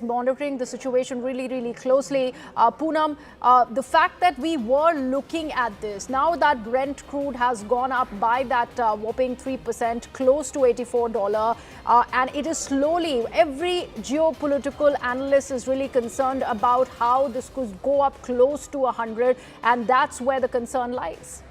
monitoring the situation really closely. Poonam, the fact that we were looking at this, now that Brent crude has gone up by that whopping 3%, close to $84, and it is slowly, every geopolitical analyst is really concerned about how this could go up close to 100, and that's where the concern lies.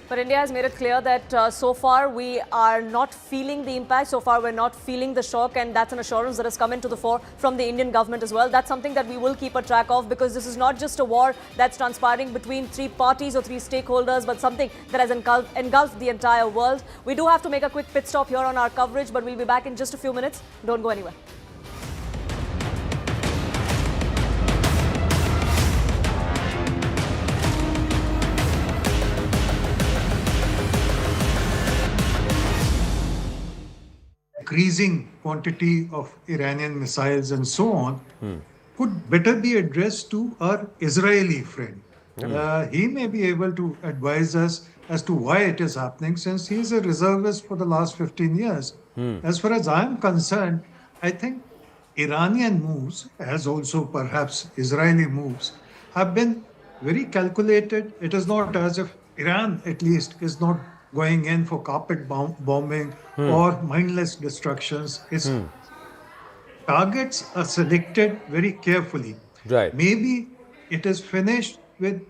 But India has made it clear that so far we are not feeling the impact. So far we're not feeling the shock, and that's an assurance that has come into the fore from the Indian government as well. That's something that we will keep a track of, because this is not just a war that's transpiring between three parties or three stakeholders, but something that has engulfed the entire world. We do have to make a quick pit stop here on our coverage, but we'll be back in just a few minutes. Don't go anywhere. Increasing quantity of Iranian missiles and so on could better be addressed to our Israeli friend. He may be able to advise us as to why it is happening, since he is a reservist for the last 15 years. As far as I am concerned, I think Iranian moves, as also perhaps Israeli moves, have been very calculated. It is not as if Iran, at least, is not going in for carpet bombing or mindless destructions. Its targets are selected very carefully. Right. Maybe it is finished with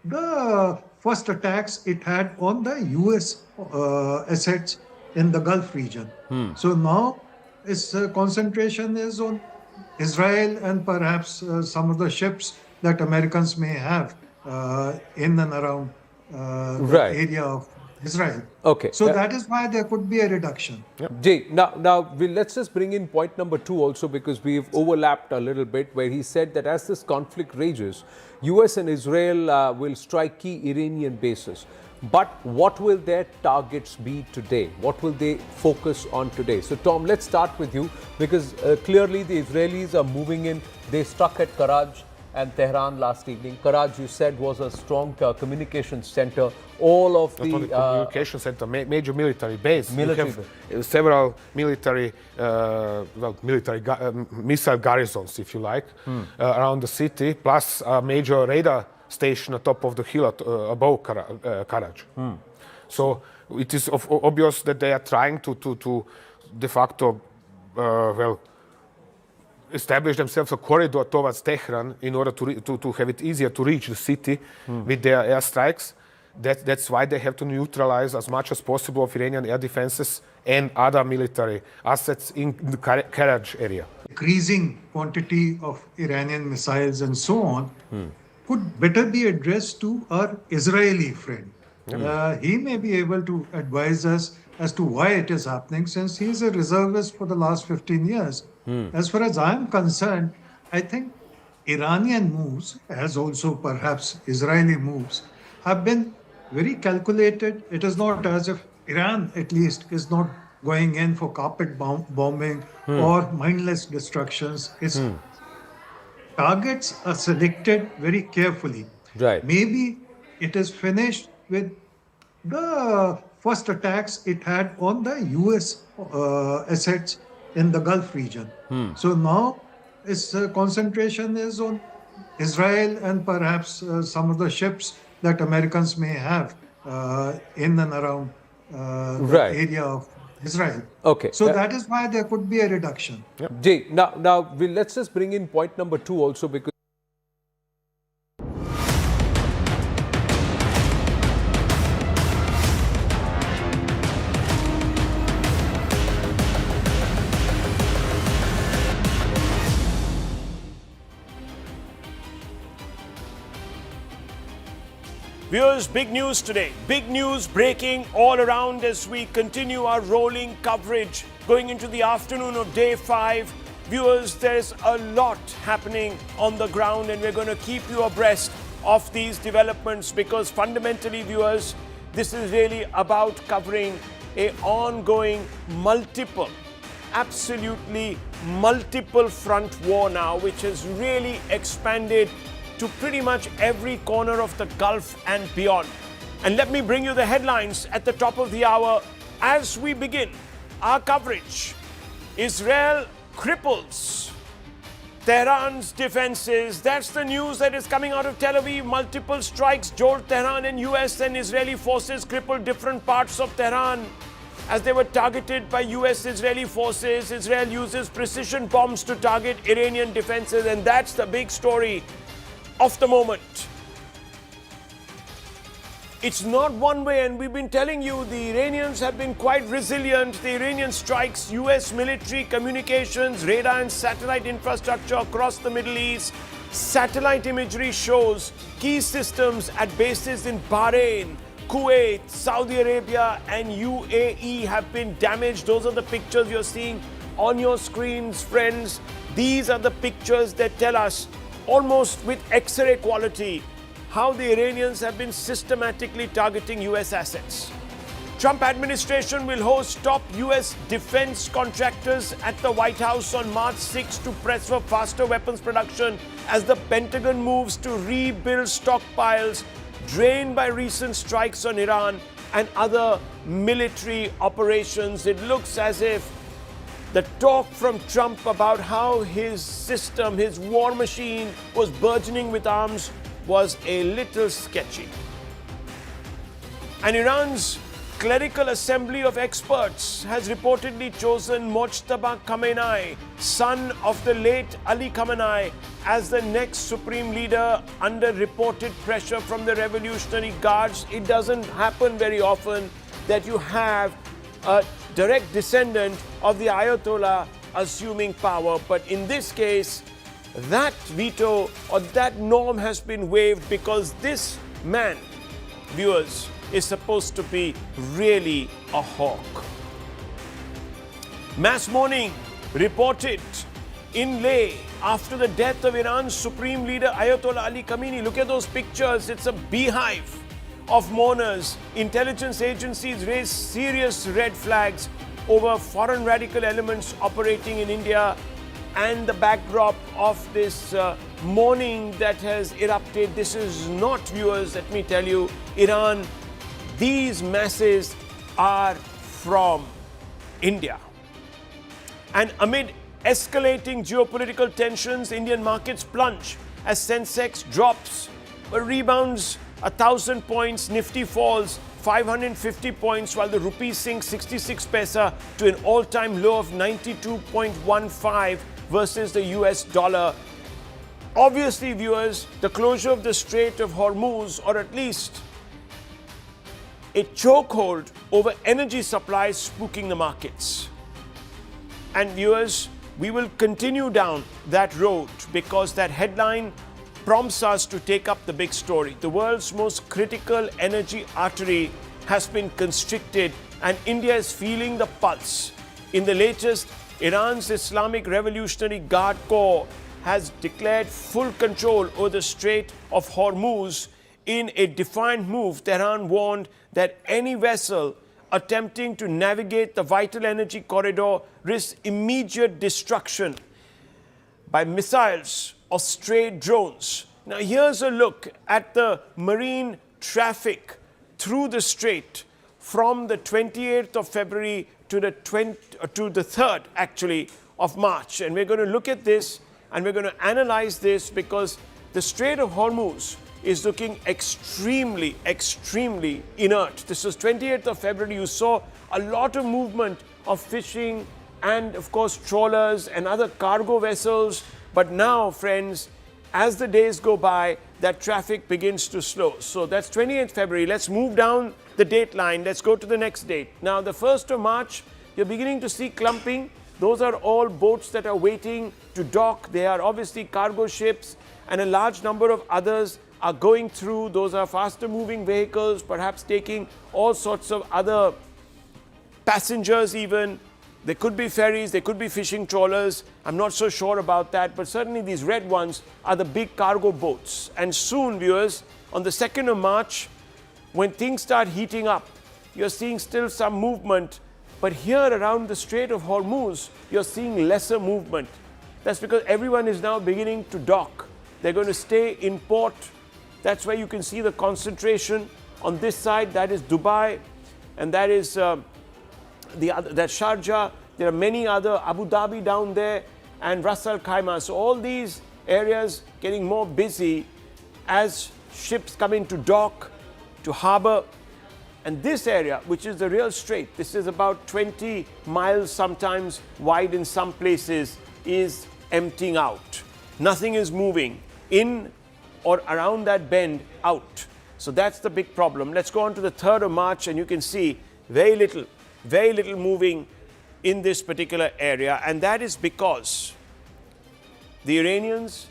the first attacks it had on the US assets in the Gulf region. So now its concentration is on Israel and perhaps some of the ships that Americans may have in and around the area of Israel. Okay. So that is why there could be a reduction. Jay, now let's just bring in point number 2 also, because we've overlapped a little bit, where he said that as this conflict rages, US and Israel will strike key Iranian bases. But what will their targets be today? What will they focus on today? So Tom, let's start with you, because clearly the Israelis are moving in. They struck at Karaj and Tehran last evening. Karaj, you said, was a strong communications center. All of not only communication center, major military base. Military you have several military, missile garrisons, if you like, around the city, plus a major radar station atop of the hill above Karaj. So it is obvious that they are trying to de facto, establish themselves a corridor towards Tehran in order to have it easier to reach the city with their airstrikes. That's why they have to neutralize as much as possible of Iranian air defenses and other military assets in the Karaj area. Increasing quantity of Iranian missiles and so on could better be addressed to our Israeli friend. He may be able to advise us as to why it is happening, since he is a reservist for the last 15 years. As far as I am concerned, I think Iranian moves, as also perhaps Israeli moves, have been very calculated. It is not as if Iran, at least, is not going in for carpet bombing or mindless destructions. Its targets are selected very carefully. Right. Maybe it is finished with the first attacks it had on the US assets in the Gulf region. So now its concentration is on Israel and perhaps some of the ships that Americans may have in and around the area of Israel. Okay. So that is why there could be a reduction. Jay, now let's just bring in point number 2 also, because viewers, big news today. Big news breaking all around as we continue our rolling coverage going into the afternoon of day 5. Viewers, there's a lot happening on the ground, and we're going to keep you abreast of these developments, because fundamentally, viewers, this is really about covering an ongoing absolutely multiple front war now, which has really expanded to pretty much every corner of the Gulf and beyond. And let me bring you the headlines at the top of the hour as we begin our coverage. Israel cripples Tehran's defenses. That's the news that is coming out of Tel Aviv. Multiple strikes jolt Tehran, and US and Israeli forces crippled different parts of Tehran. As they were targeted by US-Israeli forces, Israel uses precision bombs to target Iranian defenses, and that's the big story of the moment. It's not one way, and we've been telling you the Iranians have been quite resilient. The Iranian strikes US military, communications, radar and satellite infrastructure across the Middle East. Satellite imagery shows key systems at bases in Bahrain, Kuwait, Saudi Arabia and UAE have been damaged. Those are the pictures you're seeing on your screens, friends. These are the pictures that tell us almost with X-ray quality how the Iranians have been systematically targeting US assets. Trump administration will host top US defense contractors at the White House on March 6 to press for faster weapons production as the Pentagon moves to rebuild stockpiles drained by recent strikes on Iran and other military operations. It looks as if the talk from Trump about how his system, his war machine was burgeoning with arms was a little sketchy. And Iran's clerical assembly of experts has reportedly chosen Mojtaba Khamenei, son of the late Ali Khamenei, as the next supreme leader under reported pressure from the Revolutionary Guards. It doesn't happen very often that you have a direct descendant of the Ayatollah assuming power, but in this case, that veto or that norm has been waived because this man, viewers, is supposed to be really a hawk. Mass mourning reported in Leh after the death of Iran's supreme leader Ayatollah Ali Khamenei. Look at those pictures. It's a beehive of mourners. Intelligence agencies raised serious red flags over foreign radical elements operating in India and the backdrop of this mourning that has erupted. This is not, viewers, let me tell you, Iran. These masses are from India. And amid escalating geopolitical tensions, Indian markets plunge as Sensex drops but rebounds 1,000 points, Nifty falls 550 points while the rupee sinks 66 paisa to an all-time low of 92.15 versus the US dollar. Obviously, viewers, the closure of the Strait of Hormuz, or at least a chokehold over energy supplies, spooking the markets. And viewers, we will continue down that road because that headline prompts us to take up the big story. The world's most critical energy artery has been constricted and India is feeling the pulse. In the latest, Iran's Islamic Revolutionary Guard Corps has declared full control over the Strait of Hormuz. In a defiant move, Tehran warned that any vessel attempting to navigate the vital energy corridor risks immediate destruction by missiles or stray drones. Now here's a look at the marine traffic through the strait from the 28th of February to the 3rd actually of March. And we're going to look at this and we're going to analyze this because the Strait of Hormuz is looking extremely, extremely inert. This was 28th of February. You saw a lot of movement of fishing and, of course, trawlers and other cargo vessels. But now, friends, as the days go by, that traffic begins to slow. So that's 28th February. Let's move down the date line. Let's go to the next date. Now, the 1st of March, you're beginning to see clumping. Those are all boats that are waiting to dock. They are obviously cargo ships, and a large number of others are going through. Those are faster moving vehicles, perhaps taking all sorts of other passengers even. There could be ferries, there could be fishing trawlers. I'm not so sure about that, but certainly these red ones are the big cargo boats. And soon, viewers, on the 2nd of March, when things start heating up, you're seeing still some movement. But here around the Strait of Hormuz, you're seeing lesser movement. That's because everyone is now beginning to dock. They're going to stay in port. That's where you can see the concentration. On this side, that is Dubai, and that is that's Sharjah. There are many other, Abu Dhabi down there. and Ras Al Khaimah. So all these areas getting more busy as ships come into dock, to harbor. And this area, which is the real strait, this is about 20 miles sometimes wide in some places, is emptying out. Nothing is moving in or around that bend out. So that's the big problem. Let's go on to the 3rd of March, and you can see very little moving in this particular area. And that is because the Iranians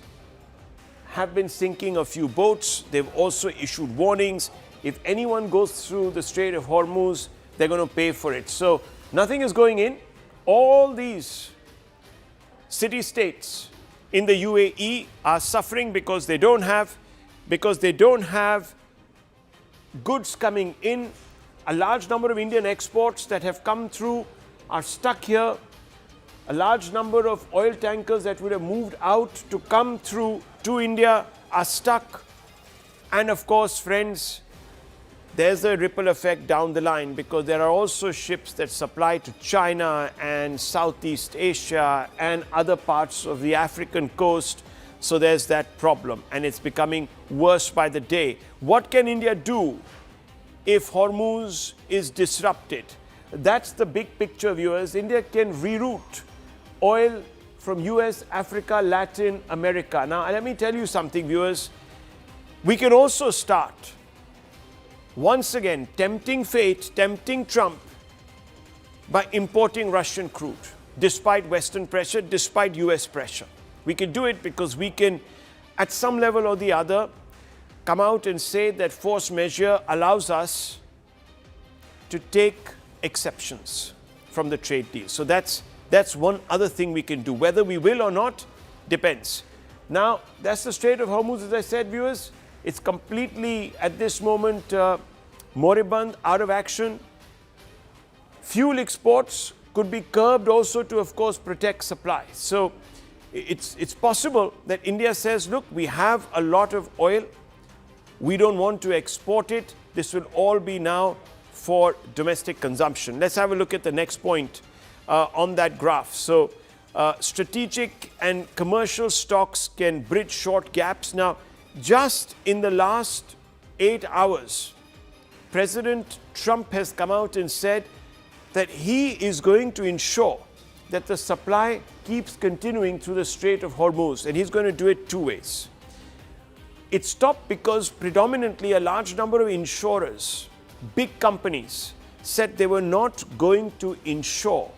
have been sinking a few boats. They've also issued warnings. If anyone goes through the Strait of Hormuz, they're going to pay for it. So nothing is going in. All these city-states in the UAE are suffering because they don't have goods coming in. A large number of Indian exports that have come through are stuck here. A large number of oil tankers that would have moved out to come through to India are stuck. And of course, friends, there's a ripple effect down the line, because there are also ships that supply to China and Southeast Asia and other parts of the African coast. So there's that problem, and it's becoming worse by the day. What can India do if Hormuz is disrupted? That's the big picture, viewers. India can reroute oil from US, Africa, Latin America. Now, let me tell you something, viewers. We can also start, once again, tempting fate, tempting Trump, by importing Russian crude, despite Western pressure, despite US pressure. We can do it because we can, at some level or the other, come out and say that force majeure allows us to take exceptions from the trade deal. So that's one other thing we can do. Whether we will or not depends. Now, that's the Strait of Hormuz, as I said, viewers. It's completely, at this moment, moribund, out of action. Fuel exports could be curbed also to, of course, protect supply. So it's possible that India says, look, we have a lot of oil. We don't want to export it. This will all be now for domestic consumption. Let's have a look at the next point on that graph. So strategic and commercial stocks can bridge short gaps. Now, just in the last 8 hours, President Trump has come out and said that he is going to ensure that the supply keeps continuing through the Strait of Hormuz, and he's going to do it two ways. It stopped because predominantly a large number of insurers, big companies, said they were not going to insure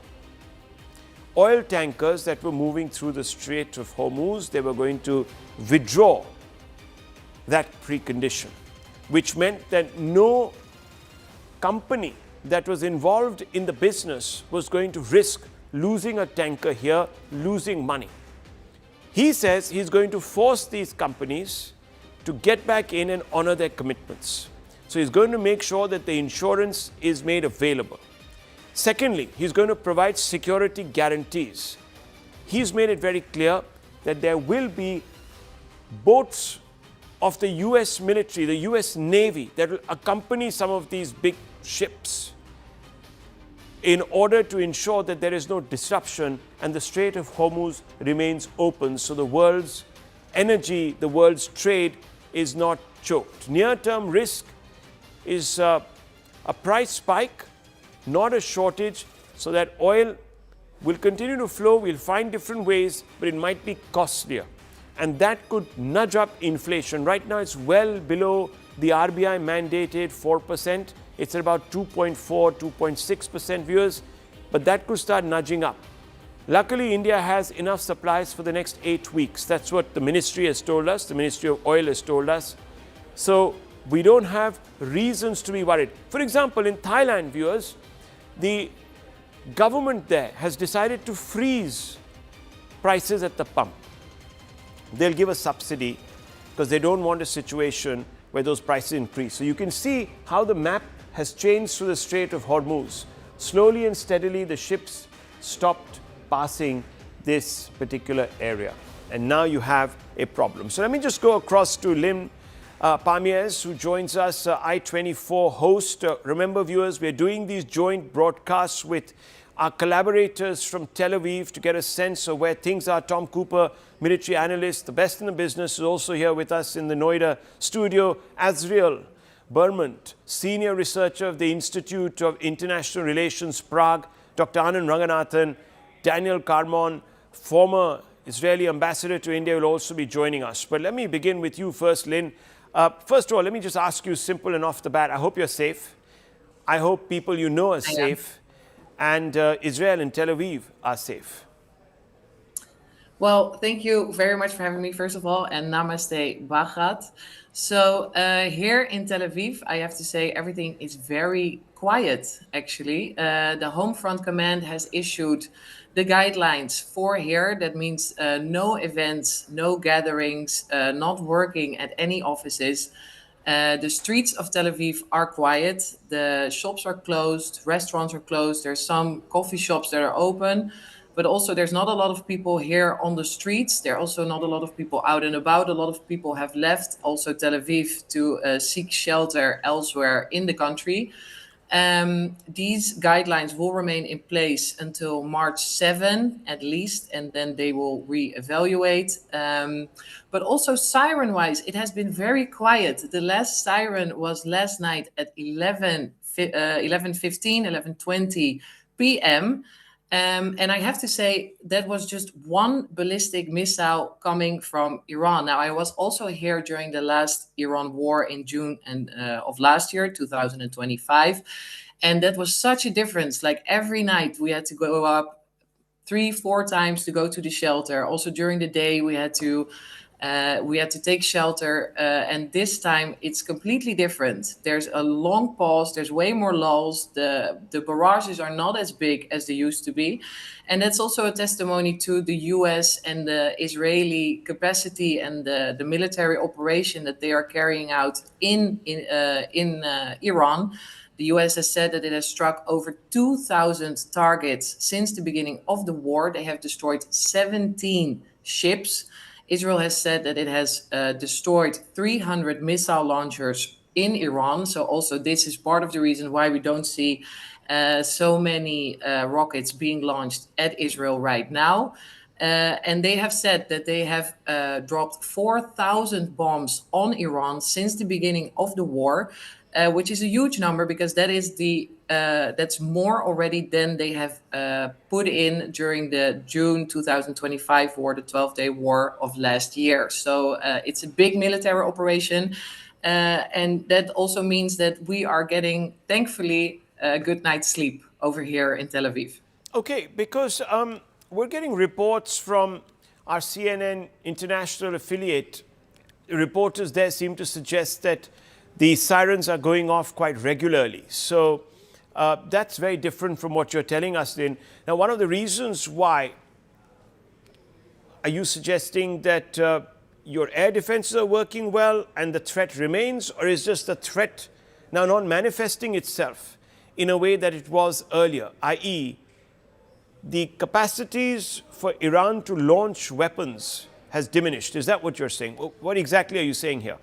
oil tankers that were moving through the Strait of Hormuz. They were going to withdraw that precondition, which meant that no company that was involved in the business was going to risk losing a tanker here, losing money. He says he's going to force these companies to get back in and honor their commitments. So he's going to make sure that the insurance is made available. Secondly, he's going to provide security guarantees. He's made it very clear that there will be boats of the US military, the US Navy, that will accompany some of these big ships in order to ensure that there is no disruption and the Strait of Hormuz remains open, so the world's energy, the world's trade is not choked. Near-term risk is a price spike, not a shortage, so that oil will continue to flow. We'll find different ways, but it might be costlier. And that could nudge up inflation. Right now, it's well below the RBI mandated 4%. It's at about 2.4, 2.6%, viewers, but that could start nudging up. Luckily, India has enough supplies for the next 8 weeks. That's what the ministry has told us. The Ministry of Oil has told us. So we don't have reasons to be worried. For example, in Thailand, viewers, the government there has decided to freeze prices at the pump. They'll give a subsidy because they don't want a situation where those prices increase. So you can see how the map has changed through the Strait of Hormuz. Slowly and steadily, the ships stopped passing this particular area. And now you have a problem. So let me just go across to Lim Pamiers, who joins us, I-24 host. Remember, viewers, we're doing these joint broadcasts with our collaborators from Tel Aviv to get a sense of where things are. Tom Cooper, military analyst, the best in the business, is also here with us in the Noida studio. Azriel Bermont, senior researcher of the Institute of International Relations, Prague. Dr. Anand Ranganathan, Daniel Carmon, former Israeli ambassador to India, will also be joining us. But let me begin with you first, Lynn. First of all, let me just ask you simple and off the bat. I hope you're safe. I hope people you know are safe. And Israel and Tel Aviv are safe. Well, thank you very much for having me, first of all, and namaste, Bhagat. So here in Tel Aviv, I have to say everything is very quiet, actually. The Home Front Command has issued the guidelines for here. That means no events, no gatherings, not working at any offices. The streets of Tel Aviv are quiet. The shops are closed, restaurants are closed. There's some coffee shops that are open. But also there's not a lot of people here on the streets. There are also not a lot of people out and about. A lot of people have left also Tel Aviv to seek shelter elsewhere in the country. These guidelines will remain in place until March 7 at least, and then they will reevaluate. But also siren-wise, it has been very quiet. The last siren was last night at 11:20 p.m. And I have to say that was just one ballistic missile coming from Iran. Now, I was also here during the last Iran war in June of last year, 2025. And that was such a difference. Like every night we had to go up 3-4 times to go to the shelter. Also during the day we had to take shelter, and this time it's completely different. There's a long pause, there's way more lulls, the barrages are not as big as they used to be, and that's also a testimony to the US and the Israeli capacity and the military operation that they are carrying out in Iran. The US has said that it has struck over 2,000 targets since the beginning of the war. They have destroyed 17 ships. Israel has said that it has destroyed 300 missile launchers in Iran. So also this is part of the reason why we don't see so many rockets being launched at Israel right now. And they have said that they have dropped 4,000 bombs on Iran since the beginning of the war, which is a huge number because that is that's more already than they have put in during the June 2025 war, the 12-day war of last year. So it's a big military operation. And that also means that we are getting, thankfully, a good night's sleep over here in Tel Aviv. Okay, because we're getting reports from our CNN international affiliate. Reporters there seem to suggest that the sirens are going off quite regularly. So that's very different from what you're telling us, Lynn. Now, one of the reasons why, are you suggesting that your air defenses are working well and the threat remains, or is just the threat now not manifesting itself in a way that it was earlier, i.e., the capacities for Iran to launch weapons has diminished? Is that what you're saying? What exactly are you saying here?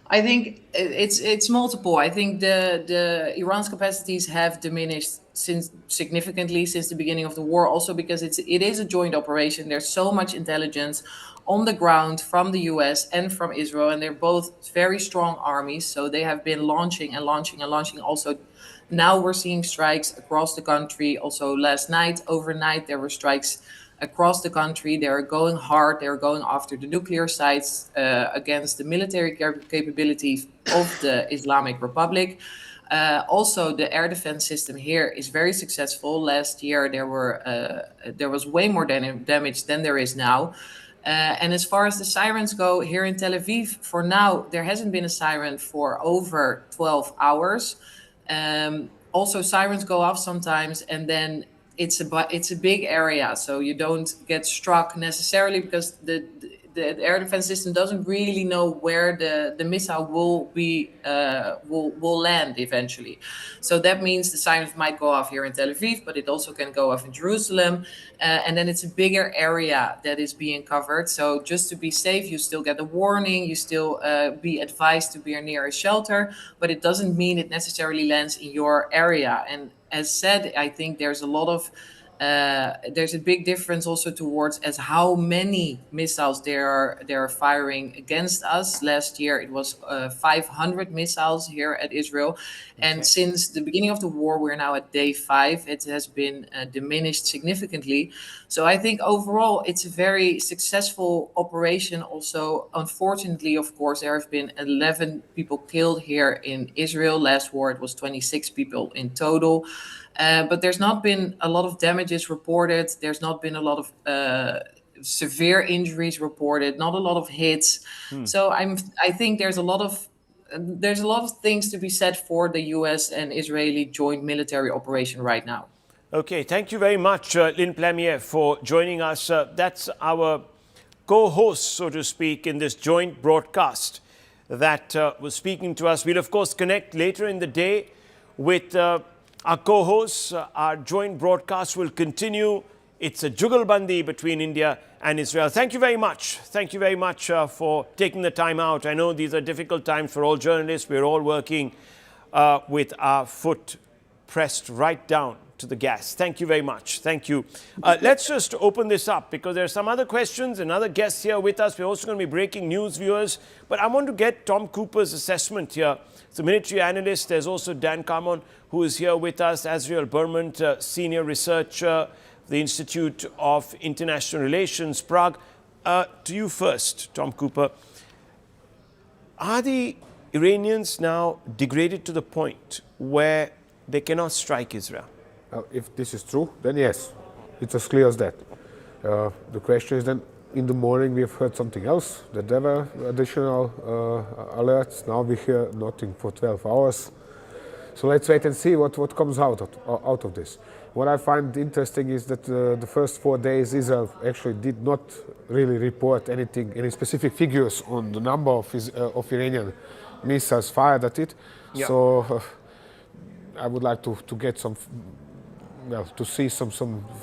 I think it's multiple. I think the Iran's capacities have diminished significantly since the beginning of the war. Also because it is a joint operation. There's so much intelligence on the ground from the US and from Israel, and they're both very strong armies. So they have been launching and launching and launching. Also, now we're seeing strikes across the country. Also last night, overnight, there were strikes across the country. They are going hard. They are going after the nuclear sites against the military capabilities of the Islamic Republic. Also, the air defense system here is very successful. Last year, there was way more damage than there is now. And as far as the sirens go, here in Tel Aviv, for now, there hasn't been a siren for over 12 hours. Also, sirens go off sometimes, and then it's a big area, so you don't get struck necessarily because the air defense system doesn't really know where the missile will land eventually. So that means the sirens might go off here in Tel Aviv, but it also can go off in Jerusalem, and then it's a bigger area that is being covered. So just to be safe, you still get a warning, you still be advised to be near a shelter, but it doesn't mean it necessarily lands in your area. And as said, I think there's a lot of there's a big difference also towards as how many missiles they are firing against us. Last year it was 500 missiles here at Israel, and since the beginning of the war, we're now at day 5. It has been diminished significantly. So I think overall it's a very successful operation. Also, unfortunately, of course, there have been 11 people killed here in Israel. Last war it was 26 people in total. But there's not been a lot of damages reported. There's not been a lot of severe injuries reported. Not a lot of hits. So I think there's a lot of things to be said for the U.S. and Israeli joint military operation right now. Okay, thank you very much, Lynn Plamier, for joining us. That's our co-host, so to speak, in this joint broadcast that was speaking to us. We'll, of course, connect later in the day with our co-hosts. Our joint broadcast will continue. It's a jugalbandi between India and Israel. Thank you very much. Thank you very much for taking the time out. I know these are difficult times for all journalists. We're all working with our foot pressed right down to the gas. Thank you very much. Thank you. Let's just open this up because there are some other questions and other guests here with us. We're also going to be breaking news, viewers. But I want to get Tom Cooper's assessment here. It's a military analyst. There's also Dan Carmon, who is here with us, Azriel Bermant, senior researcher, the Institute of International Relations, Prague. To you first, Tom Cooper. Are the Iranians now degraded to the point where they cannot strike Israel? If this is true, then yes, it's as clear as that. The question is then, in the morning we've heard something else, that there were additional alerts. Now we hear nothing for 12 hours. So let's wait and see what comes out of this. What I find interesting is that the first 4 days Israel actually did not really report any specific figures on the number of Iranian missiles fired at it. Yeah. So I would like to get some, to see some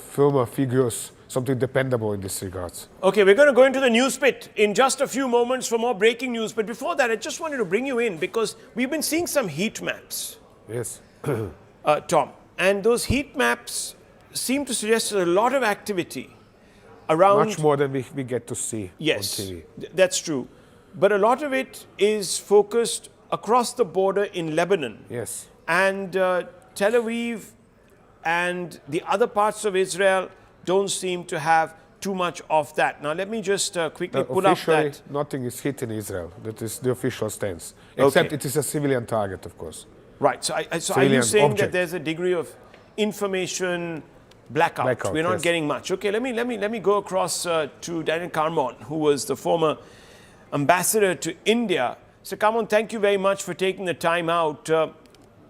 firmer figures, something dependable in this regards. Okay, we're going to go into the news pit in just a few moments for more breaking news. But before that, I just wanted to bring you in because we've been seeing some heat maps. Yes. Tom, and those heat maps seem to suggest a lot of activity around. Much more than we get to see on TV. That's true. But a lot of it is focused across the border in Lebanon. Yes. And Tel Aviv and the other parts of Israel don't seem to have too much of that. Now, let me just quickly pull up that. Nothing is hit in Israel. That is the official stance. Except it is a civilian target, of course. Right. So are you saying that there's a degree of information blackout? We're not getting much. Okay, let me go across to Daniel Carmon, who was the former ambassador to India. So Carmon, thank you very much for taking the time out.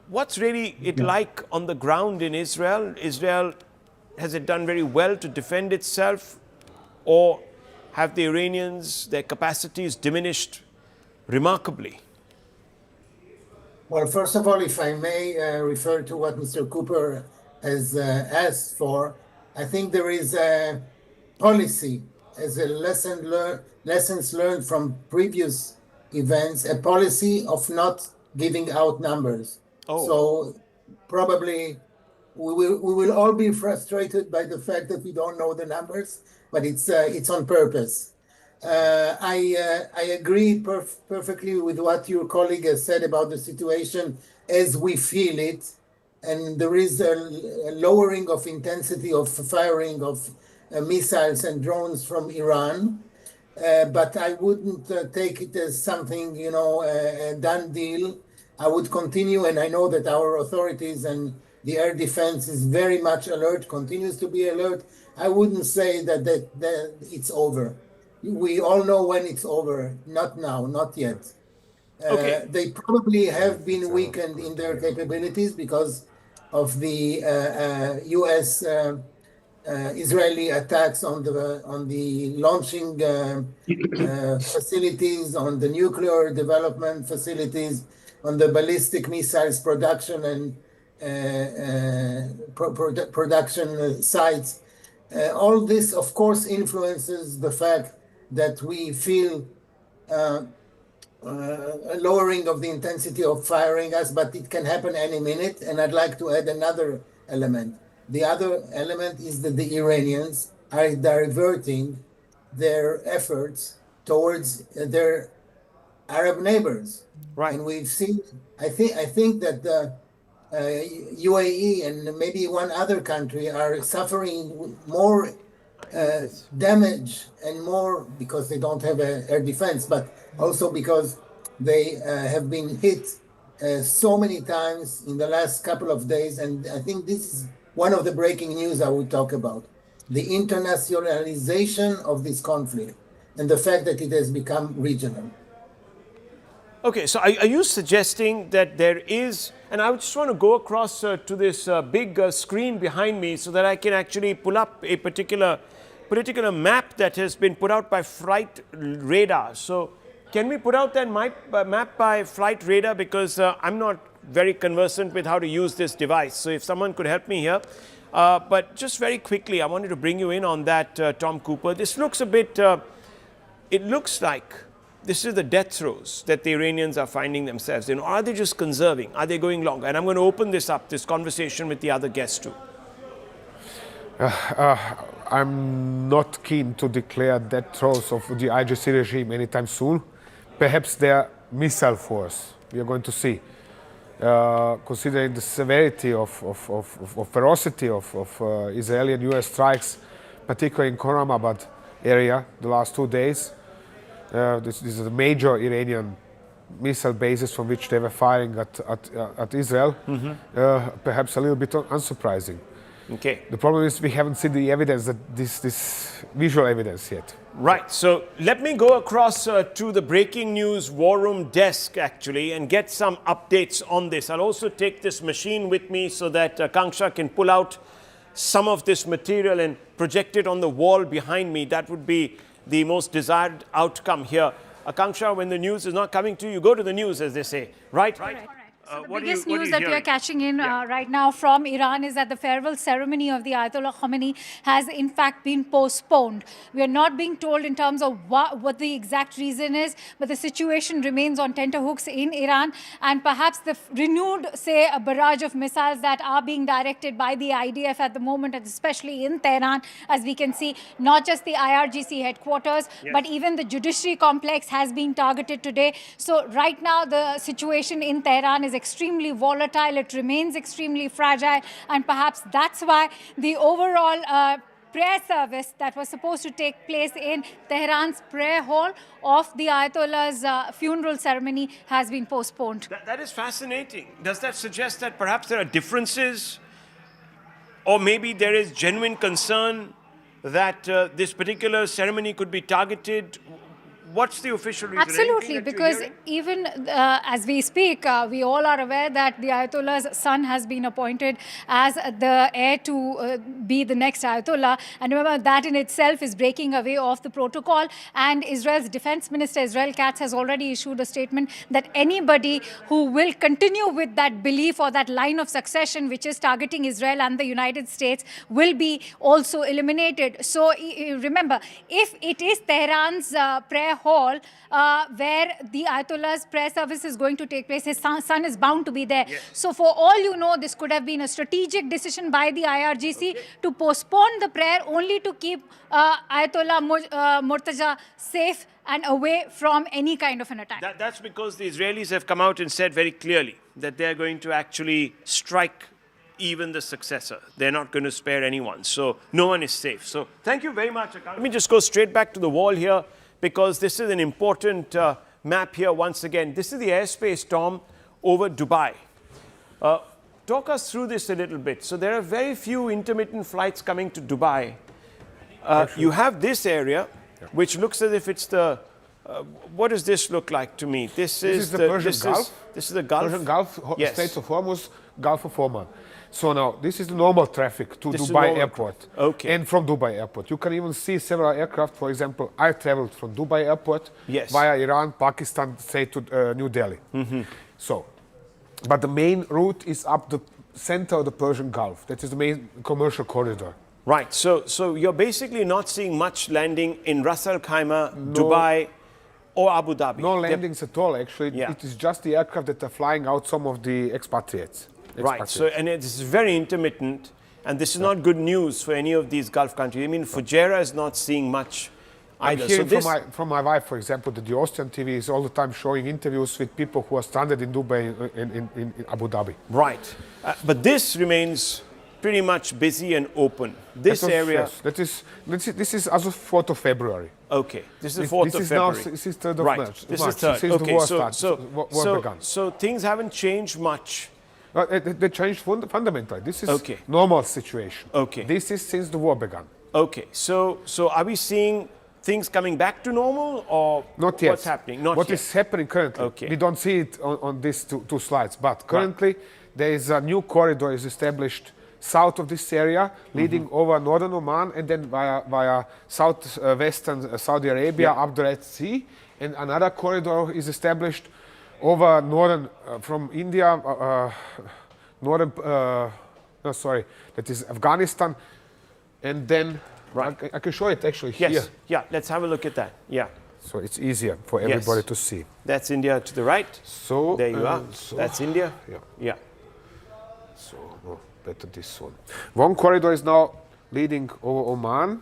What's really it like on the ground in Israel? Has it done very well to defend itself? Or have the Iranians, their capacities diminished remarkably? Well, first of all, if I may refer to what Mr. Cooper has asked for, I think there is a policy as a lessons learned from previous events, a policy of not giving out numbers. Oh. So probably we will all be frustrated by the fact that we don't know the numbers, but it's on purpose. I agree perfectly with what your colleague has said about the situation as we feel it, and there is a lowering of intensity of firing of missiles and drones from Iran, but I wouldn't take it as something, a done deal. I would continue, and I know that our authorities and the air defense is very much alert, continues to be alert. I wouldn't say that it's over. We all know when it's over, not now, not yet. Okay. They probably have been weakened in their capabilities because of the U.S. Israeli attacks on the launching facilities, on the nuclear development facilities, on the ballistic missiles production and production sites. All this, of course, influences the fact that we feel a lowering of the intensity of firing us, but it can happen any minute. And I'd like to add another element. The other element is that the Iranians are diverting their efforts towards their Arab neighbors. Right. And we've seen, I think that the UAE and maybe one other country are suffering more damage and more because they don't have air defense, but also because they have been hit so many times in the last couple of days. And I think this is one of the breaking news I will talk about. The internationalization of this conflict and the fact that it has become regional. Okay, so are you suggesting that there is, and I just want to go across to this big screen behind me so that I can actually pull up a particular map that has been put out by Flight Radar. So can we put out that map by Flight Radar, because I'm not very conversant with how to use this device. So if someone could help me here. But just very quickly, I wanted to bring you in on that, Tom Cooper. This looks a bit, it looks like this is the death throes that the Iranians are finding themselves in. Are they just conserving? Are they going longer? And I'm going to open this up, this conversation with the other guests too. I'm not keen to declare death throes of the IGC regime anytime soon. Perhaps their missile force, we are going to see. Considering the severity of ferocity of Israeli and US strikes, particularly in Khorramabad area, the last 2 days. This is a major Iranian missile bases from which they were firing at Israel. Perhaps a little bit unsurprising. Okay. The problem is we haven't seen the evidence, that this visual evidence yet. Right. So let me go across to the breaking news war room desk actually and get some updates on this. I'll also take this machine with me so that Kanksha can pull out some of this material and project it on the wall behind me. That would be the most desired outcome here. Akanksha, when the news is not coming to you, go to the news, as they say, right? Right. So the biggest news that we are catching in right now from Iran is that the farewell ceremony of the Ayatollah Khamenei has in fact been postponed. We are not being told in terms of what the exact reason is, but the situation remains on tenterhooks in Iran, and perhaps the renewed, say, a barrage of missiles that are being directed by the IDF at the moment, and especially in Tehran, as we can see, not just the IRGC headquarters, but even the judiciary complex has been targeted today. So right now the situation in Tehran is extremely volatile, it remains extremely fragile, and perhaps that's why the overall prayer service that was supposed to take place in Tehran's prayer hall of the Ayatollah's funeral ceremony has been postponed. That is fascinating. Does that suggest that perhaps there are differences, or maybe there is genuine concern that this particular ceremony could be targeted? What's the official reason? Absolutely, because even as we speak, we all are aware that the Ayatollah's son has been appointed as the heir to be the next Ayatollah. And remember, that in itself is breaking away off the protocol. And Israel's defense minister, Israel Katz, has already issued a statement that anybody who will continue with that belief or that line of succession, which is targeting Israel and the United States, will be also eliminated. So remember, if it is Tehran's prayer hall where the Ayatollah's prayer service is going to take place, his son is bound to be there. Yes. So for all you know, this could have been a strategic decision by the IRGC to postpone the prayer only to keep Ayatollah Murtaza safe and away from any kind of an attack. That's because the Israelis have come out and said very clearly that they're going to actually strike even the successor. They're not going to spare anyone. So no one is safe. So thank you very much. Let me just go straight back to the wall here, because this is an important map here once again. This is the airspace, Tom, over Dubai. Talk us through this a little bit. So there are very few intermittent flights coming to Dubai. You have this area, which looks as if it's the... what does this look like to me? This is the Persian Gulf. This is the Gulf? Persian Gulf, yes. Strait of Hormuz, Gulf of Oman. So now, this is the normal traffic to Dubai Airport. Okay. And from Dubai Airport. You can even see several aircraft. For example, I traveled from Dubai Airport via Iran, Pakistan, say to New Delhi. So, but the main route is up the center of the Persian Gulf. That is the main commercial corridor. Right. So you're basically not seeing much landing in Ras Al Khaimah, Dubai, or Abu Dhabi? No landings at all, actually. Yeah. It is just the aircraft that are flying out some of the expatriates. Right. So, and it's very intermittent, and this is not good news for any of these Gulf countries. I mean, Fujairah is not seeing much I'm either. hearing So from my wife, for example, that the Austrian TV is all the time showing interviews with people who are stranded in Dubai, in Abu Dhabi. Right. But this remains pretty much busy and open. This area... Yes, this is as of 4th of February. Okay. This is the 4th of February. This is 3rd of right. March. This is 3rd. Since Okay. the war started, war began. So things haven't changed much. They changed fundamentally. This is Okay. normal situation. Okay. This is since the war began. Okay. So are we seeing things coming back to normal, or not yet? What's happening? Not What yet. is happening currently? Okay. We don't see it on these two slides, but currently there is a new corridor is established south of this area, leading over northern Oman and then via southwestern Saudi Arabia up the Red Sea, and another corridor is established over northern from India, that is Afghanistan, and then I can show it actually here. Yes. Yeah. Let's have a look at that. Yeah. So it's easier for everybody to see. That's India to the right. So there you are. That's India. Yeah. Yeah. So better this one. One corridor is now leading over Oman,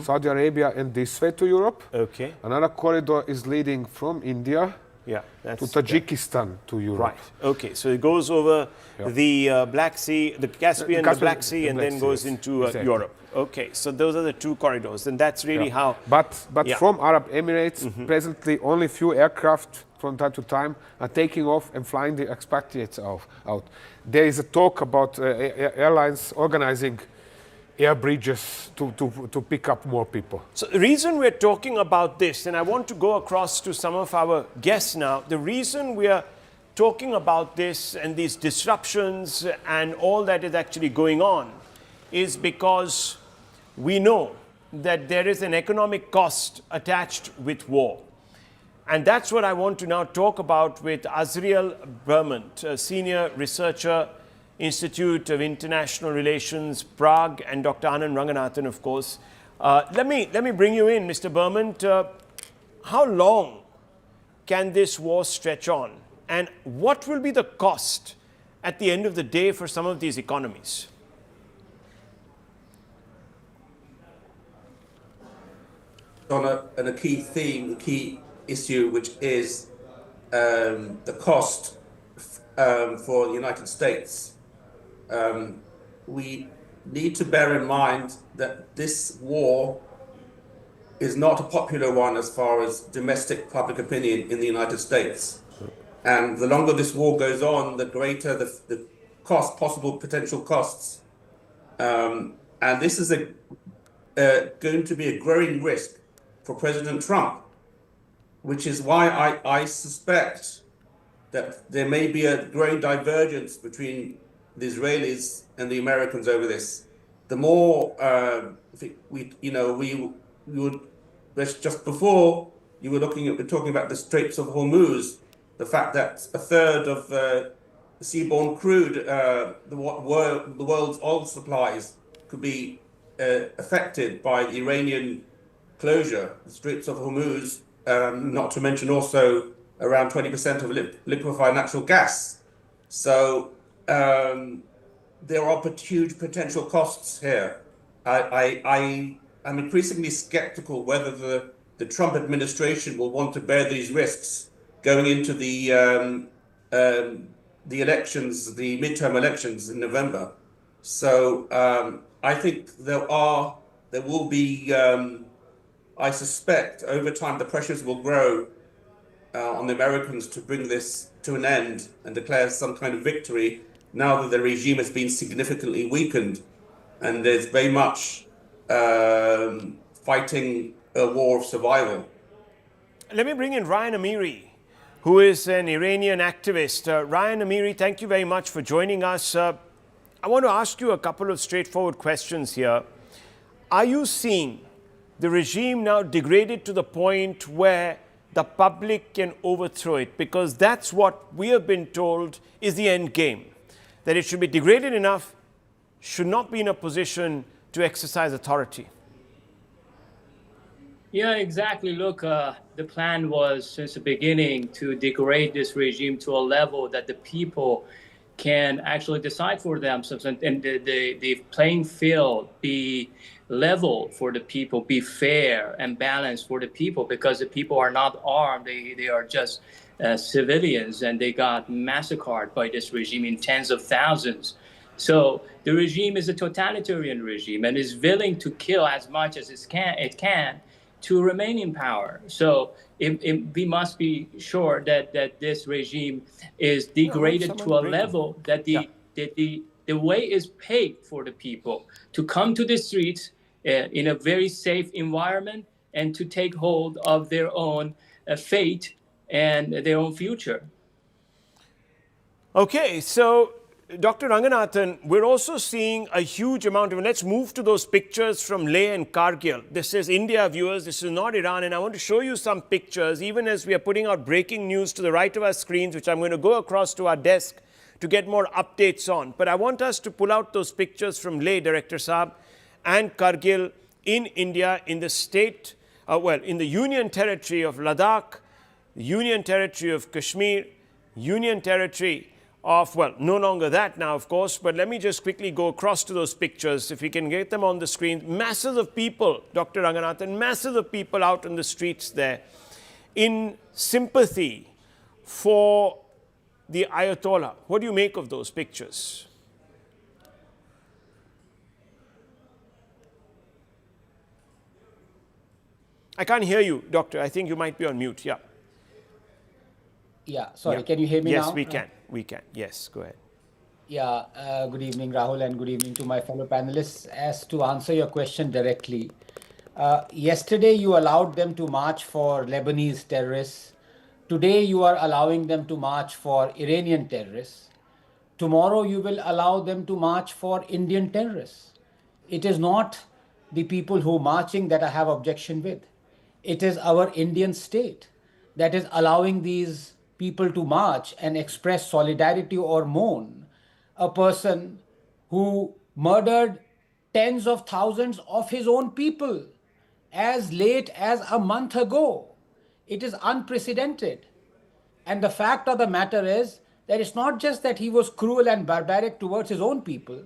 Saudi Arabia, and this way to Europe. Okay. Another corridor is leading from India to Tajikistan to Europe. Right. Okay. So it goes over the Black Sea, the Caspian, the Black Sea, and then goes into Europe. Okay. So those are the two corridors, and that's really how. But from Arab Emirates, presently only few aircraft from time to time are taking off and flying the expatriates out. There is a talk about airlines organizing air bridges to pick up more people. So the reason we're talking about this, and I want to go across to some of our guests now, the reason we are talking about this and these disruptions and all that is actually going on is because we know that there is an economic cost attached with war. And that's what I want to now talk about with Azriel Bermant, a senior researcher, Institute of International Relations, Prague, and Dr. Anand Ranganathan, of course. Let me bring you in, Mr. Bermant. How long can this war stretch on? And what will be the cost at the end of the day for some of these economies? On a key theme, the key issue, which is the cost for the United States. We need to bear in mind that this war is not a popular one as far as domestic public opinion in the United States. And the longer this war goes on, the greater the cost, possible potential costs. And this is going to be a growing risk for President Trump, which is why I suspect that there may be a growing divergence between the Israelis and the Americans over this. The more we would just before you were talking about the Straits of Hormuz, the fact that a third of the seaborne crude, the world's oil supplies, could be affected by the Iranian closure, the Straits of Hormuz. Not to mention also around 20% of liquefied natural gas. So there are huge potential costs here. I am increasingly skeptical whether the Trump administration will want to bear these risks going into the elections, the midterm elections in November. So I think there will be. I suspect over time the pressures will grow on the Americans to bring this to an end and declare some kind of victory now that the regime has been significantly weakened and there's very much fighting a war of survival. Let me bring in Ryan Amiri, who is an Iranian activist. Ryan Amiri, thank you very much for joining us. I want to ask you a couple of straightforward questions here. Are you seeing the regime now degraded to the point where the public can overthrow it? Because that's what we have been told is the end game. That it should be degraded enough, should not be in a position to exercise authority. Yeah, exactly. Look, the plan was since the beginning to degrade this regime to a level that the people can actually decide for themselves, and the playing field be level for the people, be fair and balanced for the people, because the people are not armed. They are just civilians, and they got massacred by this regime in tens of thousands. So the regime is a totalitarian regime and is willing to kill as much as it can to remain in power. So we must be sure that this regime is degraded to a level that the way is paid for the people to come to the streets in a very safe environment and to take hold of their own fate and their own future. Okay, so Dr. Ranganathan, we're also seeing a huge amount of, let's move to those pictures from Leh and Kargil. This is India, viewers, this is not Iran, and I want to show you some pictures, even as we are putting out breaking news to the right of our screens, which I'm going to go across to our desk to get more updates on. But I want us to pull out those pictures from Leh, Director Saab, and Kargil in India, in the state, in the Union Territory of Ladakh, the Union Territory of Kashmir, Union Territory of, well, no longer that now, of course, but let me just quickly go across to those pictures, if we can get them on the screen. Masses of people, Dr. Ranganathan, masses of people out on the streets there in sympathy for the Ayatollah. What do you make of those pictures? I can't hear you, Doctor. I think you might be on mute. Yeah. Yeah, sorry. Yeah. Can you hear me now? Yes, we can. We can. Yes, go ahead. Yeah, good evening, Rahul, and good evening to my fellow panelists. As to answer your question directly, yesterday you allowed them to march for Lebanese terrorists. Today you are allowing them to march for Iranian terrorists. Tomorrow you will allow them to march for Indian terrorists. It is not the people who are marching that I have objection with. It is our Indian state that is allowing these people to march and express solidarity or mourn a person who murdered tens of thousands of his own people as late as a month ago. It is unprecedented. And the fact of the matter is that it's not just that he was cruel and barbaric towards his own people.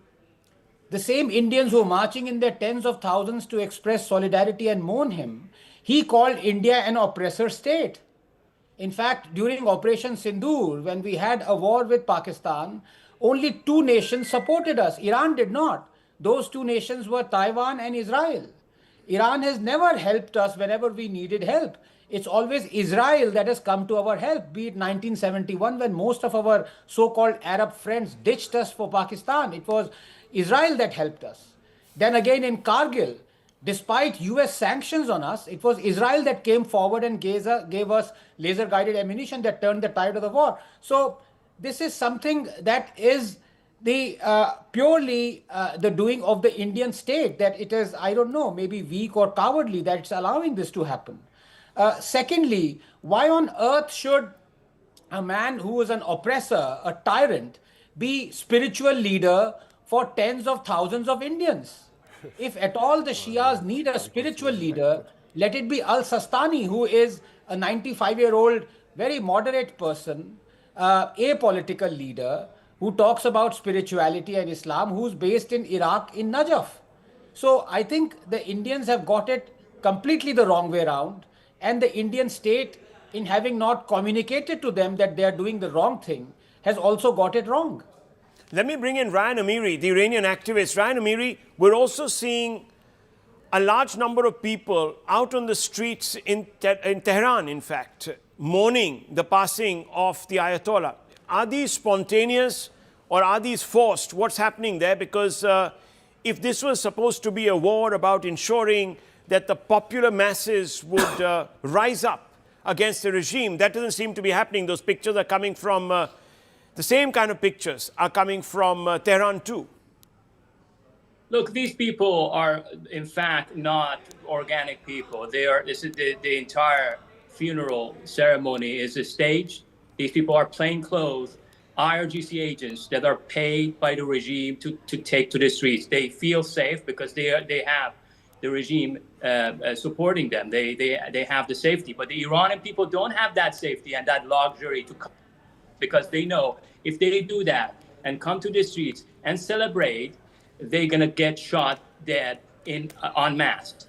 The same Indians who were marching in their tens of thousands to express solidarity and mourn him, he called India an oppressor state. In fact, during Operation Sindoor, when we had a war with Pakistan, only two nations supported us. Iran did not. Those two nations were Taiwan and Israel. Iran has never helped us whenever we needed help. It's always Israel that has come to our help, be it 1971 when most of our so-called Arab friends ditched us for Pakistan. It was Israel that helped us. Then again in Kargil, despite US sanctions on us, it was Israel that came forward and gave us laser-guided ammunition that turned the tide of the war. So this is something that is the purely the doing of the Indian state, that it is, I don't know, maybe weak or cowardly that it's allowing this to happen. Secondly, why on earth should a man who is an oppressor, a tyrant, be spiritual leader for tens of thousands of Indians? If at all the Shias need a spiritual leader, let it be Al-Sistani, who is a 95-year-old, very moderate person, a political leader, who talks about spirituality and Islam, who's based in Iraq, in Najaf. So I think the Indians have got it completely the wrong way around, and the Indian state, in having not communicated to them that they are doing the wrong thing, has also got it wrong. Let me bring in Ryan Amiri, the Iranian activist. Ryan Amiri, we're also seeing a large number of people out on the streets in Tehran, in fact, mourning the passing of the Ayatollah. Are these spontaneous or are these forced? What's happening there? Because if this was supposed to be a war about ensuring that the popular masses would rise up against the regime, that doesn't seem to be happening. Those pictures are coming from... the same kind of pictures are coming from Tehran too. Look, these people are, in fact, not organic people. They are. This is the entire funeral ceremony is a stage. These people are plainclothes IRGC agents that are paid by the regime to take to the streets. They feel safe because they have the regime supporting them. They have the safety, but the Iranian people don't have that safety and that luxury to come, because they know if they do that and come to the streets and celebrate, they're gonna get shot dead en masse.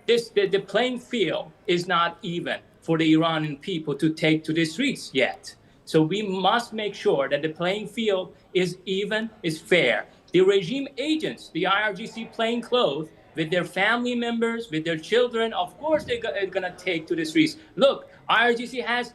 The playing field is not even for the Iranian people to take to the streets yet. So we must make sure that the playing field is even, is fair. The regime agents, the IRGC plainclothes, with their family members, with their children, of course they're going to take to the streets. Look, IRGC has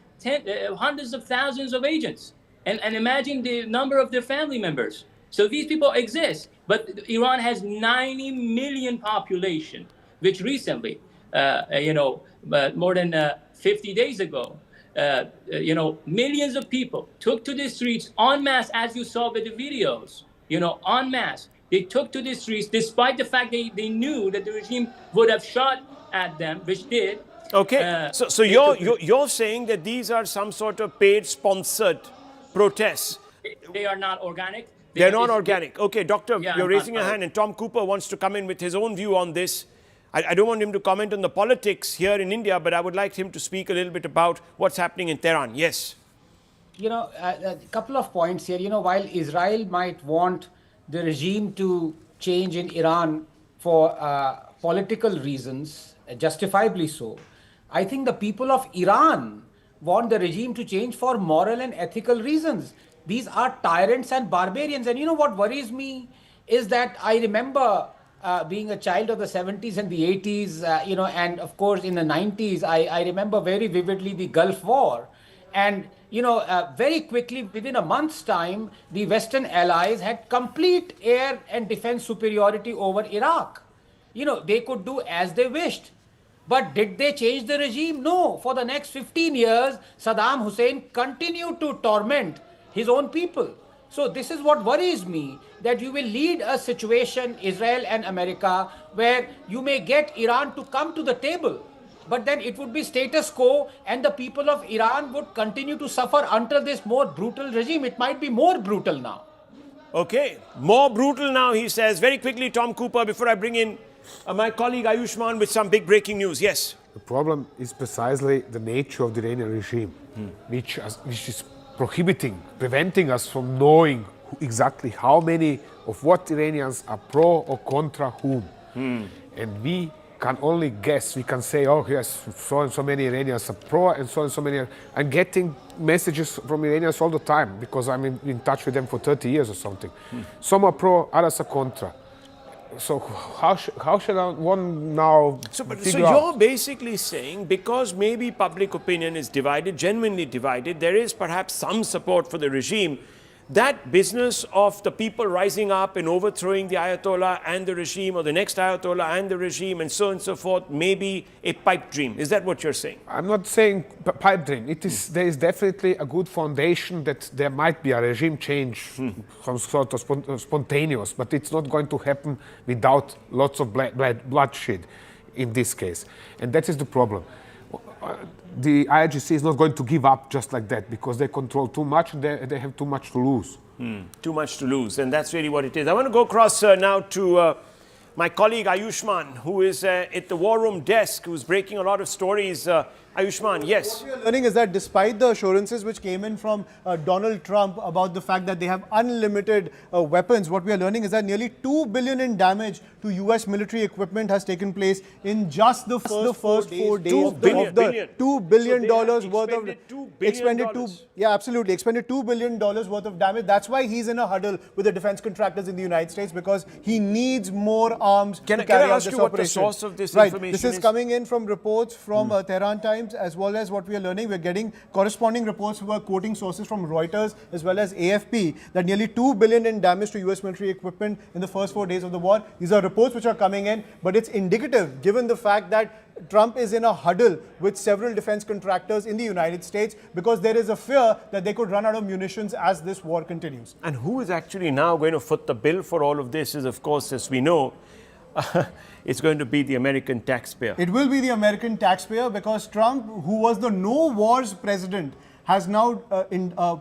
hundreds of thousands of agents. And imagine the number of their family members. So these people exist. But Iran has 90 million population, which recently, more than 50 days ago, millions of people took to the streets en masse, as you saw with the videos, en masse. They took to the streets despite the fact they knew that the regime would have shot at them, which did. Okay, so you're saying that these are some sort of paid, sponsored protests. They are not organic. They're not organic. Okay, Doctor, you're raising your hand, and Tom Cooper wants to come in with his own view on this. I don't want him to comment on the politics here in India, but I would like him to speak a little bit about what's happening in Tehran. Yes. A couple of points here. While Israel might want the regime to change in Iran for political reasons, justifiably so, I think the people of Iran want the regime to change for moral and ethical reasons. These are tyrants and barbarians. And what worries me is that I remember being a child of the 70s and the 80s, and of course in the 90s, I remember very vividly the Gulf War. And, very quickly, within a month's time, the Western allies had complete air and defense superiority over Iraq. They could do as they wished. But did they change the regime? No. For the next 15 years, Saddam Hussein continued to torment his own people. So this is what worries me, that you will lead a situation, Israel and America, where you may get Iran to come to the table, but then it would be status quo and the people of Iran would continue to suffer under this more brutal regime. It might be more brutal now. Okay, more brutal now, he says. Very quickly, Tom Cooper, before I bring in my colleague Ayushman with some big breaking news. Yes. The problem is precisely the nature of the Iranian regime, which is preventing us from knowing exactly how many of what Iranians are pro or contra whom. And we can only guess. We can say, oh yes, so and so many Iranians are pro and so many. I'm getting messages from Iranians all the time because I'm in touch with them for 30 years or something. Some are pro, others are contra. So how should one now figure out? You're basically saying, because maybe public opinion is divided, genuinely divided, there is perhaps some support for the regime, that business of the people rising up and overthrowing the Ayatollah and the regime, or the next Ayatollah and the regime, and so on and so forth, may be a pipe dream. Is that what you're saying? I'm not saying pipe dream. There is definitely a good foundation that there might be a regime change, some sort of spontaneous, but it's not going to happen without lots of bloodshed in this case. And that is the problem. The IRGC is not going to give up just like that because they control too much and they have too much to lose. Too much to lose, and that's really what it is. I want to go across now to my colleague Ayushman, who is at the War Room desk, who's breaking a lot of stories. Ayushman, yes. What we are learning is that despite the assurances which came in from Donald Trump about the fact that they have unlimited weapons, what we are learning is that nearly $2 billion in damage to US military equipment has taken place in just the first 4 days of the $2 billion worth of expended $2 billion worth of damage. That's why he's in a huddle with the defense contractors in the United States, because he needs more arms to carry out this operation. Can I ask you what the source of this information is? This is coming in from reports from Tehran Times, as well as what we are learning. We're getting corresponding reports who are quoting sources from Reuters as well as AFP that nearly $2 billion in damage to US military equipment in the first 4 days of the war. These are reports which are coming in, but it's indicative given the fact that Trump is in a huddle with several defense contractors in the United States because there is a fear that they could run out of munitions as this war continues. And who is actually now going to foot the bill for all of this is, of course, as we know, it's going to be the American taxpayer. It will be the American taxpayer because Trump, who was the no wars president, has now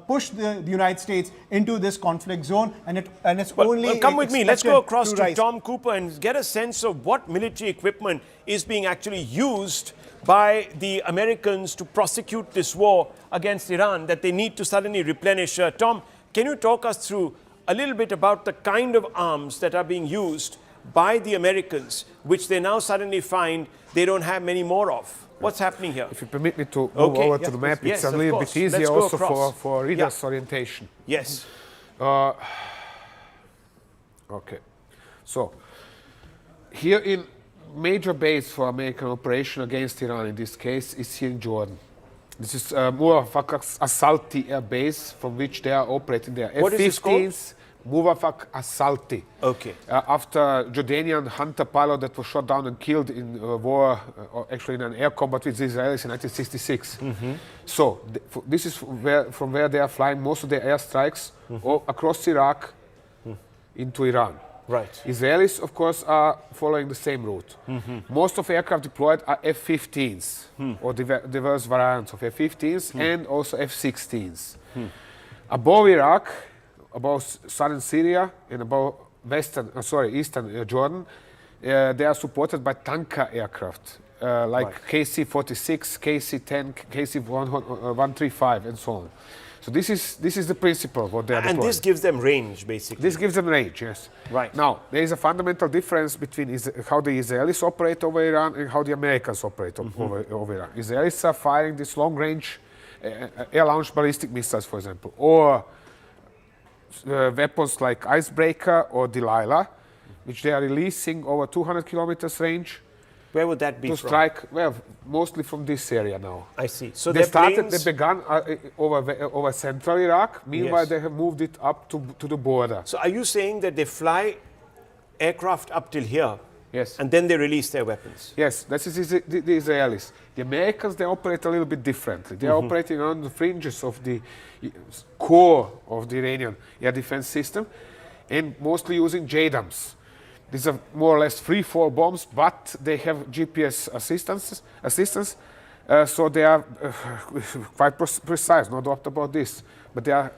pushed the United States into this conflict zone, and it's only come with me. Let's go across to rise. Tom Cooper and get a sense of what military equipment is being actually used by the Americans to prosecute this war against Iran that they need to suddenly replenish. Tom, can you talk us through a little bit about the kind of arms that are being used by the Americans, which they now suddenly find they don't have many more of? What's happening here? If you permit me to move over to the map, it's a little bit easier also for readers' orientation. Yes. Okay. So, here in major base for American operation against Iran in this case is here in Jordan. This is more of a Assalti air base from which they are operating their F-15s. Muwafaq Assalti. Okay. After Jordanian Hunter pilot that was shot down and killed in war, actually in an air combat with the Israelis in 1966. So this is from where they are flying most of their airstrikes across Iraq into Iran. Right. Israelis, of course, are following the same route. Most of aircraft deployed are F-15s or diverse variants of F-15s and also F-16s. Above Iraq, about southern Syria and about eastern Jordan, they are supported by tanker aircraft like KC-46, KC-10, KC-135, and so on. So this is the principle of what they are deploying. And this gives them range, basically. This gives them range, yes. Right. Now, there is a fundamental difference between how the Israelis operate over Iran and how the Americans operate over Iran. Israelis are firing these long-range air-launched ballistic missiles, for example, or weapons like Icebreaker or Delilah, which they are releasing over 200 kilometers range. Where would that be to from? strike, well, mostly from this area now. I see. So they began over central Iraq. Meanwhile, they have moved it up to the border. So are you saying that they fly aircraft up till here? Yes. And then they release their weapons? Yes, that is the Israelis. The Americans, they operate a little bit differently. They are operating on the fringes of the core of the Iranian air defense system and mostly using JDAMs. These are more or less free-fall bombs, but they have GPS assistance. So they are quite precise, no doubt about this. But they are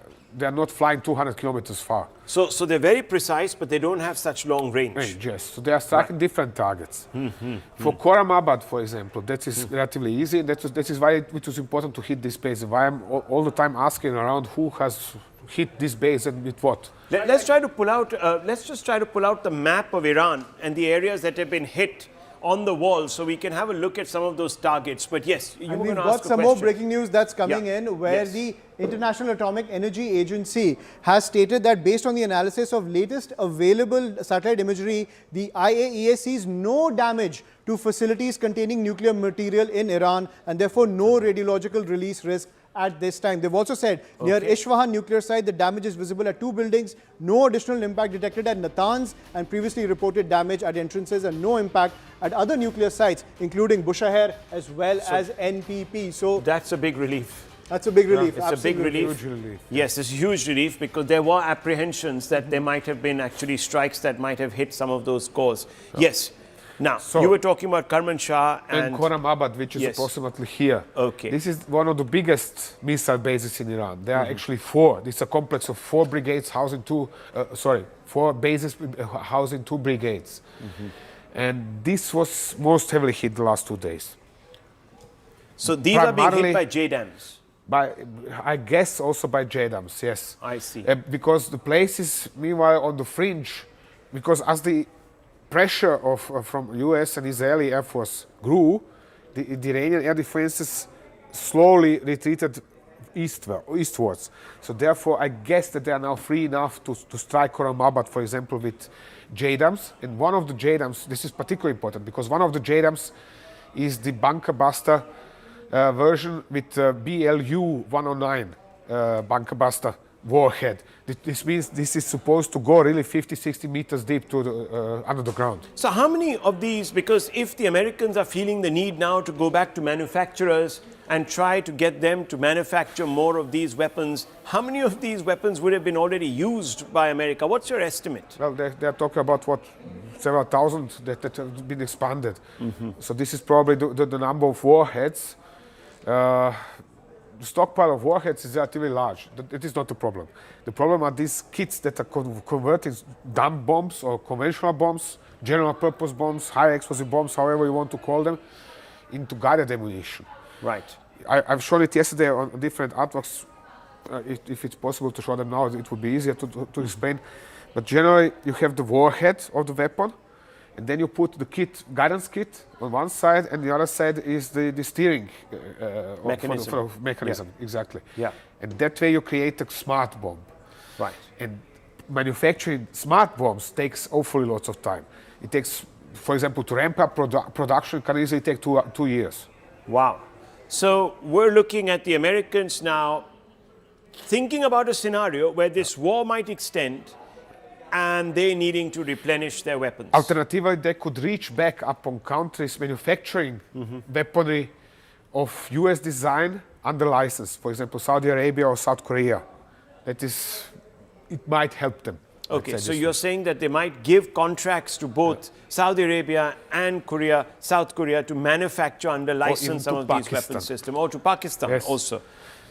not flying 200 kilometers far. So they're very precise, but they don't have such long range. Yes, so they are striking different targets. For Khorramabad, for example, that is relatively easy. That is why it was important to hit this base. Why I'm all the time asking around who has hit this base and with what. Let's try to pull out. Let's just try to pull out the map of Iran and the areas that have been hit on the wall, so we can have a look at some of those targets. But yes, you were going to ask a question. We've got some more breaking news that's coming in, where the International Atomic Energy Agency has stated that based on the analysis of latest available satellite imagery, the IAEA sees no damage to facilities containing nuclear material in Iran, and therefore no radiological release risk at this time. They've also said near Isfahan nuclear site, the damage is visible at 2 buildings, no additional impact detected at Natanz, and previously reported damage at entrances and no impact at other nuclear sites, including Bushehr as well as NPP. So that's a big relief. That's a big relief. It's a big relief. Huge relief. Yes, it's a huge relief because there were apprehensions that there might have been actually strikes that might have hit some of those cores. Yes. Now, you were talking about Kermanshah and Khorramabad, which is approximately here. Okay. This is one of the biggest missile bases in Iran. There are actually 4. This is a complex of 4 brigades housing 4 bases housing 2 brigades. And this was most heavily hit the last 2 days. So these are being hit by JDAMs? I guess also by JDAMs, yes. I see. Because the place is meanwhile on the fringe, because as the pressure from US and Israeli Air Force grew, the Iranian air defenses slowly retreated eastwards. So therefore, I guess that they are now free enough to strike Khorramabad, for example, with JDAMs. And one of the JDAMs, this is particularly important, because one of the JDAMs is the bunker buster version with BLU-109 bunker buster warhead. This means this is supposed to go really 50-60 meters deep to under the ground. So how many of these, because if the Americans are feeling the need now to go back to manufacturers and try to get them to manufacture more of these weapons, how many of these weapons would have been already used by America? What's your estimate? Well, they're talking about several thousand that have been expanded. So this is probably the number of warheads. stockpile of warheads is relatively large. It is not a problem. The problem are these kits that are converting dumb bombs or conventional bombs, general purpose bombs, high explosive bombs, however you want to call them, into guided ammunition. Right. I've shown it yesterday on different artworks. If it's possible to show them now, it would be easier to explain. But generally, you have the warhead of the weapon, and then you put the kit, guidance kit, on one side, and the other side is the steering mechanism. Yeah. Exactly. Yeah. And that way you create a smart bomb. Right. And manufacturing smart bombs takes awfully lots of time. It takes, for example, to ramp up production can easily take 2 years. Wow. So we're looking at the Americans now thinking about a scenario where this war might extend and they needing to replenish their weapons. Alternatively, they could reach back upon countries manufacturing weaponry of US design under license, for example, Saudi Arabia or South Korea. That is, it might help them. Okay, so you're saying that they might give contracts to both Saudi Arabia and Korea, South Korea, to manufacture under license some of these weapon systems, or to Pakistan also.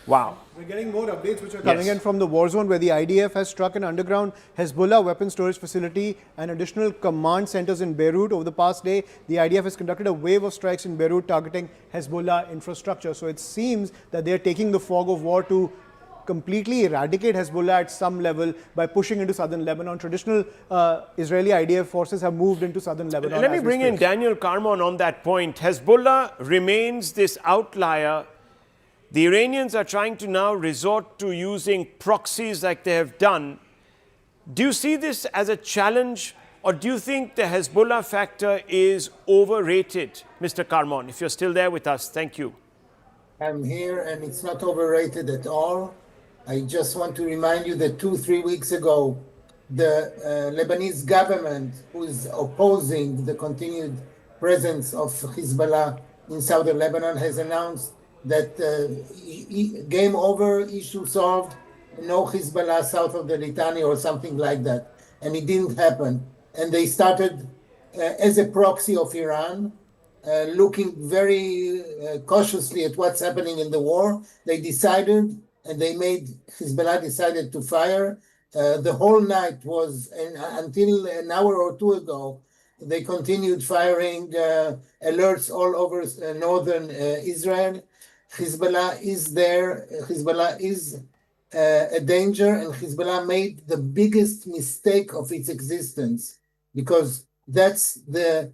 Wow. We're getting more updates which are coming in from the war zone, where the IDF has struck an underground Hezbollah weapon storage facility and additional command centers in Beirut. Over the past day, the IDF has conducted a wave of strikes in Beirut targeting Hezbollah infrastructure. So it seems that they're taking the fog of war to completely eradicate Hezbollah at some level by pushing into southern Lebanon. Traditional Israeli IDF forces have moved into southern Lebanon. Let me bring in Daniel Carmon on that point. Hezbollah remains this outlier. The Iranians are trying to now resort to using proxies like they have done. Do you see this as a challenge, or do you think the Hezbollah factor is overrated? Mr. Carmon, if you're still there with us, thank you. I'm here, and it's not overrated at all. I just want to remind you that 2-3 weeks ago, the Lebanese government, who is opposing the continued presence of Hezbollah in southern Lebanon, has announced that game over, issue solved, no Hezbollah south of the Litani or something like that. And it didn't happen. And they started, as a proxy of Iran, looking very cautiously at what's happening in the war. They decided, and Hezbollah decided to fire. The whole night was, until an hour or two ago, they continued firing alerts all over northern Israel. Hezbollah is there. Hezbollah is a danger, and Hezbollah made the biggest mistake of its existence, because that's the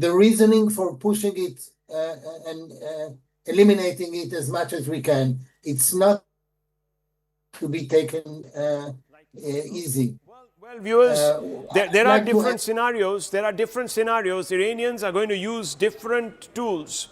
reasoning for pushing it and eliminating it as much as we can. It's not to be taken easy. Well, viewers, there are different scenarios. There are different scenarios. Iranians are going to use different tools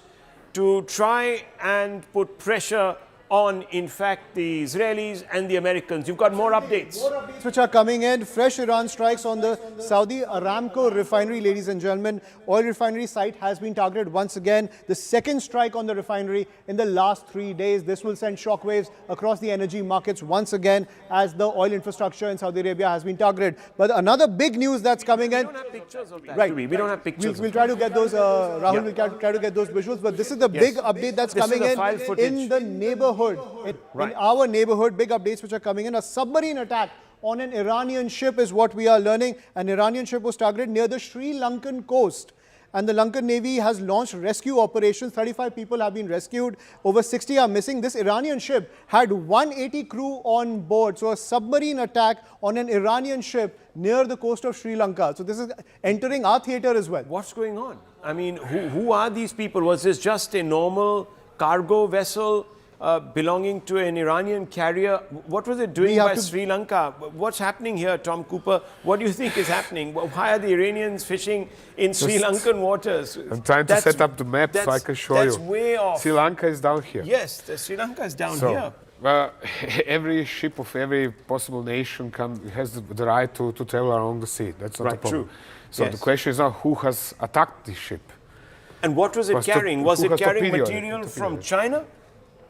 to try and put pressure on, in fact, the Israelis and the Americans. You've got more updates. Which are coming in. Fresh Iran strikes on the Saudi Aramco refinery, ladies and gentlemen. Oil refinery site has been targeted once again. The second strike on the refinery in the last 3 days. This will send shockwaves across the energy markets once again as the oil infrastructure in Saudi Arabia has been targeted. But another big news that's coming in. We don't have pictures of that. Right. We don't have pictures. We'll try to get those, Rahul will try to get those visuals. But this is the big update that's coming in the neighborhood. In our neighborhood, big updates which are coming in. A submarine attack on an Iranian ship is what we are learning. An Iranian ship was targeted near the Sri Lankan coast. And the Lankan Navy has launched rescue operations. 35 people have been rescued. Over 60 are missing. This Iranian ship had 180 crew on board. So a submarine attack on an Iranian ship near the coast of Sri Lanka. So this is entering our theater as well. What's going on? I mean, who are these people? Was this just a normal cargo vessel belonging to an Iranian carrier? What was it doing by Sri Lanka? What's happening here, Tom Cooper? What do you think is happening? Why are the Iranians fishing in Sri Lankan waters? I'm trying to set up the map so I can show you. That's way off. Sri Lanka is down here. Yes, Sri Lanka is down here. Every ship of every possible nation has the right to travel along the sea. That's not a problem. True. So the question is now who has attacked this ship? And what was it carrying? Was it carrying material from China?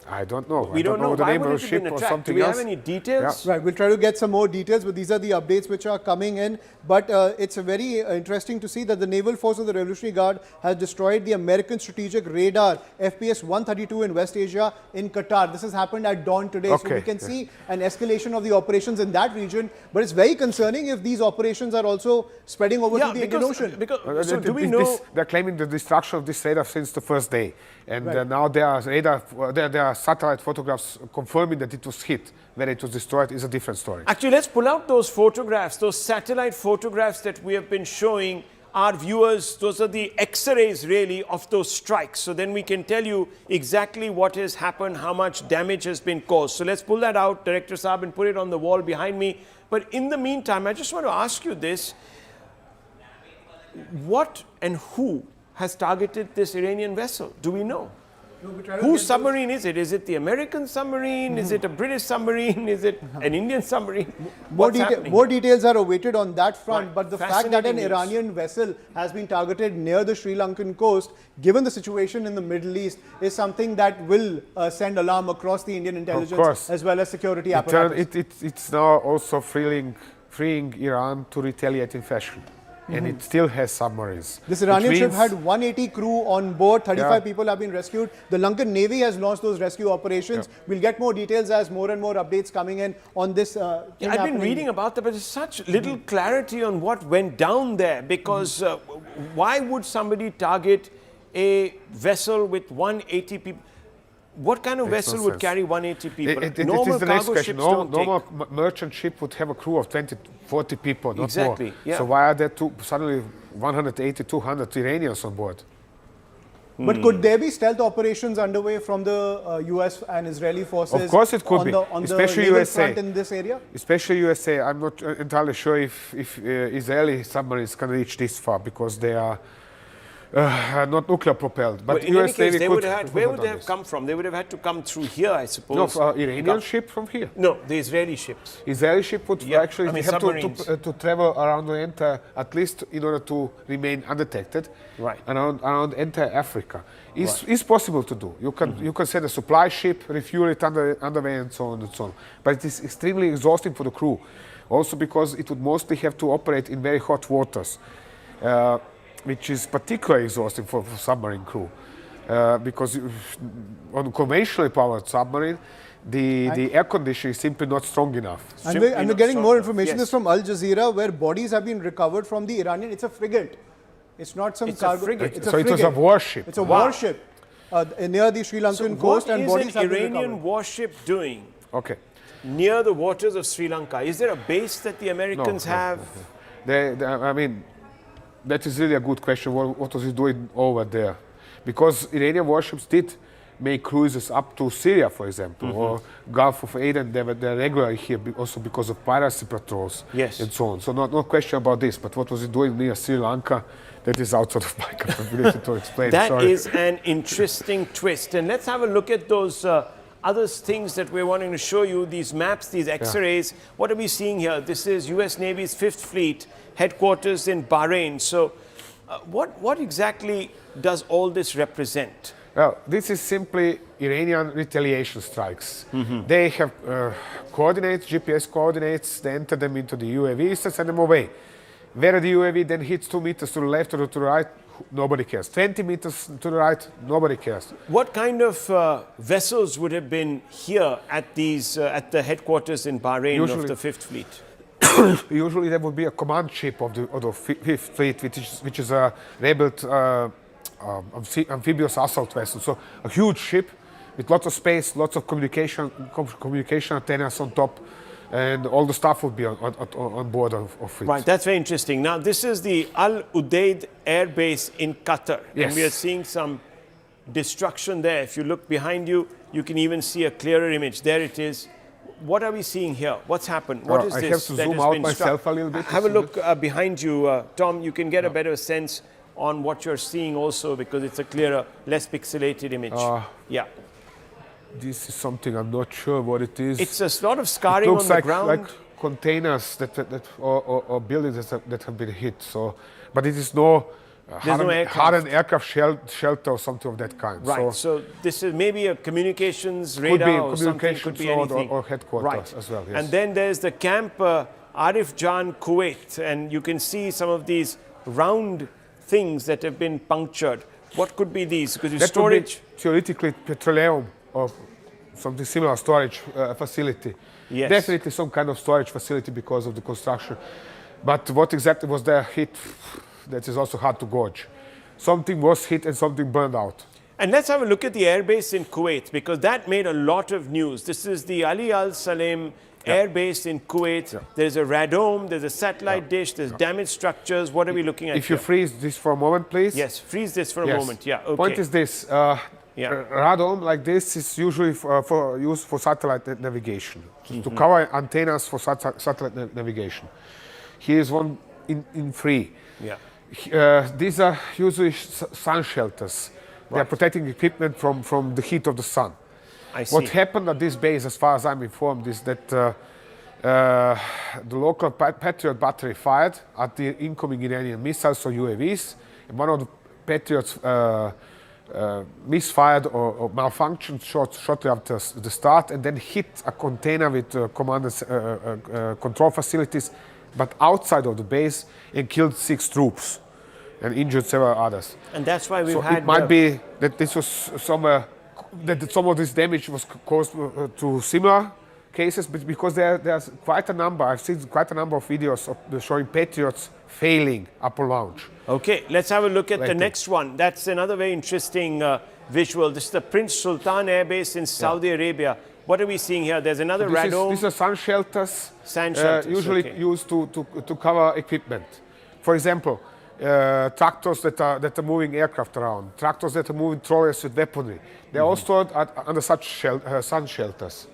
I don't know. We I don't know the why name would of it the have ship been or attacked? something Do we else. have any details? Right, we'll try to get some more details, but these are the updates which are coming in. But it's very interesting to see that the Naval Force of the Revolutionary Guard has destroyed the American strategic radar FPS-132 in West Asia in Qatar. This has happened at dawn today. So we can see an escalation of the operations in that region. But it's very concerning if these operations are also spreading over to the Indian Ocean. So do we know? They're claiming the destruction of this radar since the first day. And now there are satellite photographs confirming that it was hit. Where it was destroyed is a different story. Actually, let's pull out those photographs, those satellite photographs that we have been showing our viewers. Those are the X-rays, really, of those strikes. So then we can tell you exactly what has happened, how much damage has been caused. So let's pull that out, Director Saab, and put it on the wall behind me. But in the meantime, I just want to ask you this. What and who has targeted this Iranian vessel? Do we know? Whose submarine is it? Is it the American submarine? Is it a British submarine? Is it an Indian submarine? More details are awaited on that front, Right. but the fact that an Iranian vessel has been targeted near the Sri Lankan coast, given the situation in the Middle East, is something that will send alarm across the Indian intelligence as well as security apparatus. It's now also freeing Iran to retaliate in fashion. And it still has submarines. This Iranian ship had 180 crew on board, 35 people have been rescued. The Lankan Navy has launched those rescue operations. We'll get more details as more and more updates coming in on this. I've been reading about that, but there's such little clarity on what went down there, because why would somebody target a vessel with 180 people? What kind of vessel would carry 180 people? Normal cargo ships don't normal merchant ship would have a crew of 20, 40 people, not more. Yeah. So why are there suddenly 180, 200 Iranians on board? But could there be stealth operations underway from the US and Israeli forces? Of course it could be, on especially the naval USA. front in this area? Especially USA. I'm not entirely sure if Israeli submarines can reach this far, because they are not nuclear propelled. But in any case, where would they have come from? They would have had to come through here, I suppose. No, Iranian ship from here. No, the Israeli ships. Israeli ship would actually have to travel around the entire, at least in order to remain undetected, around entire Africa. It's possible to do. You can send a supply ship, refuel it underway, and so on and so on. But it is extremely exhausting for the crew, also because it would mostly have to operate in very hot waters. Which is particularly exhausting for submarine crew, because on a conventionally powered submarine, the air conditioning is simply not strong enough. And we're getting more information. This is from Al Jazeera, where bodies have been recovered from the Iranian. It's a frigate. It's not some cargo. It's a frigate. It was a warship. It's a warship near the Sri Lankan coast, and bodies have been recovered. What is an Iranian warship doing near the waters of Sri Lanka? Is there a base that the Americans have? I mean, that is really a good question. What was he doing over there? Because Iranian warships did make cruises up to Syria, for example, or Gulf of Aden. They're regularly here also because of piracy patrols and so on. So no question about this. But what was he doing near Sri Lanka? That is outside of my capability to explain. That is an interesting twist. And let's have a look at those other things that we're wanting to show you, these maps, these X-rays. What are we seeing here? This is US Navy's 5th Fleet, headquarters in Bahrain. So what exactly does all this represent? Well, this is simply Iranian retaliation strikes. They have coordinates, GPS coordinates, they enter them into the UAVs and send them away. Where the UAV then hits 2 meters to the left or to the right, nobody cares. 20 meters to the right, nobody cares. What kind of vessels would have been here at these at the headquarters in Bahrain of the 5th Fleet? Usually there would be a command ship of the 5th Fleet, which is a rebuilt amphibious assault vessel. So a huge ship with lots of space, lots of communication antennas on top, and all the staff would be on board of it. Right, that's very interesting. Now, this is the Al Udeid Air Base in Qatar. Yes. And we are seeing some destruction there. If you look behind you, you can even see a clearer image. There it is. What are we seeing here? What's happened? What is this? I have to zoom out myself a little bit. Have a look behind you, Tom. You can get a better sense on what you're seeing also, because it's a clearer, less pixelated image. Yeah. This is something I'm not sure what it is. It's a lot of scarring on the ground. Like containers or buildings that have been hit. So, but it is no There's no aircraft. hardened aircraft shelter or something of that kind. Right. So this is maybe a communications radar or something. Could be anything. Or headquarters right. as well. Yes. And then there's the camp Arif Jan, Kuwait, and you can see some of these round things that have been punctured. What could be these? Because that storage. Would be theoretically petroleum or something similar storage facility. Yes. Definitely some kind of storage facility because of the construction. But what exactly was there hit? That is also hard to gauge. Something was hit and something burned out. And let's have a look at the airbase in Kuwait, because that made a lot of news. This is the Ali Al Salem airbase in Kuwait. There's a radome, there's a satellite dish, there's damaged structures. What are we looking at If you freeze this for a moment, please. Yes, freeze this for a moment. Yeah, okay. Point is this. Radome like this is usually used for satellite navigation, to cover antennas for satellite navigation. Here is one in free. Yeah. These are usually sun shelters. They are protecting equipment from the heat of the sun. I see. What happened at this base, as far as I'm informed, is that the local Patriot battery fired at the incoming Iranian missiles or UAVs, and one of the Patriots misfired or malfunctioned shortly after the start, and then hit a container with command and control facilities, but outside of the base, and killed 6 troops and injured several others. And that's why we've had... It might be that this was somewhere, that some of this damage was caused to similar cases, but because there's quite a number, I've seen quite a number of videos showing Patriots failing upon launch. Okay, let's have a look at the next one. That's another very interesting visual. This is the Prince Sultan Air Base in Saudi Arabia. What are we seeing here? There's another radome. These are sun shelters, usually used to cover equipment. For example, tractors that are moving aircrafts around, tractors that are moving trolleys with weaponry. They're all stored under such sun shelters.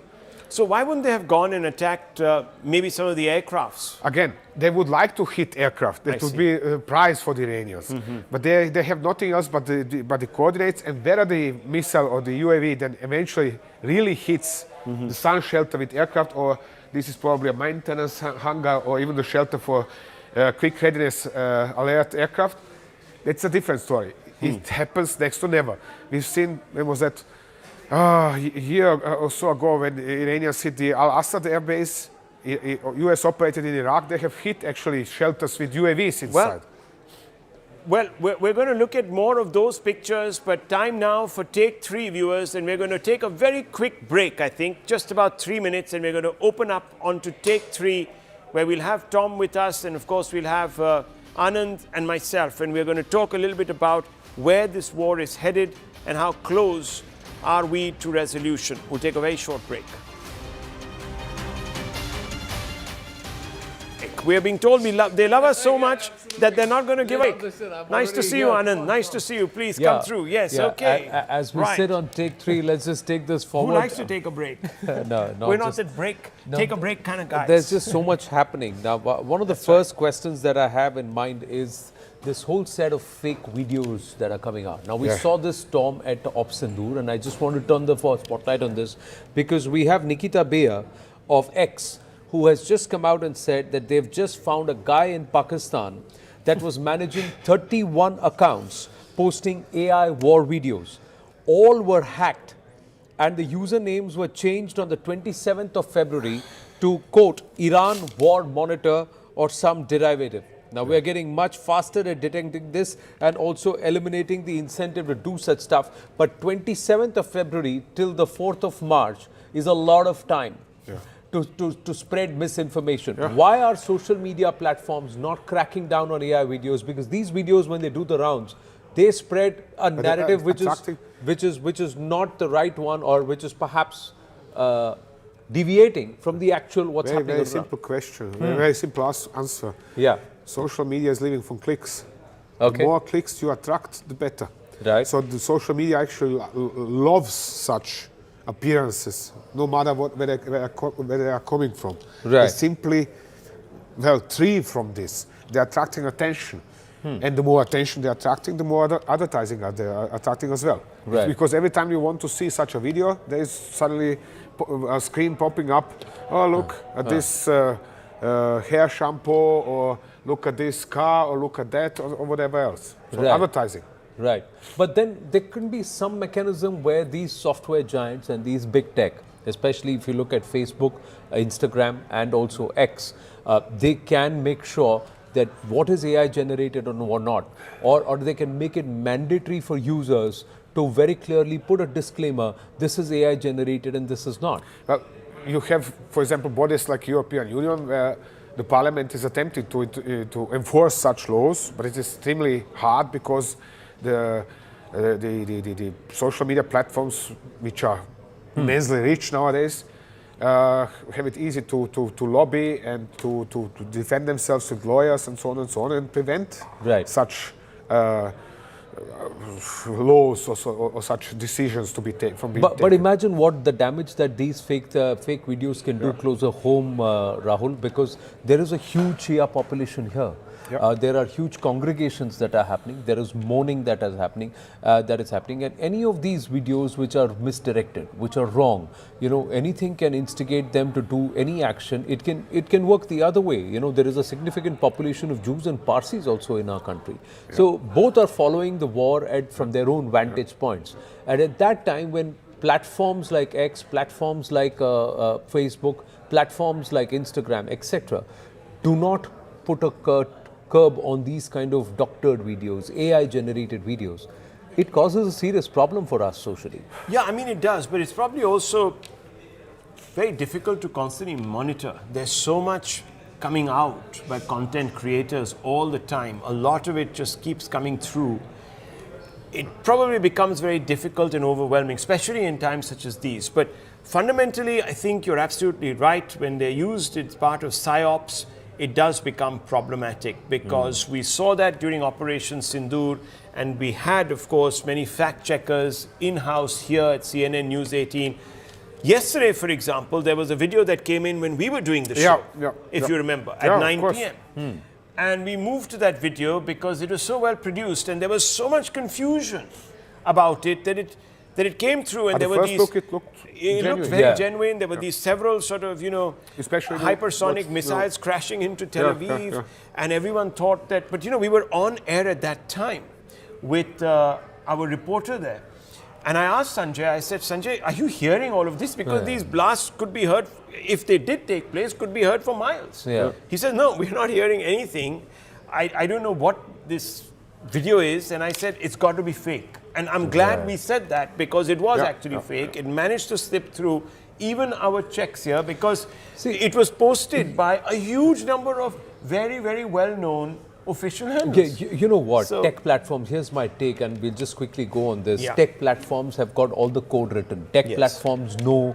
So why wouldn't they have gone and attacked maybe some of the aircrafts? Again, they would like to hit aircraft. That would be a prize for the Iranians. But they have nothing else but the coordinates, and whether the missile or the UAV then eventually really hits the sun shelter with aircraft, or this is probably a maintenance hangar or even the shelter for quick readiness alert aircraft, that's a different story. It happens next to never. We've seen, when was that? A year or so ago, when the Iranians hit the Al-Assad air base, US operated in Iraq, they have hit actually shelters with UAVs inside. Well, we're going to look at more of those pictures, but time now for Take 3, viewers, and we're going to take a very quick break, I think, just about 3 minutes, and we're going to open up onto Take 3, where we'll have Tom with us, and of course we'll have Anand and myself, and we're going to talk a little bit about where this war is headed and how close are we to resolution. We'll take a very short break. We are being told they love us so much that they're not going to give up. Nice to see you, Anand. Nice to see you. Please come through. Yes, okay. As we sit on Take 3, let's just take this forward. Who likes to take a break? No, we're not that take a break kind of guys. There's just so much happening. Now, one of the first questions that I have in mind is this whole set of fake videos that are coming out. Now, we saw this storm at Opsendur, and I just want to turn the spotlight on this because we have Nikita Beyer of X, who has just come out and said that they've just found a guy in Pakistan that was managing 31 accounts posting AI war videos. All were hacked, and the usernames were changed on the 27th of February to, quote, Iran War Monitor or some derivative. Now, we are getting much faster at detecting this and also eliminating the incentive to do such stuff. But 27th of February till the 4th of March is a lot of time to spread misinformation. Why are social media platforms not cracking down on AI videos? Because these videos, when they do the rounds, they spread a narrative which is not the right one, or which is perhaps deviating from the actual what's happening. Very simple question, very simple answer. Social media is living from clicks. The more clicks you attract, the better. So the social media actually loves such appearances, no matter where they are coming from. They simply thrive from this. They're attracting attention. And the more attention they're attracting, the more advertising they are attracting as well. Because every time you want to see such a video, there is suddenly a screen popping up. Oh, look at this hair shampoo or look at this car or look at that or whatever else. So Right. advertising. Right. But then there can be some mechanism where these software giants and these big tech, especially if you look at Facebook, Instagram, and also X, they can make sure that what is AI generated or not, or they can make it mandatory for users to very clearly put a disclaimer, this is AI generated and this is not. Well, you have, for example, bodies like European Union where the parliament is attempting to enforce such laws, but it's extremely hard because the social media platforms, which are immensely rich nowadays, have it easy to lobby and to defend themselves with lawyers and so on and prevent such laws or such decisions to be taken from being taken. But imagine what the damage that these fake videos can do closer home, Rahul, because there is a huge Shia population here. There are huge congregations that are happening. There is mourning that is happening, and any of these videos which are misdirected, which are wrong, anything can instigate them to do any action. It can work the other way. There is a significant population of Jews and Parsis also in our country. So both are following the war from their own vantage points. And at that time, when platforms like X, platforms like Facebook, platforms like Instagram, etc., do not put a curb on these kind of doctored videos, AI-generated videos, it causes a serious problem for us socially. Yeah, I mean it does, but it's probably also very difficult to constantly monitor. There's so much coming out by content creators all the time. A lot of it just keeps coming through. It probably becomes very difficult and overwhelming, especially in times such as these. But fundamentally, I think you're absolutely right. When they're used as part of PSYOPs, it does become problematic, because we saw that during Operation Sindoor, and we had, of course, many fact checkers in-house here at CNN News 18. Yesterday, for example, there was a video that came in when we were doing the show, if you remember, at 9 p.m. And we moved to that video because it was so well produced, and there was so much confusion about it that it came through, and there were these. It looked very genuine. There were these several sort of, especially hypersonic missiles crashing into Tel Aviv, and everyone thought that. But we were on air at that time with our reporter there, and I asked Sanjay. I said, Sanjay, are you hearing all of this? Because these blasts could be heard, if they did take place, could be heard for miles. He said, no, we're not hearing anything. I don't know what this video is, and I said it's got to be fake. And I'm glad we said that, because it was actually fake. It managed to slip through even our checks here, because it was posted by a huge number of very, very well-known official handles. You know what? Tech platforms, here's my take, and we'll just quickly go on this. Tech platforms have got all the code written. Tech platforms know,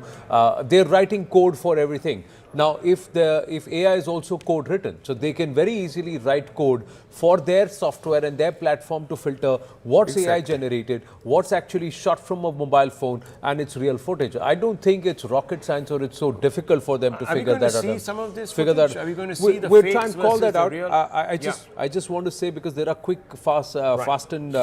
they're writing code for everything. Now, if AI is also code written, so they can very easily write code for their software and their platform to filter what's AI generated, what's actually shot from a mobile phone, and it's real footage. I don't think it's rocket science or it's so difficult for them to figure that out. Are we going to see some of this footage? Are we going to see the we're fakes trying to call that out. Real? I just want to say, because there are quick, fast and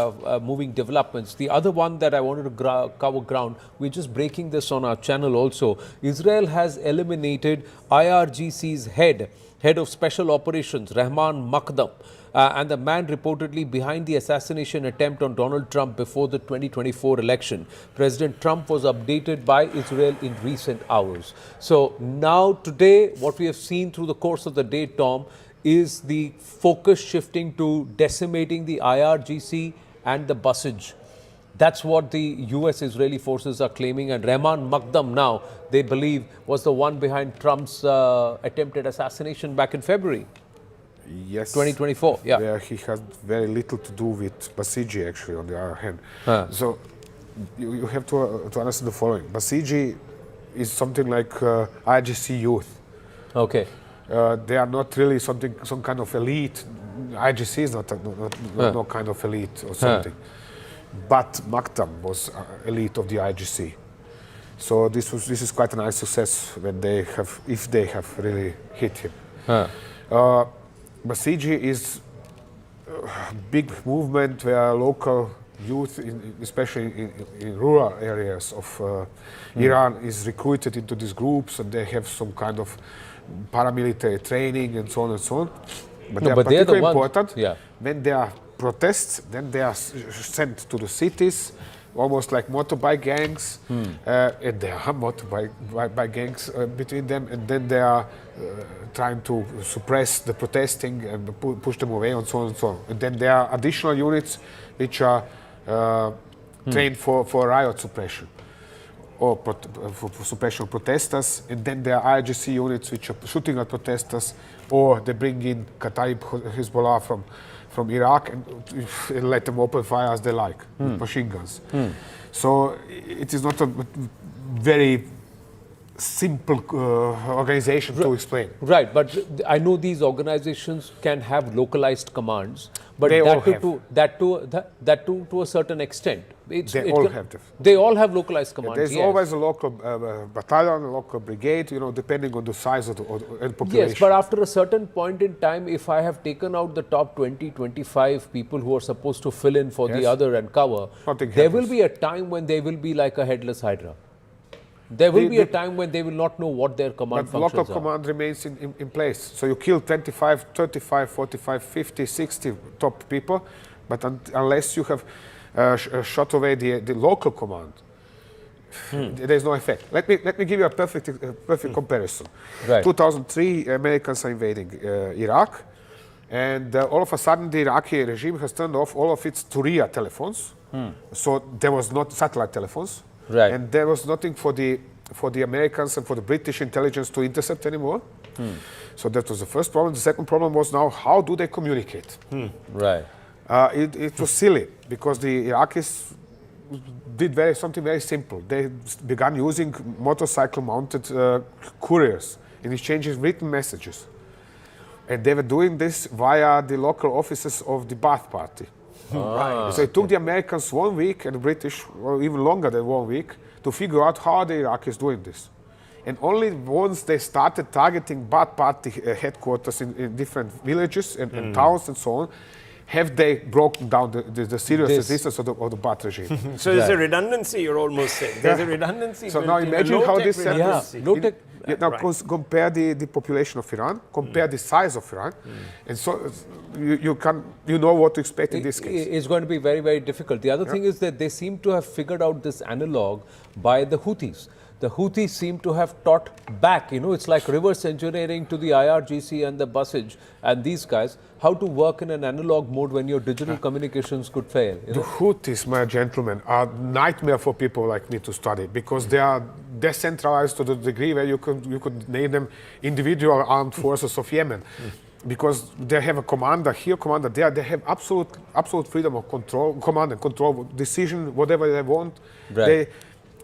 moving developments. The other one that I wanted to cover ground, we're just breaking this on our channel also. Israel has eliminated IRGC's head of special operations, Rahman Makdam, and the man reportedly behind the assassination attempt on Donald Trump before the 2024 election. President Trump was updated by Israel in recent hours. So now today, what we have seen through the course of the day, Tom, is the focus shifting to decimating the IRGC and the busage. That's what the US-Israeli forces are claiming, and Rahman Makdam now, they believe, was the one behind Trump's attempted assassination back in February. Yes. 2024, yeah. He had very little to do with Basiji, actually, on the other hand. So you have to understand the following. Basiji is something like IRGC youth. Okay. They are not really some kind of elite. IRGC is not no kind of elite or something. But Makdam was elite of the IRGC. So this is quite a nice success when if they have really hit him. Basiji is a big movement where local youth, especially in rural areas of Iran, is recruited into these groups, and they have some kind of paramilitary training and so on and so on. But No, they are but they're the particularly ones- important yeah. when there are protests. Then they are sent to the cities, almost like motorbike gangs, and there are motorbike gangs between them, and then they are trying to suppress the protesting and push them away, and so on and so on. And then there are additional units which are trained for riot suppression or for suppression of protesters, and then there are IRGC units which are shooting at protesters, or they bring in Qatari Hezbollah from Iraq and let them open fire as they like, with machine guns. So it is not a very simple organization to explain. Right, but I know these organizations can have localized commands, but They all that to a certain extent. They all have them. They all have localized commands. There's yes. always a local battalion, a local brigade, depending on the size of the population. Yes, but after a certain point in time, if I have taken out the top 20, 25 people who are supposed to fill in for the other and cover, there will be a time when they will be like a headless hydra. There will be a time when they will not know what their command functions are. But local command remains in place. So you kill 25, 35, 45, 50, 60 top people, but unless you have shot away the local command, there's no effect. Let me give you a perfect comparison. Right. 2003, Americans are invading Iraq, and all of a sudden the Iraqi regime has turned off all of its Turiya telephones. So there was not satellite telephones. Right. And there was nothing for the Americans and for the British intelligence to intercept anymore. So that was the first problem. The second problem was now, how do they communicate? Right. It was silly because the Iraqis did something very simple. They began using motorcycle-mounted couriers in exchanging written messages. And they were doing this via the local offices of the Ba'ath Party. Right. So it took the Americans 1 week and the British, or even longer than 1 week, to figure out how the Iraqis doing this. And only once they started targeting Ba'ath Party headquarters in different villages and towns and so on, have they broken down the serious resistance of the Ba'ath regime. So there's a redundancy, you're almost saying. There's a redundancy. So now imagine how this redundancy. Now compare the population of Iran, compare the size of Iran, and so you know what to expect in this case. It's going to be very, very difficult. The other thing is that they seem to have figured out this analog by the Houthis. The Houthis seem to have taught back, it's like reverse engineering to the IRGC and the Basij and these guys, how to work in an analog mode when your digital communications could fail. The Houthis, my gentlemen, are a nightmare for people like me to study because they are decentralized to the degree where you could name them individual armed forces of Yemen. Because they have a commander here, commander there. They have absolute freedom of control, command and control, decision, whatever they want. Right.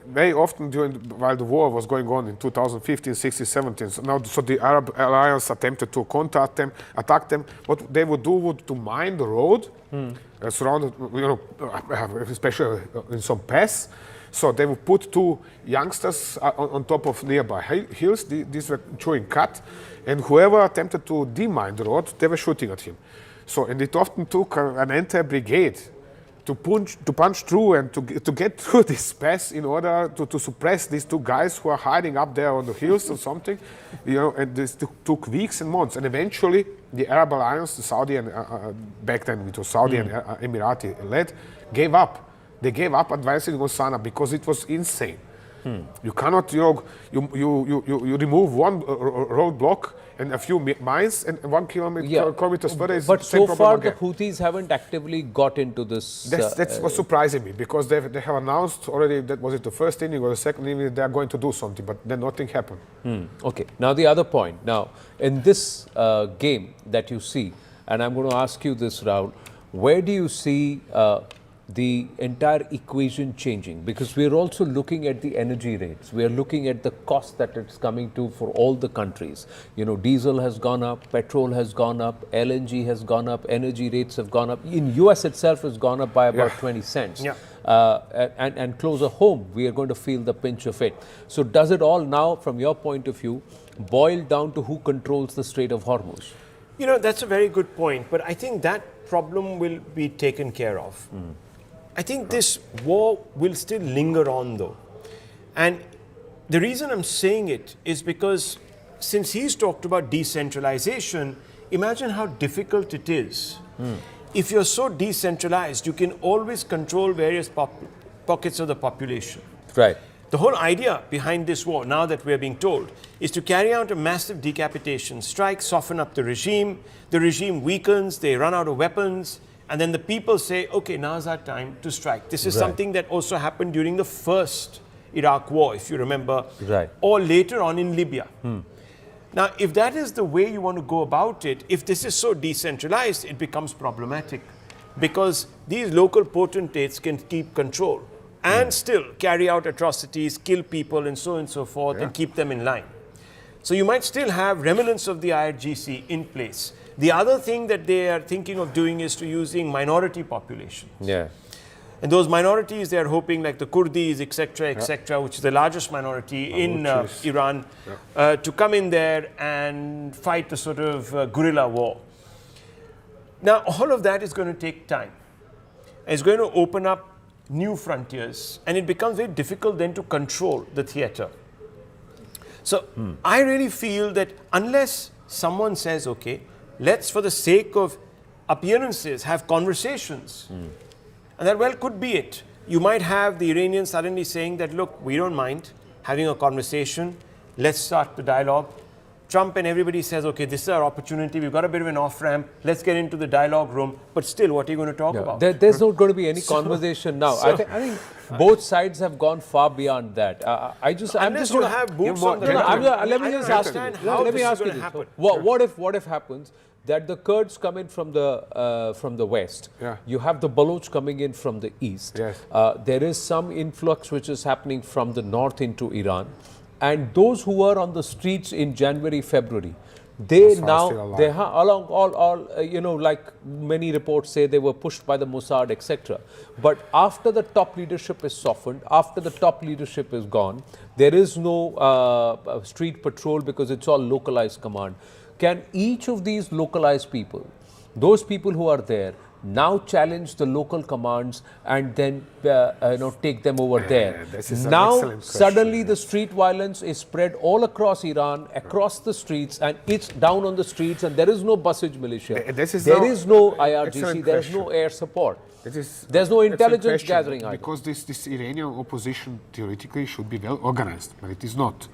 Very often while the war was going on in 2015, 16, 17, so the Arab alliance attempted to attack them. What they would do would to mine the road, surrounded, especially in some pass. So they would put two youngsters on top of nearby hills. These were chewing cut, and whoever attempted to demine the road, they were shooting at him. So, and it often took an entire brigade to punch through and to get through this pass in order to suppress these two guys who are hiding up there on the hills or something, and this took weeks and months. And eventually the Arab alliance, the Saudi and back then it was Saudi and Emirati led, gave up. They gave up advancing on Sana'a because it was insane. You cannot, you remove one roadblock and a few mines, and 1 kilometers further is but the same so problem far again. the Houthis haven't actively got into this. That's what's surprising me, because they have announced already that was it the first inning or the second inning they are going to do something, but then nothing happened. Okay, now the other point. Now, in this game that you see, and I'm going to ask you this, Rahul, where do you see the entire equation changing? Because we are also looking at the energy rates. We are looking at the cost that it's coming to for all the countries. Diesel has gone up, petrol has gone up, LNG has gone up, energy rates have gone up. In US itself has gone up by about 20 cents. And closer home, we are going to feel the pinch of it. So does it all now, from your point of view, boil down to who controls the Strait of Hormuz? That's a very good point, but I think that problem will be taken care of. I think this war will still linger on though. And the reason I'm saying it is because since he's talked about decentralization, imagine how difficult it is. If you're so decentralized, you can always control various pockets of the population. Right. The whole idea behind this war, now that we're being told, is to carry out a massive decapitation strike, soften up the regime weakens, they run out of weapons, and then the people say, okay, now's our time to strike. This is something that also happened during the first Iraq war, if you remember, or later on in Libya. Now, if that is the way you want to go about it, if this is so decentralized, it becomes problematic because these local potentates can keep control and still carry out atrocities, kill people and so on and so forth and keep them in line. So you might still have remnants of the IRGC in place. The other thing that they are thinking of doing is to using minority populations. And those minorities, they are hoping, like the Kurdis, etc., which is the largest minority in Iran, to come in there and fight a sort of guerrilla war. Now, all of that is going to take time. It's going to open up new frontiers, and it becomes very difficult then to control the theater. So I really feel that unless someone says, okay, let's, for the sake of appearances, have conversations, and that well could be it. You might have the Iranians suddenly saying that, look, we don't mind having a conversation, let's start the dialogue. Trump and everybody says, okay, this is our opportunity, we've got a bit of an off-ramp, let's get into the dialogue room, but still, what are you going to talk about? There's not going to be any conversation now. I think both sides have gone far beyond that. I'm just going to have boots on the ground. Let me just ask you. Let me ask you this. What if happens that the Kurds come in from the west? You have the Baloch coming in from the east. There is some influx which is happening from the north into Iran. And those who were on the streets in January, February, they like many reports say, they were pushed by the Mossad, etc. But after the top leadership is softened, after the top leadership is gone, there is no street patrol because it's all localized command. Can each of these localized people, those people who are there, now challenge the local commands and then take them over there? Now suddenly the street violence is spread all across Iran, across the streets, and it's down on the streets, and there is no Basij militia, there is no IRGC, there is no air support. There's no intelligence gathering either. Because this Iranian opposition theoretically should be well organized, but it is not.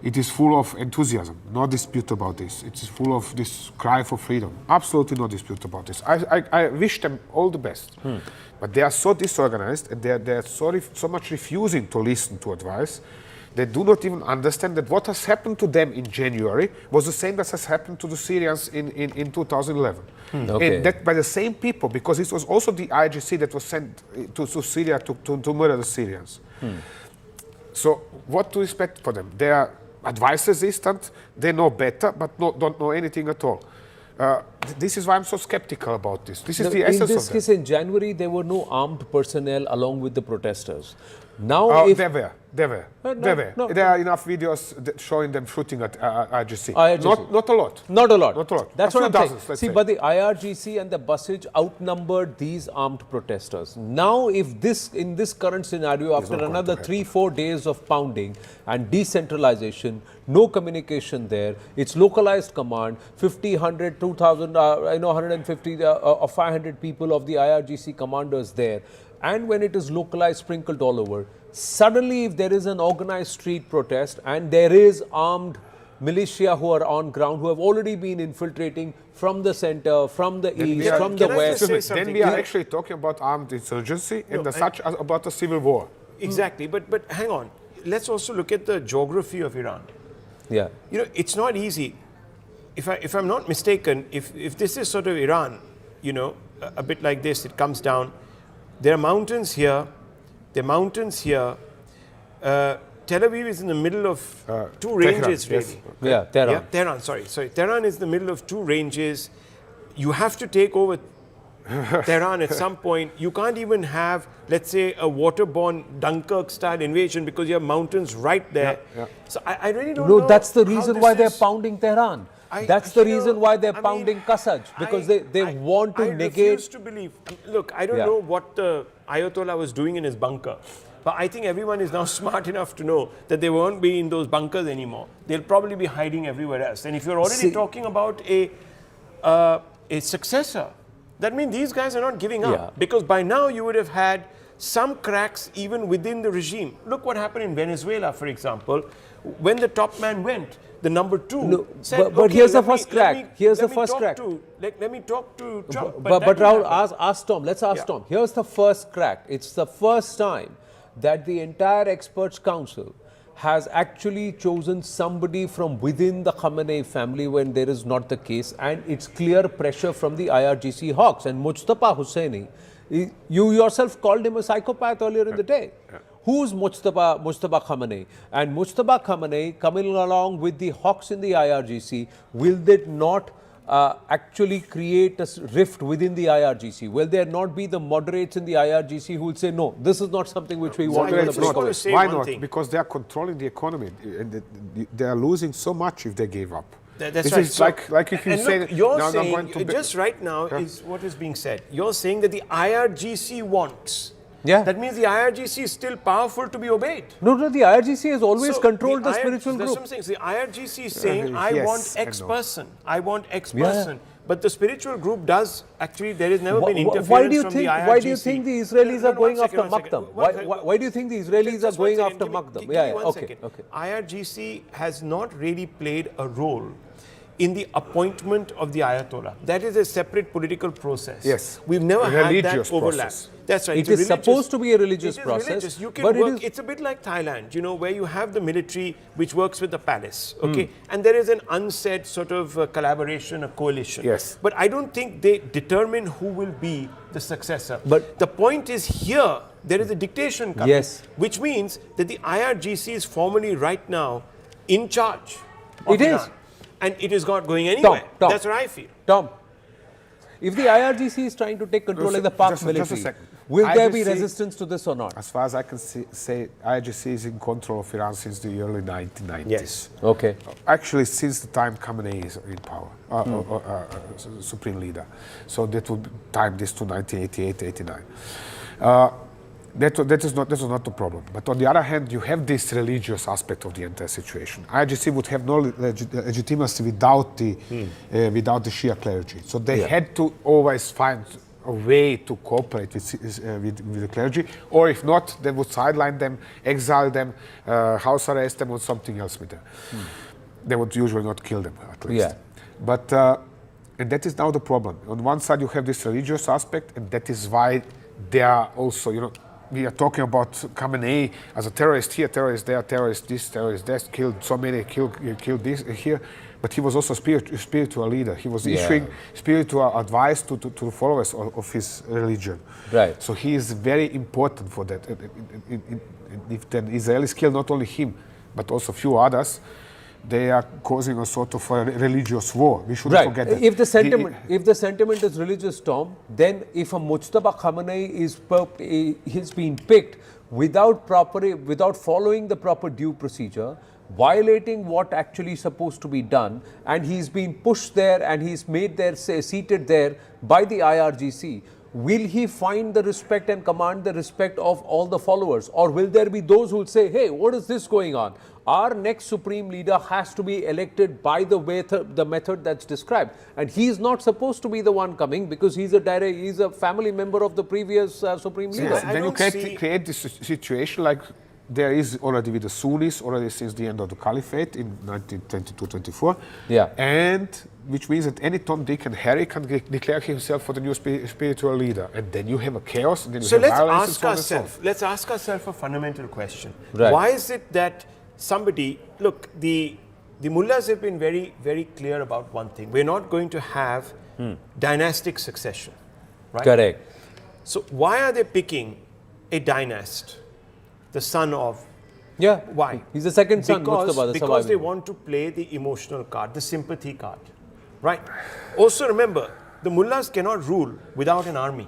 It is full of enthusiasm, no dispute about this. It is full of this cry for freedom. Absolutely no dispute about this. I wish them all the best. But they are so disorganized and they are so much refusing to listen to advice. They do not even understand that what has happened to them in January was the same that has happened to the Syrians in 2011. And that by the same people, because it was also the IRGC that was sent to Syria to murder the Syrians. So what to expect for them? They are advice resistant, they know better, but don't know anything at all. This is why I'm so skeptical about this. This is the essence of it. In this case, in January, there were no armed personnel along with the protesters. Now, there were. There are enough videos showing them shooting at IRGC. Not a lot. Not a lot. Not a lot. That's what I'm saying. See, but the IRGC and the Basij outnumbered these armed protesters. Now, if this, in this current scenario, after another 3-4 days of pounding and decentralization, no communication there, it's localized command, 50, 100, 2,000, 150 or 500 people of the IRGC commanders there. And when it is localized, sprinkled all over, suddenly if there is an organized street protest and there is armed militia who are on ground, who have already been infiltrating from the center, from the east, from the west. Then we are actually talking about armed insurgency and such as about a civil war. Exactly, but hang on. Let's also look at the geography of Iran. Yeah. It's not easy. If I'm not mistaken, if this is sort of Iran, a bit like this, it comes down. There are mountains here, there are mountains here. Tel Aviv is in the middle of two ranges, Tehran, really. Yes. Tehran. Yeah, Tehran, sorry. Tehran is in the middle of two ranges. You have to take over Tehran at some point. You can't even have, let's say, a waterborne Dunkirk-style invasion because you have mountains right there. So I really don't know. No, that's the reason why they're pounding Tehran. That's the reason why they're pounding Kasaj, because they want to negate. I refuse to believe. Look, I don't know what the Ayatollah was doing in his bunker, but I think everyone is now smart enough to know that they won't be in those bunkers anymore. They'll probably be hiding everywhere else. And if you're already talking about a a successor, that means these guys are not giving up. Yeah. Because by now you would have had some cracks even within the regime. Look what happened in Venezuela, for example, when the top man went. The number two said, but here's the first crack. Here's the first crack. Let me talk to Trump. But Rahul, ask Tom. Let's ask Tom. Here's the first crack. It's the first time that the entire experts council has actually chosen somebody from within the Khamenei family when there is not the case, and it's clear pressure from the IRGC hawks. And Mujtaba Hussaini, you yourself called him a psychopath earlier in the day. Who's Mujtaba Khamenei? And Mujtaba Khamenei coming along with the hawks in the IRGC, will they not actually create a rift within the IRGC? Will there not be the moderates in the IRGC who will say, no, this is not something which we want to break away? Why not? Because they are controlling the economy and they are losing so much if they gave up. That's this right. Is like if you say, look, you're saying, just right now is what is being said. You're saying that the IRGC wants. Yeah. That means the IRGC is still powerful to be obeyed. No, the IRGC has always controlled the spiritual group. That's what I'm saying. So the IRGC is saying, I want X person. I want X person. But the spiritual group does actually, there has never been interference from the IRGC. Why do you think the Israelis are going after Makdam? Why do you think the Israelis are going after Makdam? Okay. IRGC has not really played a role in the appointment of the Ayatollah. That is a separate political process. Yes. We've never had that overlap. Process. That's right. It is supposed to be a religious process. You can work. It's a bit like Thailand, where you have the military which works with the palace, okay? And there is an unsaid sort of collaboration, a coalition. Yes. But I don't think they determine who will be the successor. But the point is here, there is a dictation coming. Yes. Which means that the IRGC is formally right now in charge. It is. And it is not going anywhere. Tom, that's what I feel. Tom, if the IRGC is trying to take control of the Pak military, will there be resistance to this or not? As far as I can say, IRGC is in control of Iran since the early 1990s. Yes. Okay. Actually, since the time Khamenei is in power, supreme leader. So that would time this to 1988-89. That was not the problem. But on the other hand, you have this religious aspect of the entire situation. IRGC would have no legitimacy without the Shia clergy. So they had to always find a way to cooperate with the clergy, or if not, they would sideline them, exile them, house arrest them, or something else with them. They would usually not kill them, at least. Yeah. But and that is now the problem. On one side, you have this religious aspect, and that is why they are also, we are talking about Khamenei as a terrorist here, terrorist there, terrorist this, terrorist that, killed so many, killed this here. But he was also a spiritual leader. He was issuing spiritual advice to the followers of his religion. Right. So he is very important for that. If the Israelis kill not only him, but also a few others, they are causing a sort of a religious war. We shouldn't forget that. If the sentiment is religious, Tom, then if a Mujtaba Khamenei is being picked without following the proper due procedure, violating what actually is supposed to be done, and he's been pushed there and he's made there, seated there by the IRGC, will he find the respect and command the respect of all the followers? Or will there be those who will say, hey, what is this going on? Our next supreme leader has to be elected by the method that's described. And he's not supposed to be the one coming because he's a family member of the previous supreme leader. Yes, then you create this situation like there is already with the Sunnis, already since the end of the Caliphate in 1922-24. Yeah. And which means that any Tom, Dick and Harry can declare himself for the new spiritual leader. And then you have a chaos, and then you have violence. Let's ask ourselves a fundamental question. Right. Why is it that somebody, look, the mullahs have been very, very clear about one thing. We're not going to have dynastic succession, right? Correct. So why are they picking a dynast, the son of? Yeah. Why? He's the second son, because they want to play the emotional card, the sympathy card, right? Also remember, the mullahs cannot rule without an army.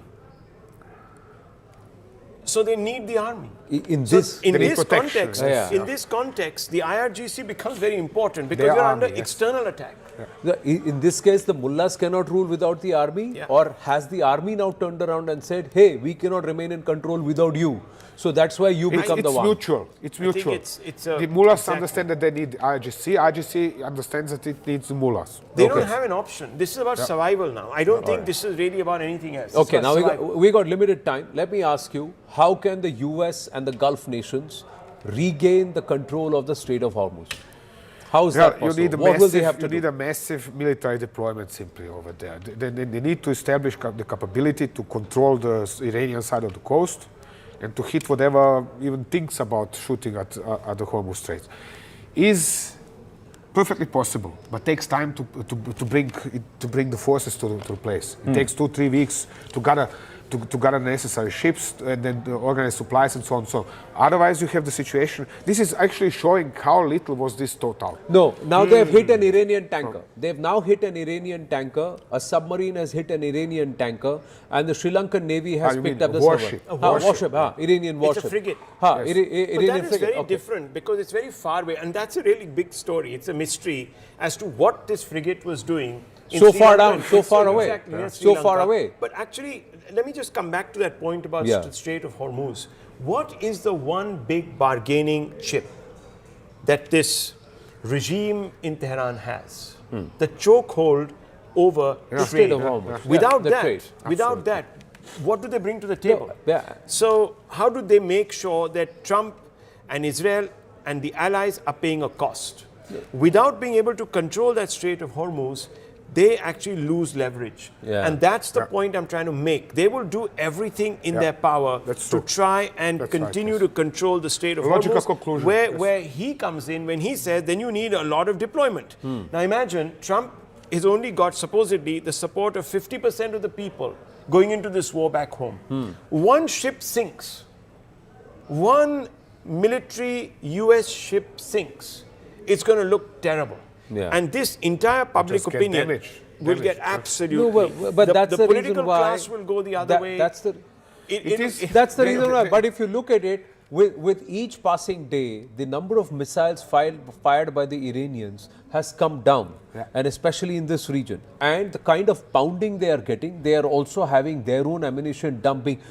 So they need the army. In this context, the IRGC becomes very important because they're under external attack. Yeah. In this case, the mullahs cannot rule without the army, or has the army now turned around and said, hey, we cannot remain in control without you. So that's why you become the one. It's mutual. It's the mullahs exactly. understand that they need IGC. IGC understands that it needs the mullahs. They don't have an option. This is about survival now. I don't think this is really about anything else. Okay, now we got limited time. Let me ask you, how can the US and the Gulf nations regain the control of the Strait of Hormuz? How is that possible? What will they have to do? You need a massive military deployment simply over there. They need to establish the capability to control the Iranian side of the coast and to hit whatever even thinks about shooting at the Hormuz Strait. Is perfectly possible, but takes time to bring the forces to the place. It takes 2-3 weeks to gather necessary ships and then organize supplies and so on. So otherwise you have the situation. This is actually showing how little was this thought out. No, now they have hit an Iranian tanker. They've now hit an Iranian tanker. A submarine has hit an Iranian tanker, and the Sri Lankan Navy has picked up the warship. Warship, Iranian warship. It's a frigate. Yes. But that is very different because it's very far away, and that's a really big story. It's a mystery as to what this frigate was doing. So far down, so far away. Exactly, So far away. But actually, let me just come back to that point about the Strait of Hormuz. What is the one big bargaining chip that this regime in Tehran has? The chokehold over the Strait of Hormuz. Without that, what do they bring to the table? So how do they make sure that Trump and Israel and the allies are paying a cost? Without being able to control that Strait of Hormuz, they actually lose leverage. And that's the point I'm trying to make. They will do everything in their power to try and continue to control the Strait of Hormuz, where he comes in when he says, then you need a lot of deployment. Now imagine, Trump has only got supposedly the support of 50% of the people going into this war back home. One ship sinks. One military US ship sinks. It's going to look terrible. And this entire public opinion will get absolutely. No, but that's the the reason political why class will go the other way. That's the reason why. But if you look at it, with each passing day, the number of missiles fired by the Iranians has come down, and especially in this region. And the kind of pounding they are getting, they are also having their own ammunition dumping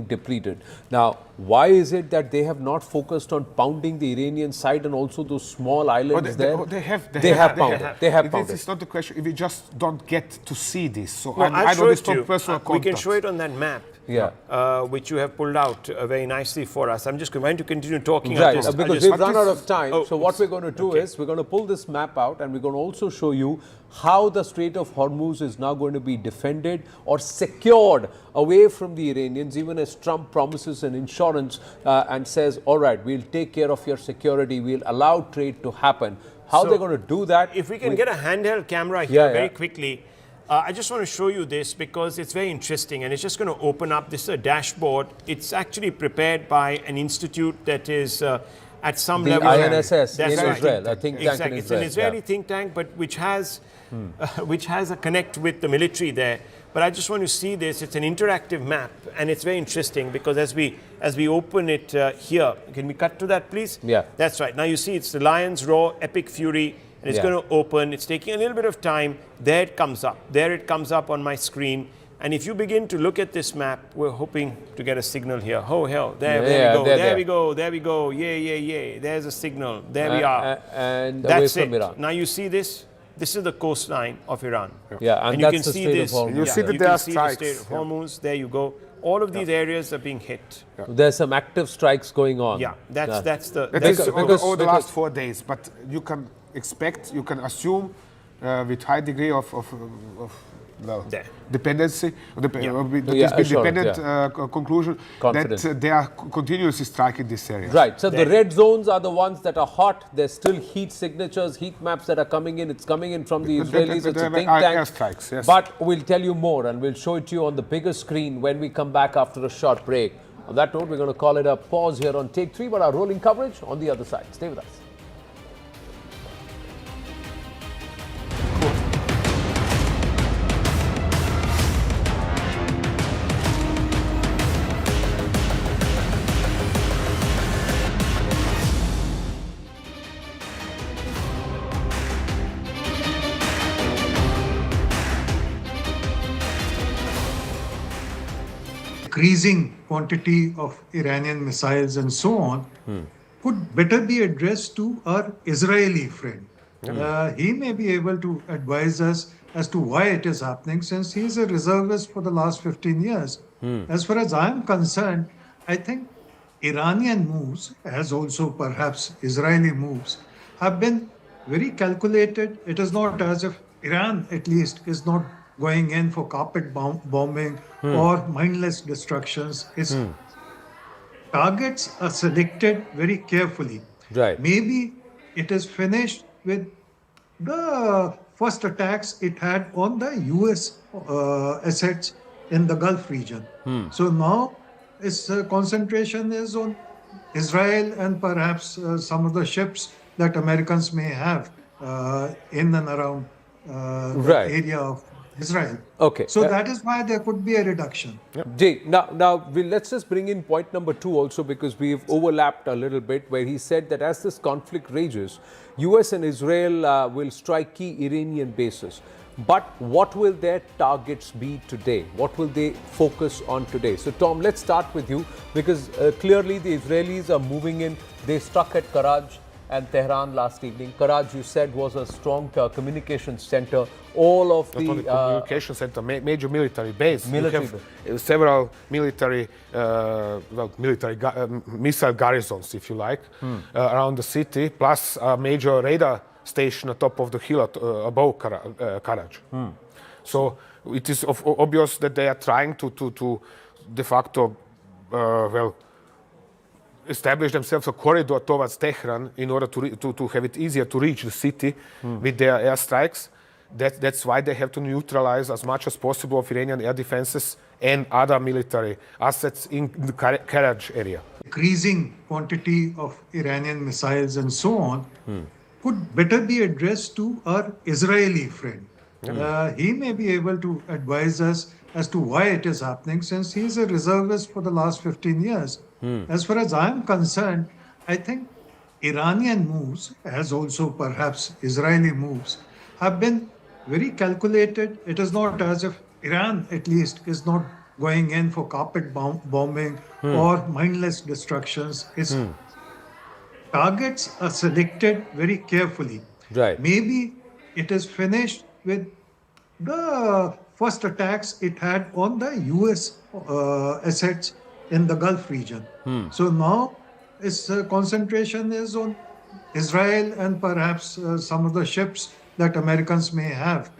depleted. Now, why is it that they have not focused on pounding the Iranian side and also those small islands there? They have pounded. It's not the question. If we just don't get to see this, so I know this from personal contact. We can show it on that map. Which you have pulled out very nicely for us. I'm just going to continue talking. Because we've run out of time. So what we're going to do is we're going to pull this map out and we're going to also show you how the Strait of Hormuz is now going to be defended or secured away from the Iranians, even as Trump promises an insurance and says, all right, we'll take care of your security, we'll allow trade to happen. How they're going to do that? If we can get a handheld camera here very quickly. I just want to show you this because it's very interesting and it's just going to open up. This is a dashboard. It's actually prepared by an institute that is at some level. INSS in Israel, a think tank in Israel. It's an Israeli think tank, but which has a connect with the military there. But I just want to see this. It's an interactive map and it's very interesting because as we open it here, can we cut to that, please? Yeah. That's right. Now you see it's the Lion's Roar, Epic Fury. And it's going to open. It's taking a little bit of time. There it comes up. There it comes up on my screen. And if you begin to look at this map, we're hoping to get a signal here. Oh, hell. There we go. There we go. Yay. There's a signal. There we are. And that's away it. from Iran. Now you see this? This is the coastline of Iran. And you that's can the see Strait this. of Hormuz. You see that you there can are see the Strait strikes. of Hormuz. There you go. All of these areas are being hit. There's some active strikes going on. That's the... over the last 4 days. But you can expect, you can assume with high degree of dependency, conclusion that they are continuously striking this area. Right. So the red zones are the ones that are hot. There's still heat signatures, heat maps that are coming in. It's coming in from the Israelis. It's a think tank. Strikes, yes. But we'll tell you more and we'll show it to you on the bigger screen when we come back after a short break. On that note, we're going to call it a pause here on Take 3, but our rolling coverage on the other side. Stay with us. increasing quantity of Iranian missiles and so on could better be addressed to our Israeli friend. He may be able to advise us as to why it is happening, since he is a reservist for the last 15 years. As far as I'm concerned, I think Iranian moves, as also perhaps Israeli moves, have been very calculated. It is not as if Iran, at least, is not going in for carpet bombing or mindless destructions. Its targets are selected very carefully. Right. Maybe it is finished with the first attacks it had on the US assets in the Gulf region. So now its concentration is on Israel and perhaps some of the ships that Americans may have in and around the area of Israel. Okay. So that is why there could be a reduction. Jay, now let's just bring in point number 2 also, because we've overlapped a little bit, where he said that as this conflict rages, US and Israel will strike key Iranian bases. But what will their targets be today? What will they focus on today? So Tom, let's start with you, because clearly the Israelis are moving in. They struck at Karaj and Tehran last evening. Karaj, you said, was a strong communications center. All of Not the only communication center, major military base. Military you have several military, missile garrisons, if you like, around the city, plus a major radar station atop of the hill above Karaj. So it is obvious that they are trying to de facto, establish themselves a corridor towards Tehran in order to have it easier to reach the city with their airstrikes. That's why they have to neutralize as much as possible of Iranian air defenses and other military assets in the Karaj area. Increasing quantity of Iranian missiles and so on could better be addressed to our Israeli friend. He may be able to advise us as to why it is happening, since he is a reservist for the last 15 years. As far as I'm concerned, I think Iranian moves, as also perhaps Israeli moves, have been very calculated. It is not as if Iran, at least, is not going in for carpet bombing or mindless destructions. Its targets are selected very carefully. Right. Maybe it is finished with the first attacks it had on the US assets in the Gulf region. So now its concentration is on Israel and perhaps some of the ships that Americans may have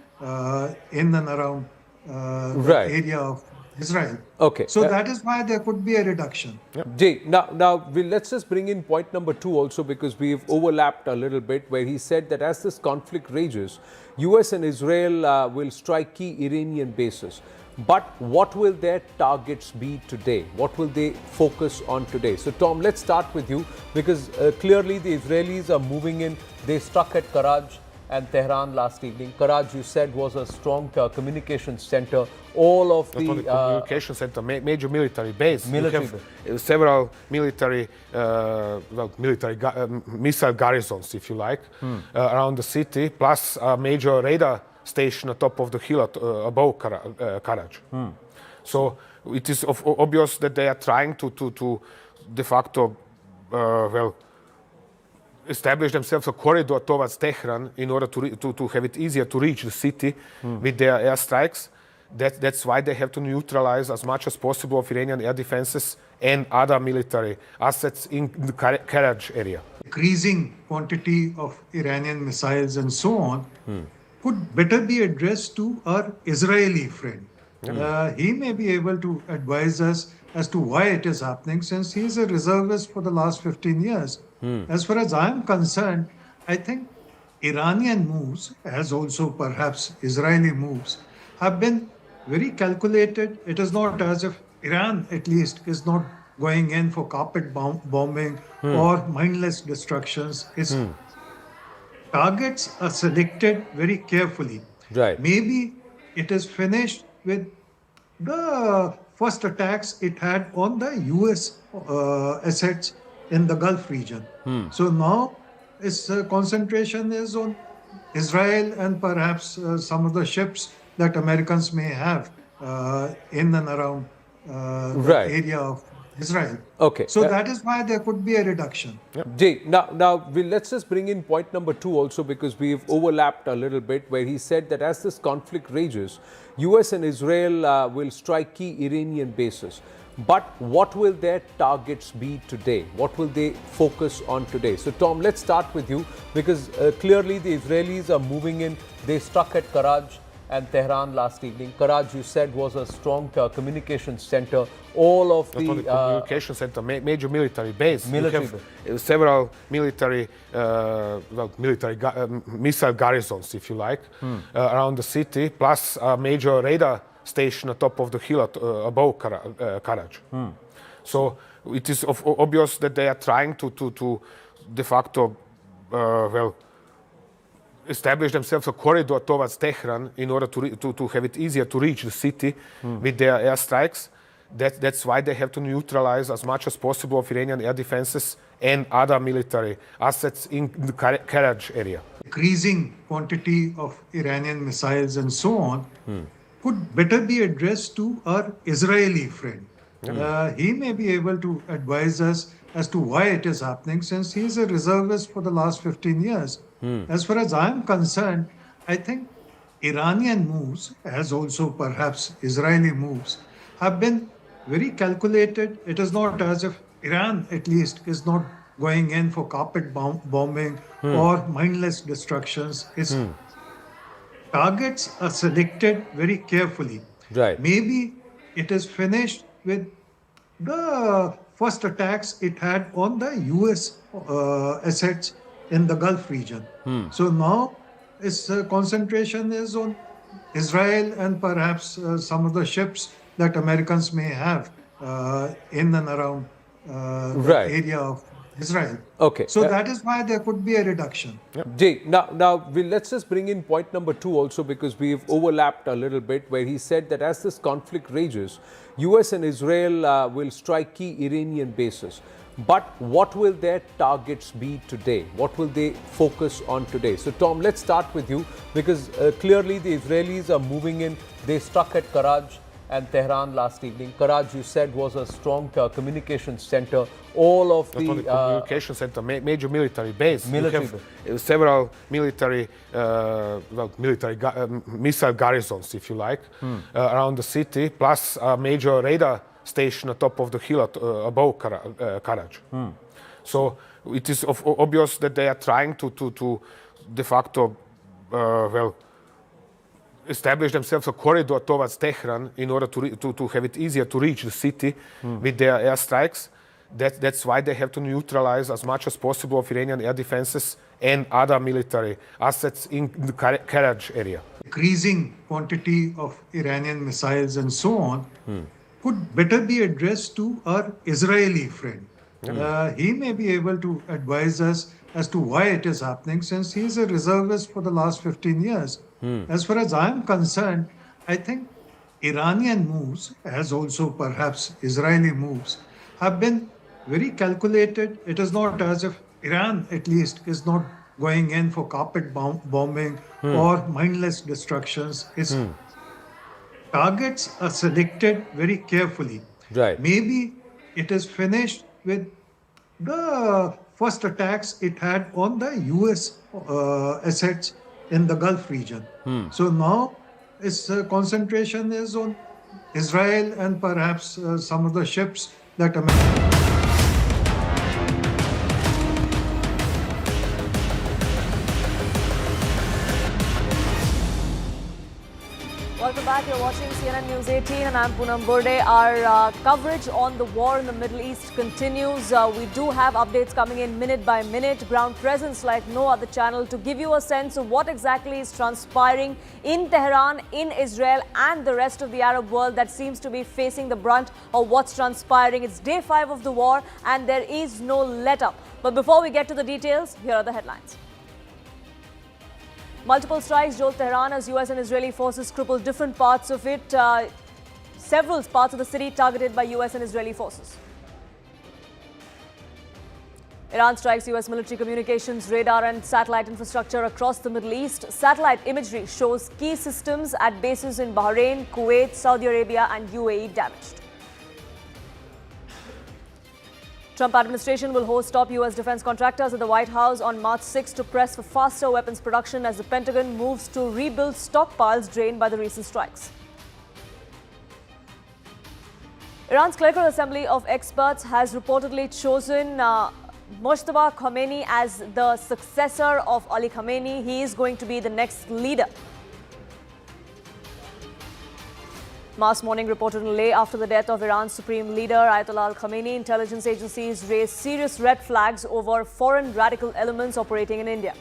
in and around the area of Israel. Okay. So that is why there could be a reduction. Jay, now let's just bring in point number 2 also, because we've overlapped a little bit, where he said that as this conflict rages, US and Israel will strike key Iranian bases. But what will their targets be today? What will they focus on today? So Tom, let's start with you, because clearly the Israelis are moving in. They struck at Karaj and Tehran last evening. Karaj, you said, was a strong communications center. All of Not only communication center, major military base. Military you have several military, missile garrisons, if you like, around the city, plus a major radar station atop of the hill above Karaj. So it is obvious that they are trying to de facto, establish themselves a corridor towards Tehran in order to have it easier to reach the city with their airstrikes. That's why they have to neutralize as much as possible of Iranian air defenses and other military assets in the Karaj area. Increasing quantity of Iranian missiles and so on could better be addressed to our Israeli friend. He may be able to advise us as to why it is happening, since he is a reservist for the last 15 years. As far as I'm concerned, I think Iranian moves, as also perhaps Israeli moves, have been very calculated. It is not as if Iran, at least, is not going in for carpet bombing or mindless destructions. Its targets are selected very carefully. Right. Maybe it is finished with the first attacks it had on the US assets in the Gulf region. So now its concentration is on Israel and perhaps some of the ships that Americans may have in and around the area of Israel. Okay. So that is why there could be a reduction. Jay, let's just bring in point number 2 also, because we've overlapped a little bit, where he said that as this conflict rages, US and Israel will strike key Iranian bases. But what will their targets be today? What will they focus on today? So Tom, let's start with you, because clearly the Israelis are moving in. They struck at Karaj and Tehran last evening. Karaj, you said, was a strong communications center. All of Not only communication center, major military base. Military you have several military, missile garrisons, if you like, around the city, plus a major radar station atop of the hill above Karaj. So it is obvious that they are trying to de facto, establish themselves a corridor towards Tehran in order to have it easier to reach the city with their airstrikes. That's why they have to neutralize as much as possible of Iranian air defenses and other military assets in the Karaj area. Increasing quantity of Iranian missiles and so on could better be addressed to our Israeli friend. He may be able to advise us as to why it is happening, since he is a reservist for the last 15 years. As far as I'm concerned, I think Iranian moves, as also perhaps Israeli moves, have been very calculated. It is not as if Iran, at least, is not going in for carpet bombing or mindless destructions. Its targets are selected very carefully. Right. Maybe it is finished with the first attacks it had on the US assets in the Gulf region. So now its concentration is on Israel and perhaps some of the ships that Americans may have in and around the area of Israel. Okay. So that is why there could be a reduction. Jay, let's just bring in point number 2 also, because we've overlapped a little bit, where he said that as this conflict rages, US and Israel will strike key Iranian bases. But what will their targets be today? What will they focus on today? So Tom, let's start with you, because clearly the Israelis are moving in. They struck at Karaj and Tehran last evening. Karaj, you said, was a strong communications center. All of Not only communication center, major military base. You have several military, missile garrisons, if you like, around the city, plus a major radar station atop of the hill above Karaj. So it is obvious that they are trying to de facto, establish themselves a corridor towards Tehran in order to have it easier to reach the city with their airstrikes. That's why they have to neutralize as much as possible of Iranian air defenses and other military assets in the Karaj area. Increasing quantity of Iranian missiles and so on could better be addressed to our Israeli friend. He may be able to advise us as to why it is happening, since he is a reservist for the last 15 years. As far as I'm concerned, I think Iranian moves, as also perhaps Israeli moves, have been very calculated. It is not as if Iran, at least, is not going in for carpet bombing or mindless destructions. Its targets are selected very carefully. Right. Maybe it is finished with the first attacks it had on the US assets in the Gulf region. So now its concentration is on Israel and perhaps some of the ships that America. Welcome back. You're watching CNN News 18 and I'm Poonam Burde. Our coverage on the war in the Middle East continues. We do have updates coming in minute by minute, ground presence like no other channel to give you a sense of what exactly is transpiring in Tehran, in Israel and the rest of the Arab world that seems to be facing the brunt of what's transpiring. It's day 5 of the war and there is no let-up. But before we get to the details, here are the headlines. Multiple strikes jolt Tehran as US and Israeli forces cripple different parts of it. Several parts of the city targeted by US and Israeli forces. Iran strikes US military communications, radar and satellite infrastructure across the Middle East. Satellite imagery shows key systems at bases in Bahrain, Kuwait, Saudi Arabia and UAE damaged. Trump administration will host top U.S. defense contractors at the White House on March 6 to press for faster weapons production as the Pentagon moves to rebuild stockpiles drained by the recent strikes. Iran's clerical assembly of experts has reportedly chosen Mojtaba Khomeini as the successor of Ali Khamenei. He is going to be the next leader. Mass mourning reportedly after the death of Iran's supreme leader Ayatollah Khamenei. Intelligence agencies raised serious red flags over foreign radical elements operating in India.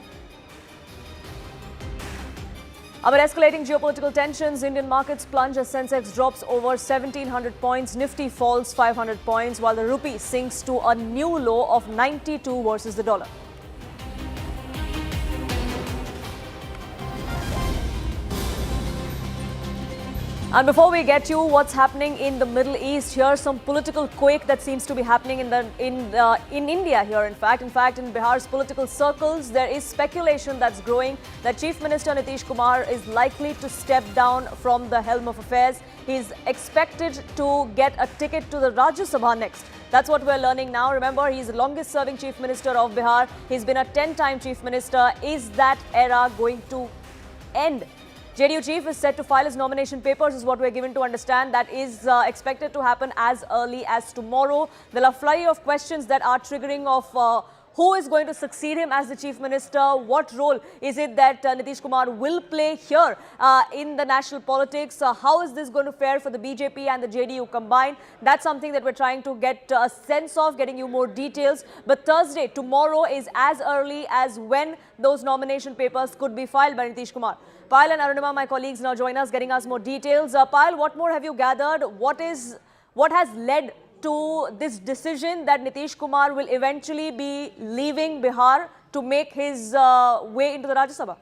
Amid escalating geopolitical tensions, Indian markets plunge as Sensex drops over 1,700 points. Nifty falls 500 points, while the rupee sinks to a new low of 92 versus the dollar. And before we get you what's happening in the Middle East, here's some political quake that seems to be happening in India here. In fact, in Bihar's political circles, there is speculation that's growing that Chief Minister Nitish Kumar is likely to step down from the helm of affairs. He's expected to get a ticket to the Rajya Sabha next. That's what we're learning now. Remember, he's the longest serving Chief Minister of Bihar. He's been a 10-time Chief Minister. Is that era going to end? JDU chief is set to file his nomination papers, is what we're given to understand. That is expected to happen as early as tomorrow. There are a flurry of questions that are triggering of who is going to succeed him as the chief minister. What role is it that Nitish Kumar will play here in the national politics? How is this going to fare for the BJP and the JDU combined? That's something that we're trying to get a sense of, getting you more details. But Thursday, tomorrow, is as early as when those nomination papers could be filed by Nitish Kumar. Payal and Arunima, my colleagues, now join us, getting us more details. Payal, what more have you gathered? What has led to this decision that Nitish Kumar will eventually be leaving Bihar to make his way into the Rajya Sabha?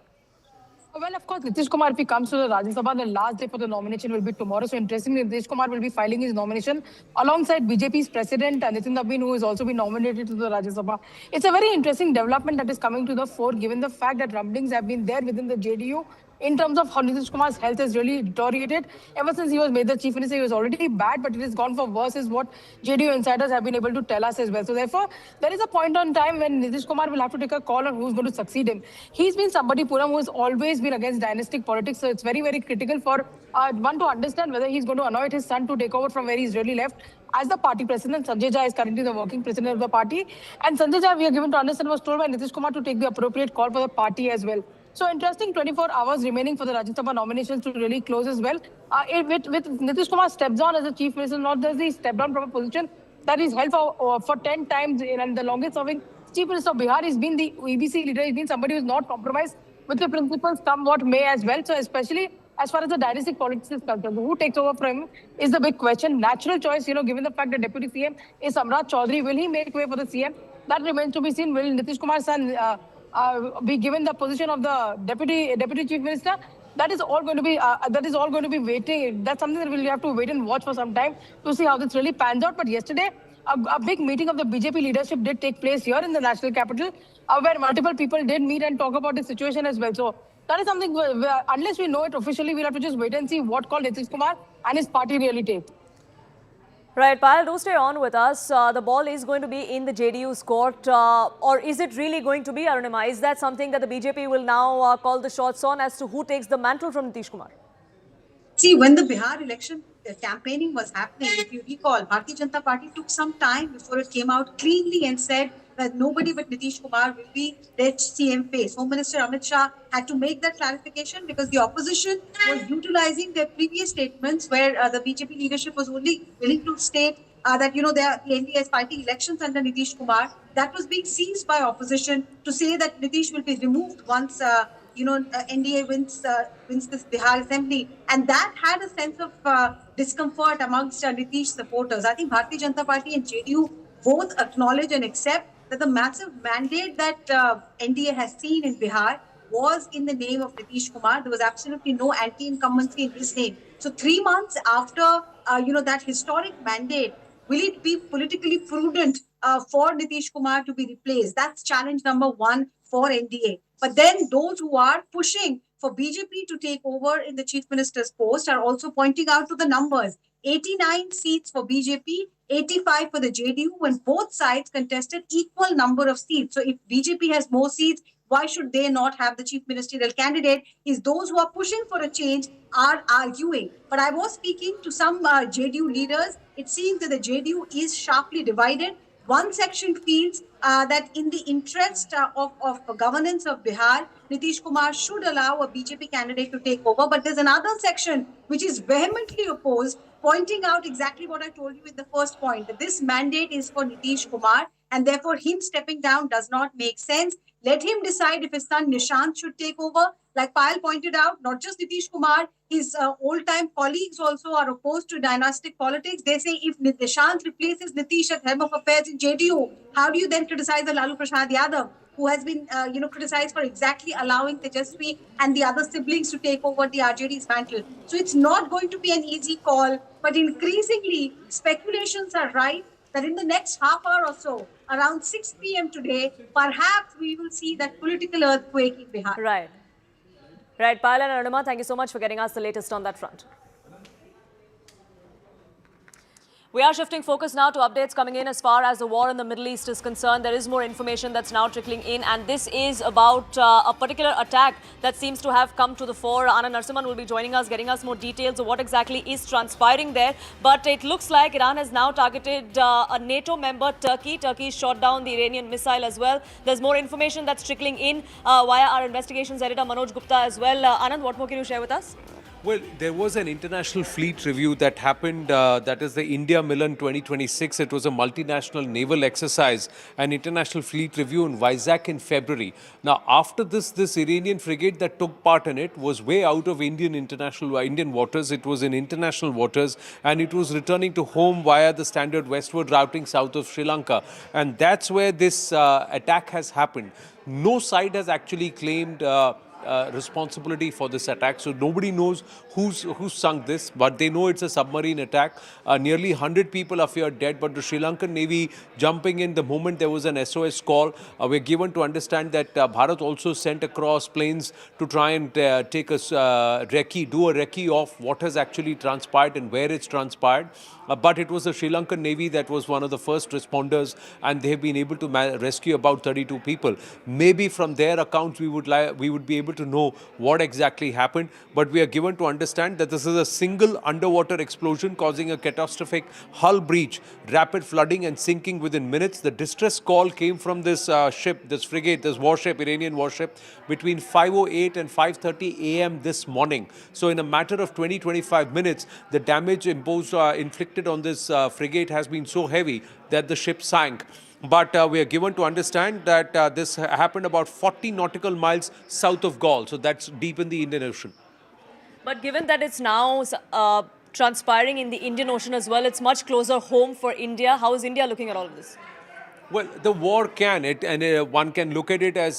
Well, of course, Nitish Kumar, if he comes to the Rajya Sabha, the last day for the nomination will be tomorrow. So, interestingly, Nitish Kumar will be filing his nomination alongside BJP's president, Nitin Nabin, who has also been nominated to the Rajya Sabha. It's a very interesting development that is coming to the fore, given the fact that rumblings have been there within the JDU in terms of how Nitish Kumar's health has really deteriorated. Ever since he was made the chief minister, he was already bad, but it has gone for worse, is what JDU insiders have been able to tell us as well. So therefore, there is a point on time when Nitish Kumar will have to take a call on who's going to succeed him. He's been somebody, Puram, who has always been against dynastic politics. So it's very, very critical for one to understand whether he's going to anoint his son to take over from where he's really left. As the party president, Sanjay Jha is currently the working president of the party. And Sanjay Jha, we are given to understand, was told by Nitish Kumar to take the appropriate call for the party as well. So interesting, 24 hours remaining for the Rajya Sabha nominations to really close as well. With Nitish Kumar steps on as a chief minister, not does he step down from a position that he's held for 10 times, and the longest serving chief minister of Bihar. He's been the EBC leader. He's been somebody who's not compromised with the principles, come what may as well. So especially as far as the dynastic politics is concerned, who takes over from him is the big question. Natural choice, given the fact that Deputy CM is Samrat Chaudhary. Will he make way for the CM? That remains to be seen. Will Nitish Kumar's son be given the position of the deputy chief minister? That is all going to be waiting. That's something that we'll have to wait and watch for some time to see how this really pans out. But yesterday, a big meeting of the BJP leadership did take place here in the national capital, where multiple people did meet and talk about the situation as well. So that is something unless we know it officially, we'll have to just wait and see what call Nitish Kumar and his party really take. Right, Payal, do stay on with us. The ball is going to be in the JDU's court, or is it really going to be, Arunima? Is that something that the BJP will now call the shots on as to who takes the mantle from Nitish Kumar? See, when the Bihar election campaigning was happening, if you recall, Bharatiya Janata Party took some time before it came out cleanly and said that nobody but Nitish Kumar will be their CM face. Home Minister Amit Shah had to make that clarification because the opposition was utilizing their previous statements where the BJP leadership was only willing to state that, the NDA is fighting elections under Nitish Kumar. That was being seized by opposition to say that Nitish will be removed once, NDA wins this Bihar assembly. And that had a sense of discomfort amongst Nitish supporters. I think Bharatiya Janata Party and JDU both acknowledge and accept that the massive mandate that NDA has seen in Bihar was in the name of Nitish Kumar. There was absolutely no anti-incumbency in his name. So 3 months after, that historic mandate, will it be politically prudent for Nitish Kumar to be replaced? That's challenge number one for NDA. But then those who are pushing for BJP to take over in the chief minister's post are also pointing out to the numbers. 89 seats for BJP, 85 for the JDU, when both sides contested equal number of seats. So if BJP has more seats, why should they not have the chief ministerial candidate? Is those who are pushing for a change are arguing. But I was speaking to some JDU leaders. It seems that the JDU is sharply divided. One section feels that in the interest of governance of Bihar, Nitish Kumar should allow a BJP candidate to take over. But there's another section which is vehemently opposed, pointing out exactly what I told you in the first point, that this mandate is for Nitish Kumar and therefore him stepping down does not make sense. Let him decide if his son Nishant should take over. Like Payal pointed out, not just Nitish Kumar, his old-time colleagues also are opposed to dynastic politics. They say if Nishant replaces Nitish at helm of affairs in JDU, how do you then criticize the Lalu Prasad Yadav, who has been criticized for exactly allowing Tejasvi and the other siblings to take over the RJD's mantle? So it's not going to be an easy call, but increasingly speculations are rife that in the next half hour or so, around 6 p.m. today, perhaps we will see that political earthquake in Bihar. Right. Right, Payal and Arunima, thank you so much for getting us the latest on that front. We are shifting focus now to updates coming in as far as the war in the Middle East is concerned. There is more information that's now trickling in, and this is about a particular attack that seems to have come to the fore. Anand Narasimhan will be joining us, getting us more details of what exactly is transpiring there. But it looks like Iran has now targeted a NATO member, Turkey. Turkey shot down the Iranian missile as well. There's more information that's trickling in via our investigations editor, Manoj Gupta, as well. Anand, what more can you share with us? Well, there was an international fleet review that happened, that is the India Milan 2026. It was a multinational naval exercise, an international fleet review in Vizag in February. Now, after this Iranian frigate that took part in it was way out of Indian waters. It was in international waters, and it was returning to home via the standard westward routing south of Sri Lanka. And that's where this attack has happened. No side has actually claimed responsibility for this attack. So nobody knows who's sunk this, but they know it's a submarine attack. Nearly 100 people are feared dead, but the Sri Lankan Navy jumping in the moment there was an SOS call. We're given to understand that Bharat also sent across planes to try and take a recce of what has actually transpired and where it's transpired. But it was the Sri Lankan Navy that was one of the first responders, and they have been able to rescue about 32 people. Maybe from their accounts we would be able to know what exactly happened, but we are given to understand that this is a single underwater explosion causing a catastrophic hull breach, rapid flooding and sinking within minutes. The distress call came from this ship, this frigate, this warship, Iranian warship, between 5:08 and 5:30 a.m. this morning. So in a matter of 20-25 minutes, the damage inflicted on this frigate has been so heavy that the ship sank. But we are given to understand that this happened about 40 nautical miles south of Gaul. So that's deep in the Indian Ocean. But given that it's now transpiring in the Indian Ocean as well, it's much closer home for India. How is India looking at all of this? Well, the war one can look at it as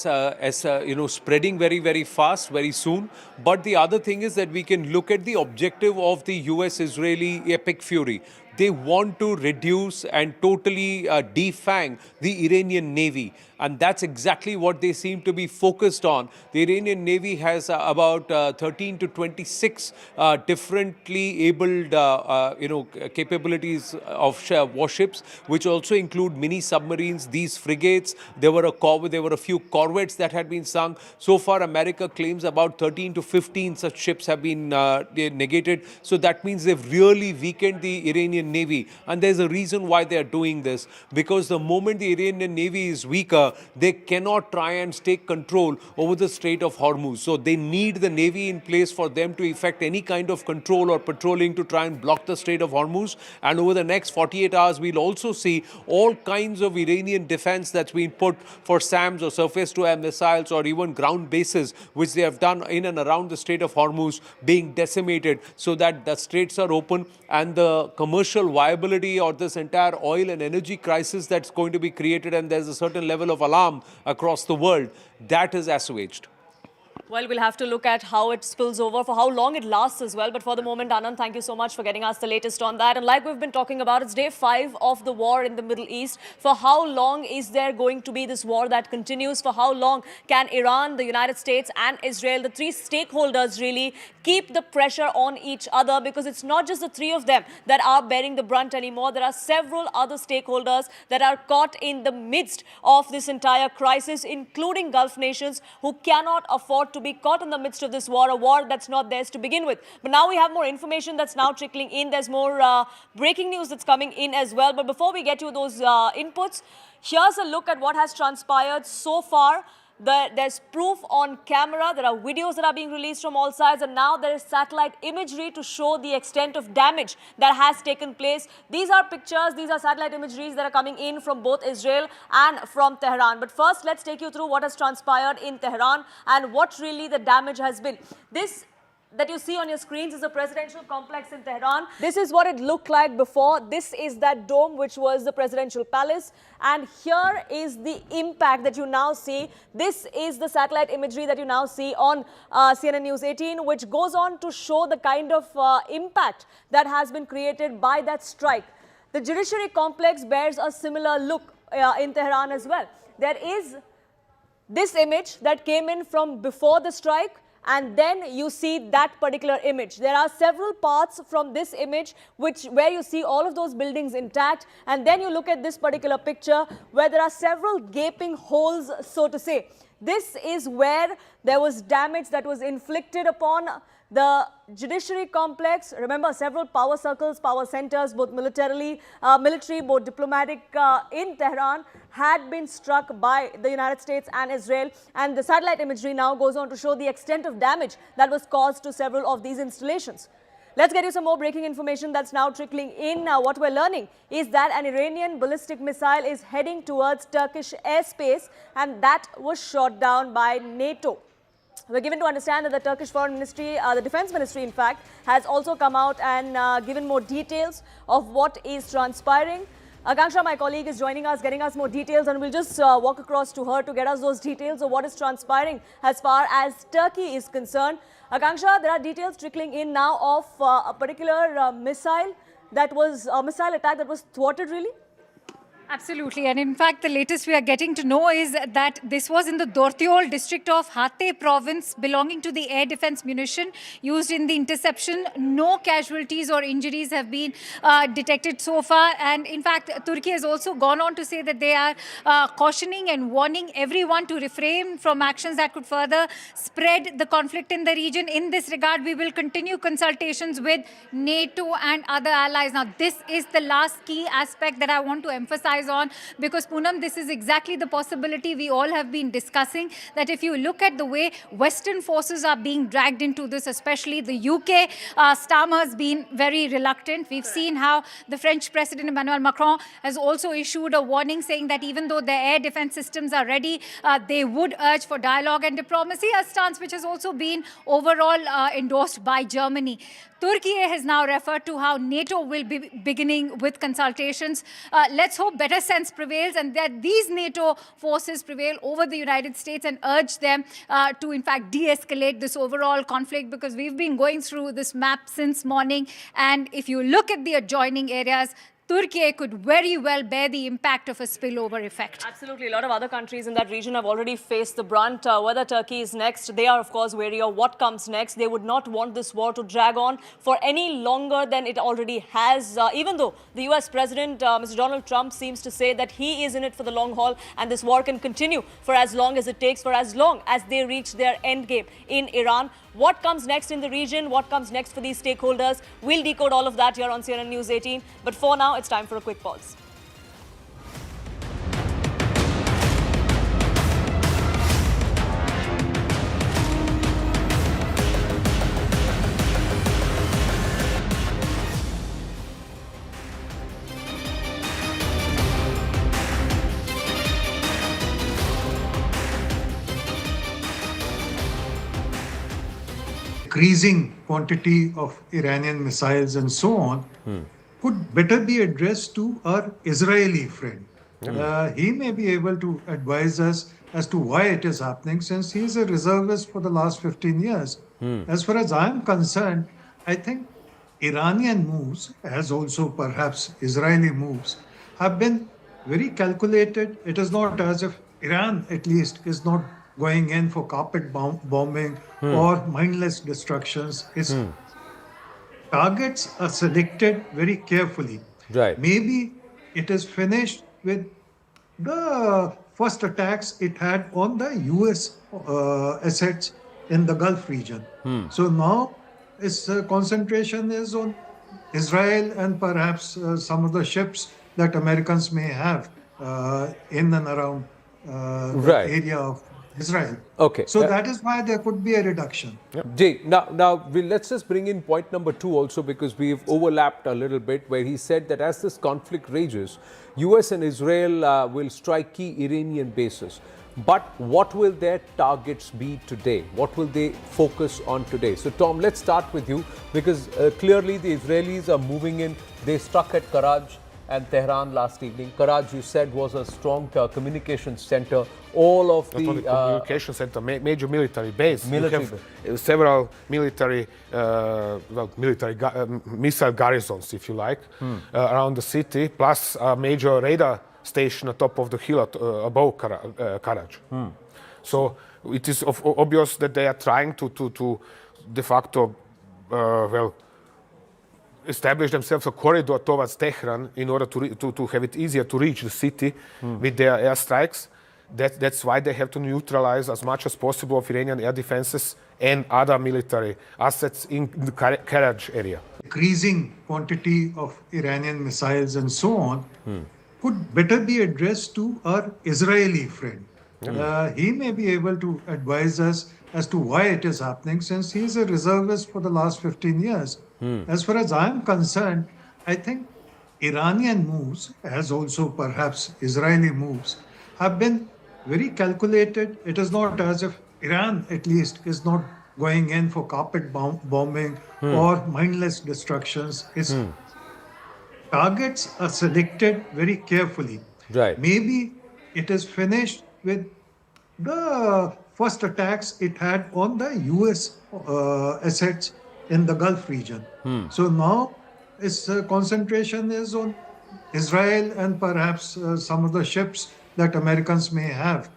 spreading very, very fast, very soon. But the other thing is that we can look at the objective of the US-Israeli epic fury. They want to reduce and totally defang the Iranian Navy. And that's exactly what they seem to be focused on. The Iranian Navy has about 13 to 26 differently abled, capabilities of warships, which also include mini submarines, these frigates. There were a few corvettes that had been sunk. So far, America claims about 13 to 15 such ships have been negated. So that means they've really weakened the Iranian Navy. And there's a reason why they are doing this. Because the moment the Iranian Navy is weaker, they cannot try and take control over the Strait of Hormuz. So they need the Navy in place for them to effect any kind of control or patrolling to try and block the Strait of Hormuz. And over the next 48 hours, we'll also see all kinds of Iranian defense that's been put for SAMs or surface-to-air missiles or even ground bases, which they have done in and around the Strait of Hormuz, being decimated so that the straits are open and the commercial viability or this entire oil and energy crisis that's going to be created, and there's a certain level of alarm across the world, that is assuaged. Well, we'll have to look at how it spills over, for how long it lasts as well. But for the moment, Anand, thank you so much for getting us the latest on that. And like we've been talking about, it's day 5 of the war in the Middle East. For how long is there going to be this war that continues? For how long can Iran, the United States and Israel, the 3 stakeholders really, keep the pressure on each other? Because it's not just the 3 of them that are bearing the brunt anymore. There are several other stakeholders that are caught in the midst of this entire crisis, including Gulf nations who cannot afford to be caught in the midst of this war, a war that's not theirs to begin with. But now we have more information that's now trickling in. There's more breaking news that's coming in as well. But before we get to those inputs, here's a look at what has transpired so far. There's proof on camera. There are videos that are being released from all sides, and now there is satellite imagery to show the extent of damage that has taken place. These are pictures, these are satellite imageries that are coming in from both Israel and from Tehran. But first, let's take you through what has transpired in Tehran and what really the damage has been. This that you see on your screens is a presidential complex in Tehran. This is what it looked like before. This is that dome which was the presidential palace. And here is the impact that you now see. This is the satellite imagery that you now see on CNN News 18, which goes on to show the kind of impact that has been created by that strike. The judiciary complex bears a similar look in Tehran as well. There is this image that came in from before the strike, and then you see that particular image. There are several parts from this image where you see all of those buildings intact, and then you look at this particular picture where there are several gaping holes, so to say. This is where there was damage that was inflicted upon the judiciary complex. Remember, several power circles, power centers, both military, both diplomatic in Tehran had been struck by the United States and Israel. And the satellite imagery now goes on to show the extent of damage that was caused to several of these installations. Let's get you some more breaking information that's now trickling in. What we're learning is that an Iranian ballistic missile is heading towards Turkish airspace, and that was shot down by NATO. We're given to understand that the Turkish Foreign Ministry, the Defense Ministry in fact, has also come out and given more details of what is transpiring. Akanksha, my colleague, is joining us, getting us more details, and we'll just walk across to her to get us those details of what is transpiring as far as Turkey is concerned. Akanksha, there are details trickling in now of a particular missile attack that was thwarted, really? Absolutely. And in fact, the latest we are getting to know is that this was in the Dortiol district of Hatay province, belonging to the air defense munition used in the interception. No casualties or injuries have been detected so far. And in fact, Turkey has also gone on to say that they are cautioning and warning everyone to refrain from actions that could further spread the conflict in the region. In this regard, we will continue consultations with NATO and other allies. Now, this is the last key aspect that I want to emphasize on, because Poonam, this is exactly the possibility we all have been discussing, that if you look at the way Western forces are being dragged into this, especially the UK stam has been very reluctant. We've seen how the French President Emmanuel Macron has also issued a warning saying that even though their air defense systems are ready, they would urge for dialogue and diplomacy, a stance which has also been overall endorsed by Germany. Turkey has now referred to how NATO will be beginning with consultations. Let's hope better sense prevails and that these NATO forces prevail over the United States and urge them to, in fact, de-escalate this overall conflict, because we've been going through this map since morning. And if you look at the adjoining areas, Turkey could very well bear the impact of a spillover effect. Absolutely. A lot of other countries in that region have already faced the brunt. Whether Turkey is next, they are, of course, wary of what comes next. They would not want this war to drag on for any longer than it already has, even though the US President, Mr. Donald Trump, seems to say that he is in it for the long haul and this war can continue for as long as it takes, for as long as they reach their end game in Iran. What comes next in the region? What comes next for these stakeholders? We'll decode all of that here on CNN News 18. But for now, it's time for a quick pause. Increasing quantity of Iranian missiles and so on could better be addressed to our Israeli friend. He may be able to advise us as to why it is happening, since he is a reservist for the last 15 years. As far as I'm concerned, I think Iranian moves, as also perhaps Israeli moves, have been very calculated. It is not as if Iran, at least, is not going in for carpet bombing or mindless destructions. Its targets are selected very carefully. Right. Maybe it is finished with the first attacks it had on the US assets in the Gulf region. So now its concentration is on Israel and perhaps some of the ships that Americans may have in and around the area of Israel. Okay. So that is why there could be a reduction. Jay, now let's just bring in point number 2 also, because we've overlapped a little bit, where he said that as this conflict rages, US and Israel will strike key Iranian bases. But what will their targets be today? What will they focus on today? So Tom, let's start with you, because clearly the Israelis are moving in. They struck at Karaj and Tehran last evening. Karaj, you said, was a strong communications center. All of Not only the communication center, major military base. You have several military, missile garrisons, if you like, around the city, plus a major radar station atop of the hill above Karaj. So it is obvious that they are trying to de facto, establish themselves a corridor towards Tehran in order to have it easier to reach the city with their airstrikes. That's why they have to neutralize as much as possible of Iranian air defenses and other military assets in the Karaj area. Increasing quantity of Iranian missiles and so on could better be addressed to our Israeli friend. He may be able to advise us as to why it is happening, since he is a reservist for the last 15 years. As far as I'm concerned, I think Iranian moves, as also perhaps Israeli moves, have been very calculated. It is not as if Iran, at least, is not going in for carpet bombing or mindless destructions. Its targets are selected very carefully. Right. Maybe it is finished with the first attacks it had on the US assets in the Gulf region. So now its concentration is on Israel and perhaps some of the ships that Americans may have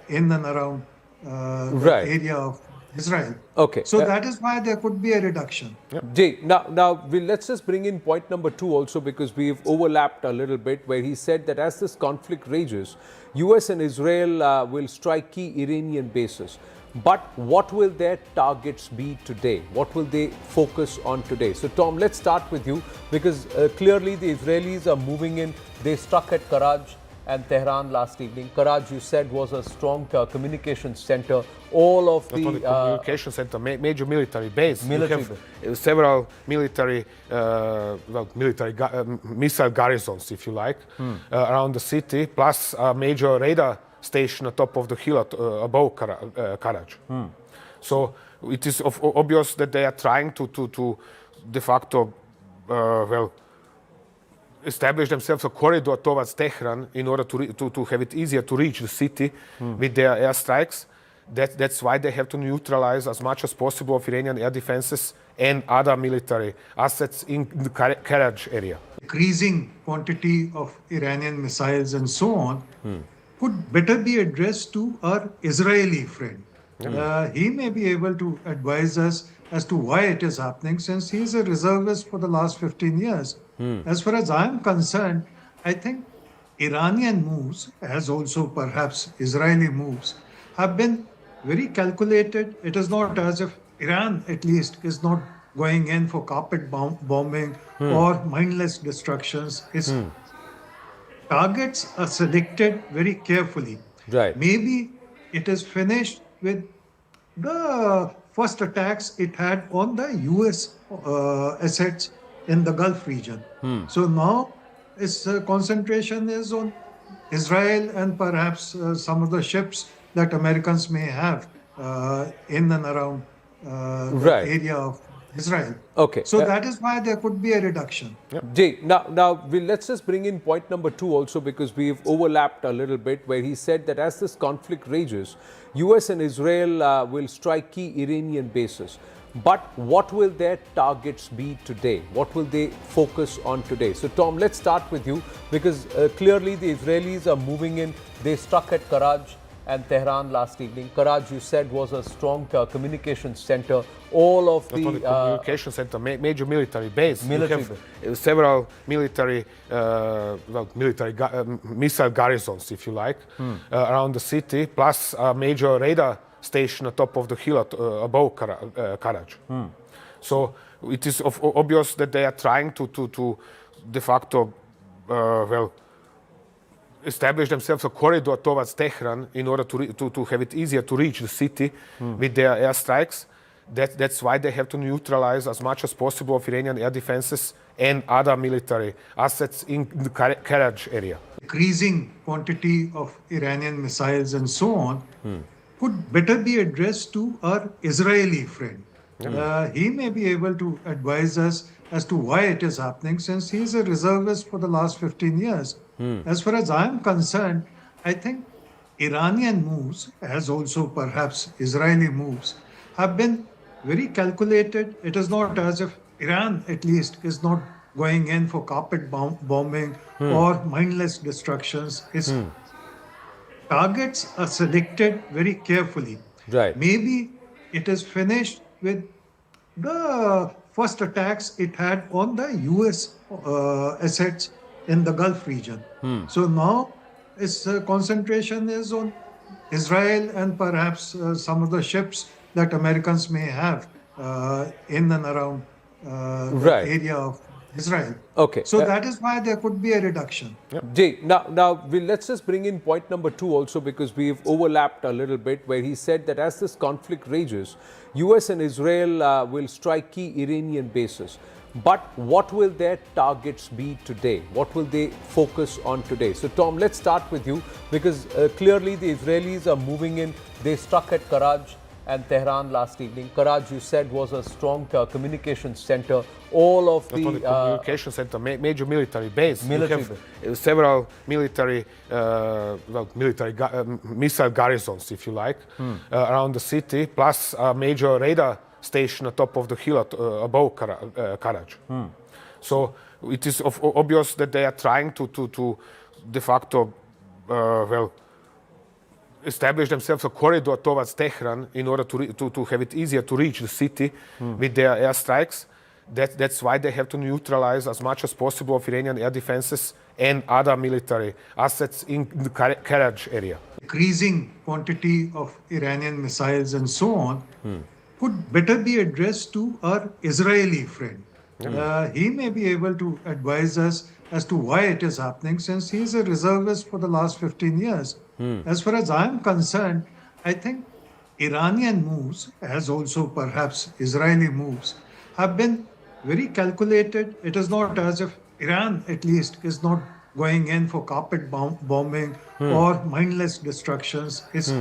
in and around the area of Israel. Okay. So that is why there could be a reduction. Jay, now let's just bring in point number 2 also, because we've overlapped a little bit, where he said that as this conflict rages, US and Israel will strike key Iranian bases. But what will their targets be today? What will they focus on today? So Tom, let's start with you, because clearly the Israelis are moving in. They struck at Karaj and Tehran last evening. Karaj, you said, was a strong communications center. All of Not the only communication center, major military base. You have several military, missile garrisons, if you like, around the city, plus a major radar station atop of the hill above Karaj. So it is obvious that they are trying to de facto, establish themselves a corridor towards Tehran in order to have it easier to reach the city with their airstrikes. That's why they have to neutralize as much as possible of Iranian air defenses and other military assets in the Karaj area. Increasing quantity of Iranian missiles and so on could better be addressed to our Israeli friend. He may be able to advise us as to why it is happening, since he is a reservist for the last 15 years. As far as I'm concerned, I think Iranian moves, as also perhaps Israeli moves, have been very calculated. It is not as if Iran, at least, is not going in for carpet bombing or mindless destructions. Its targets are selected very carefully. Right. Maybe it is finished with the first attacks it had on the US assets in the Gulf region. So now its concentration is on Israel and perhaps some of the ships that Americans may have in and around the area of Israel. Okay. So that is why there could be a reduction. Jay, let's just bring in point number 2 also, because we've overlapped a little bit, where he said that as this conflict rages, US and Israel will strike key Iranian bases. But what will their targets be today? What will they focus on today? So Tom, let's start with you, because clearly the Israelis are moving in. They struck at Karaj and Tehran last evening. Karaj, you said, was a strong communications center. All of Not only communication center, major military base. Military you have several military, missile garrisons, if you like, around the city, plus a major radar station atop of the hill above Karaj. So it is obvious that they are trying to de facto, establish themselves a corridor towards Tehran in order to have it easier to reach the city with their airstrikes. That's why they have to neutralize as much as possible of Iranian air defenses and other military assets in the Karaj area. Increasing quantity of Iranian missiles and so on could better be addressed to our Israeli friend. He may be able to advise us as to why it is happening, since he is a reservist for the last 15 years. As far as I am concerned, I think Iranian moves, as also perhaps Israeli moves, have been very calculated. It is not as if Iran, at least, is not going in for carpet bombing or mindless destructions. Its targets are selected very carefully. Right. Maybe it is finished with the first attacks it had on the US assets in the Gulf region. So now its concentration is on Israel and perhaps some of the ships that Americans may have in and around the area of Israel. Okay. So that is why there could be a reduction. Jay, let's just bring in point number 2 also, because we've overlapped a little bit, where he said that as this conflict rages, US and Israel will strike key Iranian bases. But what will their targets be today? What will they focus on today? So Tom, let's start with you, because clearly the Israelis are moving in. They struck at Karaj and Tehran last evening. Karaj, you said, was a strong communications center. All of Not only communication center, major military base. You have several military, missile garrisons, if you like, around the city, plus a major radar station atop of the hill above Karaj. So it is obvious that they are trying to de facto, establish themselves a corridor towards Tehran in order to have it easier to reach the city with their airstrikes. That's why they have to neutralize as much as possible of Iranian air defenses and other military assets in the Karaj area. Increasing quantity of Iranian missiles and so on could better be addressed to our Israeli friend. He may be able to advise us as to why it is happening, since he is a reservist for the last 15 years. As far as I am concerned, I think Iranian moves, as also perhaps Israeli moves, have been very calculated. It is not as if Iran, at least, is not going in for carpet bombing or mindless destructions. Its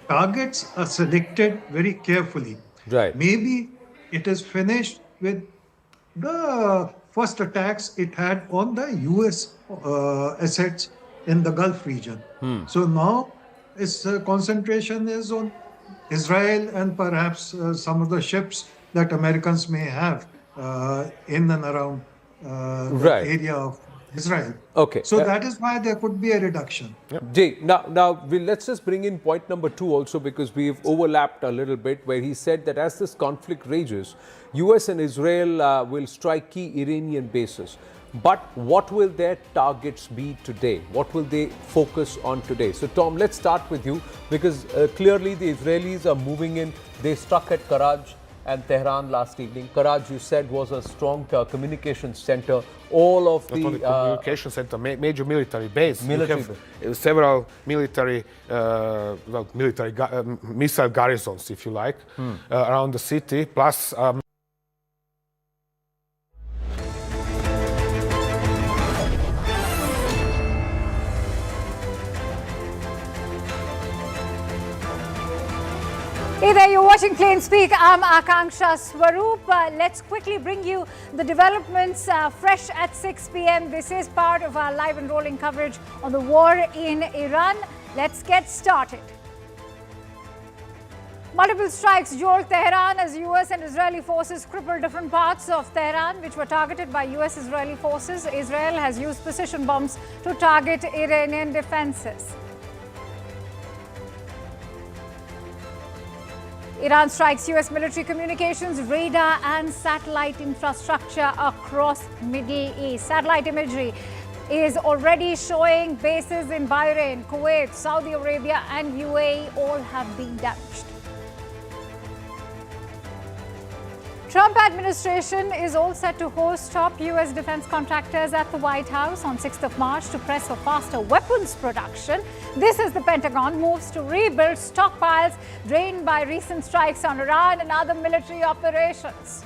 targets are selected very carefully. Right. Maybe it is finished with the first attacks it had on the US assets in the Gulf region. So now its concentration is on Israel and perhaps some of the ships that Americans may have in and around the area of Israel. Okay. So that is why there could be a reduction. Jay, let's just bring in point number 2 also, because we've overlapped a little bit, where he said that as this conflict rages, US and Israel will strike key Iranian bases. But what will their targets be today? What will they focus on today? So Tom, let's start with you, because clearly the Israelis are moving in. They struck at Karaj and Tehran last evening. Karaj, you said, was a strong communications center. All of Not only communication center, major military base. You have several military, missile garrisons, if you like, around the city, plus Hey there, you're watching Plain Speak. I'm Akanksha Swaroop. Let's quickly bring you the developments fresh at 6 p.m. This is part of our live and rolling coverage on the war in Iran. Let's get started. Multiple strikes jolt Tehran as US and Israeli forces crippled different parts of Tehran which were targeted by US-Israeli forces. Israel has used precision bombs to target Iranian defenses. Iran strikes US military communications, radar and satellite infrastructure across Middle East. Satellite imagery is already showing bases in Bahrain, Kuwait, Saudi Arabia and UAE all have been damaged. Trump administration is all set to host top US defense contractors at the White House on 6th of March to press for faster weapons production. This as the Pentagon moves to rebuild stockpiles drained by recent strikes on Iran and other military operations.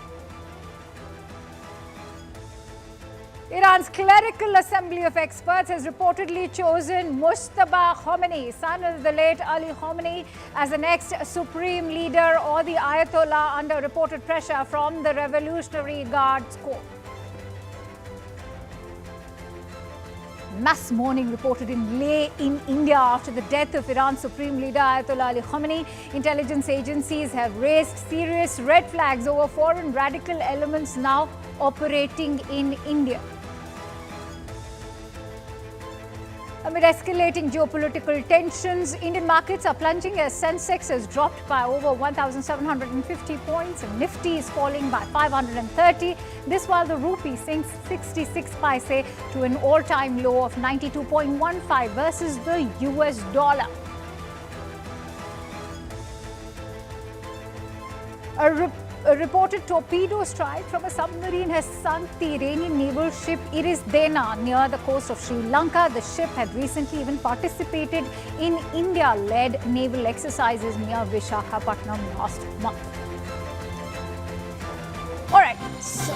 Iran's clerical assembly of experts has reportedly chosen Mujtaba Khomeini, son of the late Ali Khomeini, as the next supreme leader or the Ayatollah under reported pressure from the Revolutionary Guard's Corps. Mass mourning reported in Leh in India after the death of Iran's supreme leader Ayatollah Ali Khomeini. Intelligence agencies have raised serious red flags over foreign radical elements now operating in India. Amid escalating geopolitical tensions, Indian markets are plunging as Sensex has dropped by over 1,750 points and Nifty is falling by 530. This while the rupee sinks 66 paise to an all-time low of 92.15 versus the US dollar. A reported torpedo strike from a submarine has sunk the Iranian naval ship Iris Dena near the coast of Sri Lanka. The ship had recently even participated in India-led naval exercises near Vishakhapatnam last month. All right. So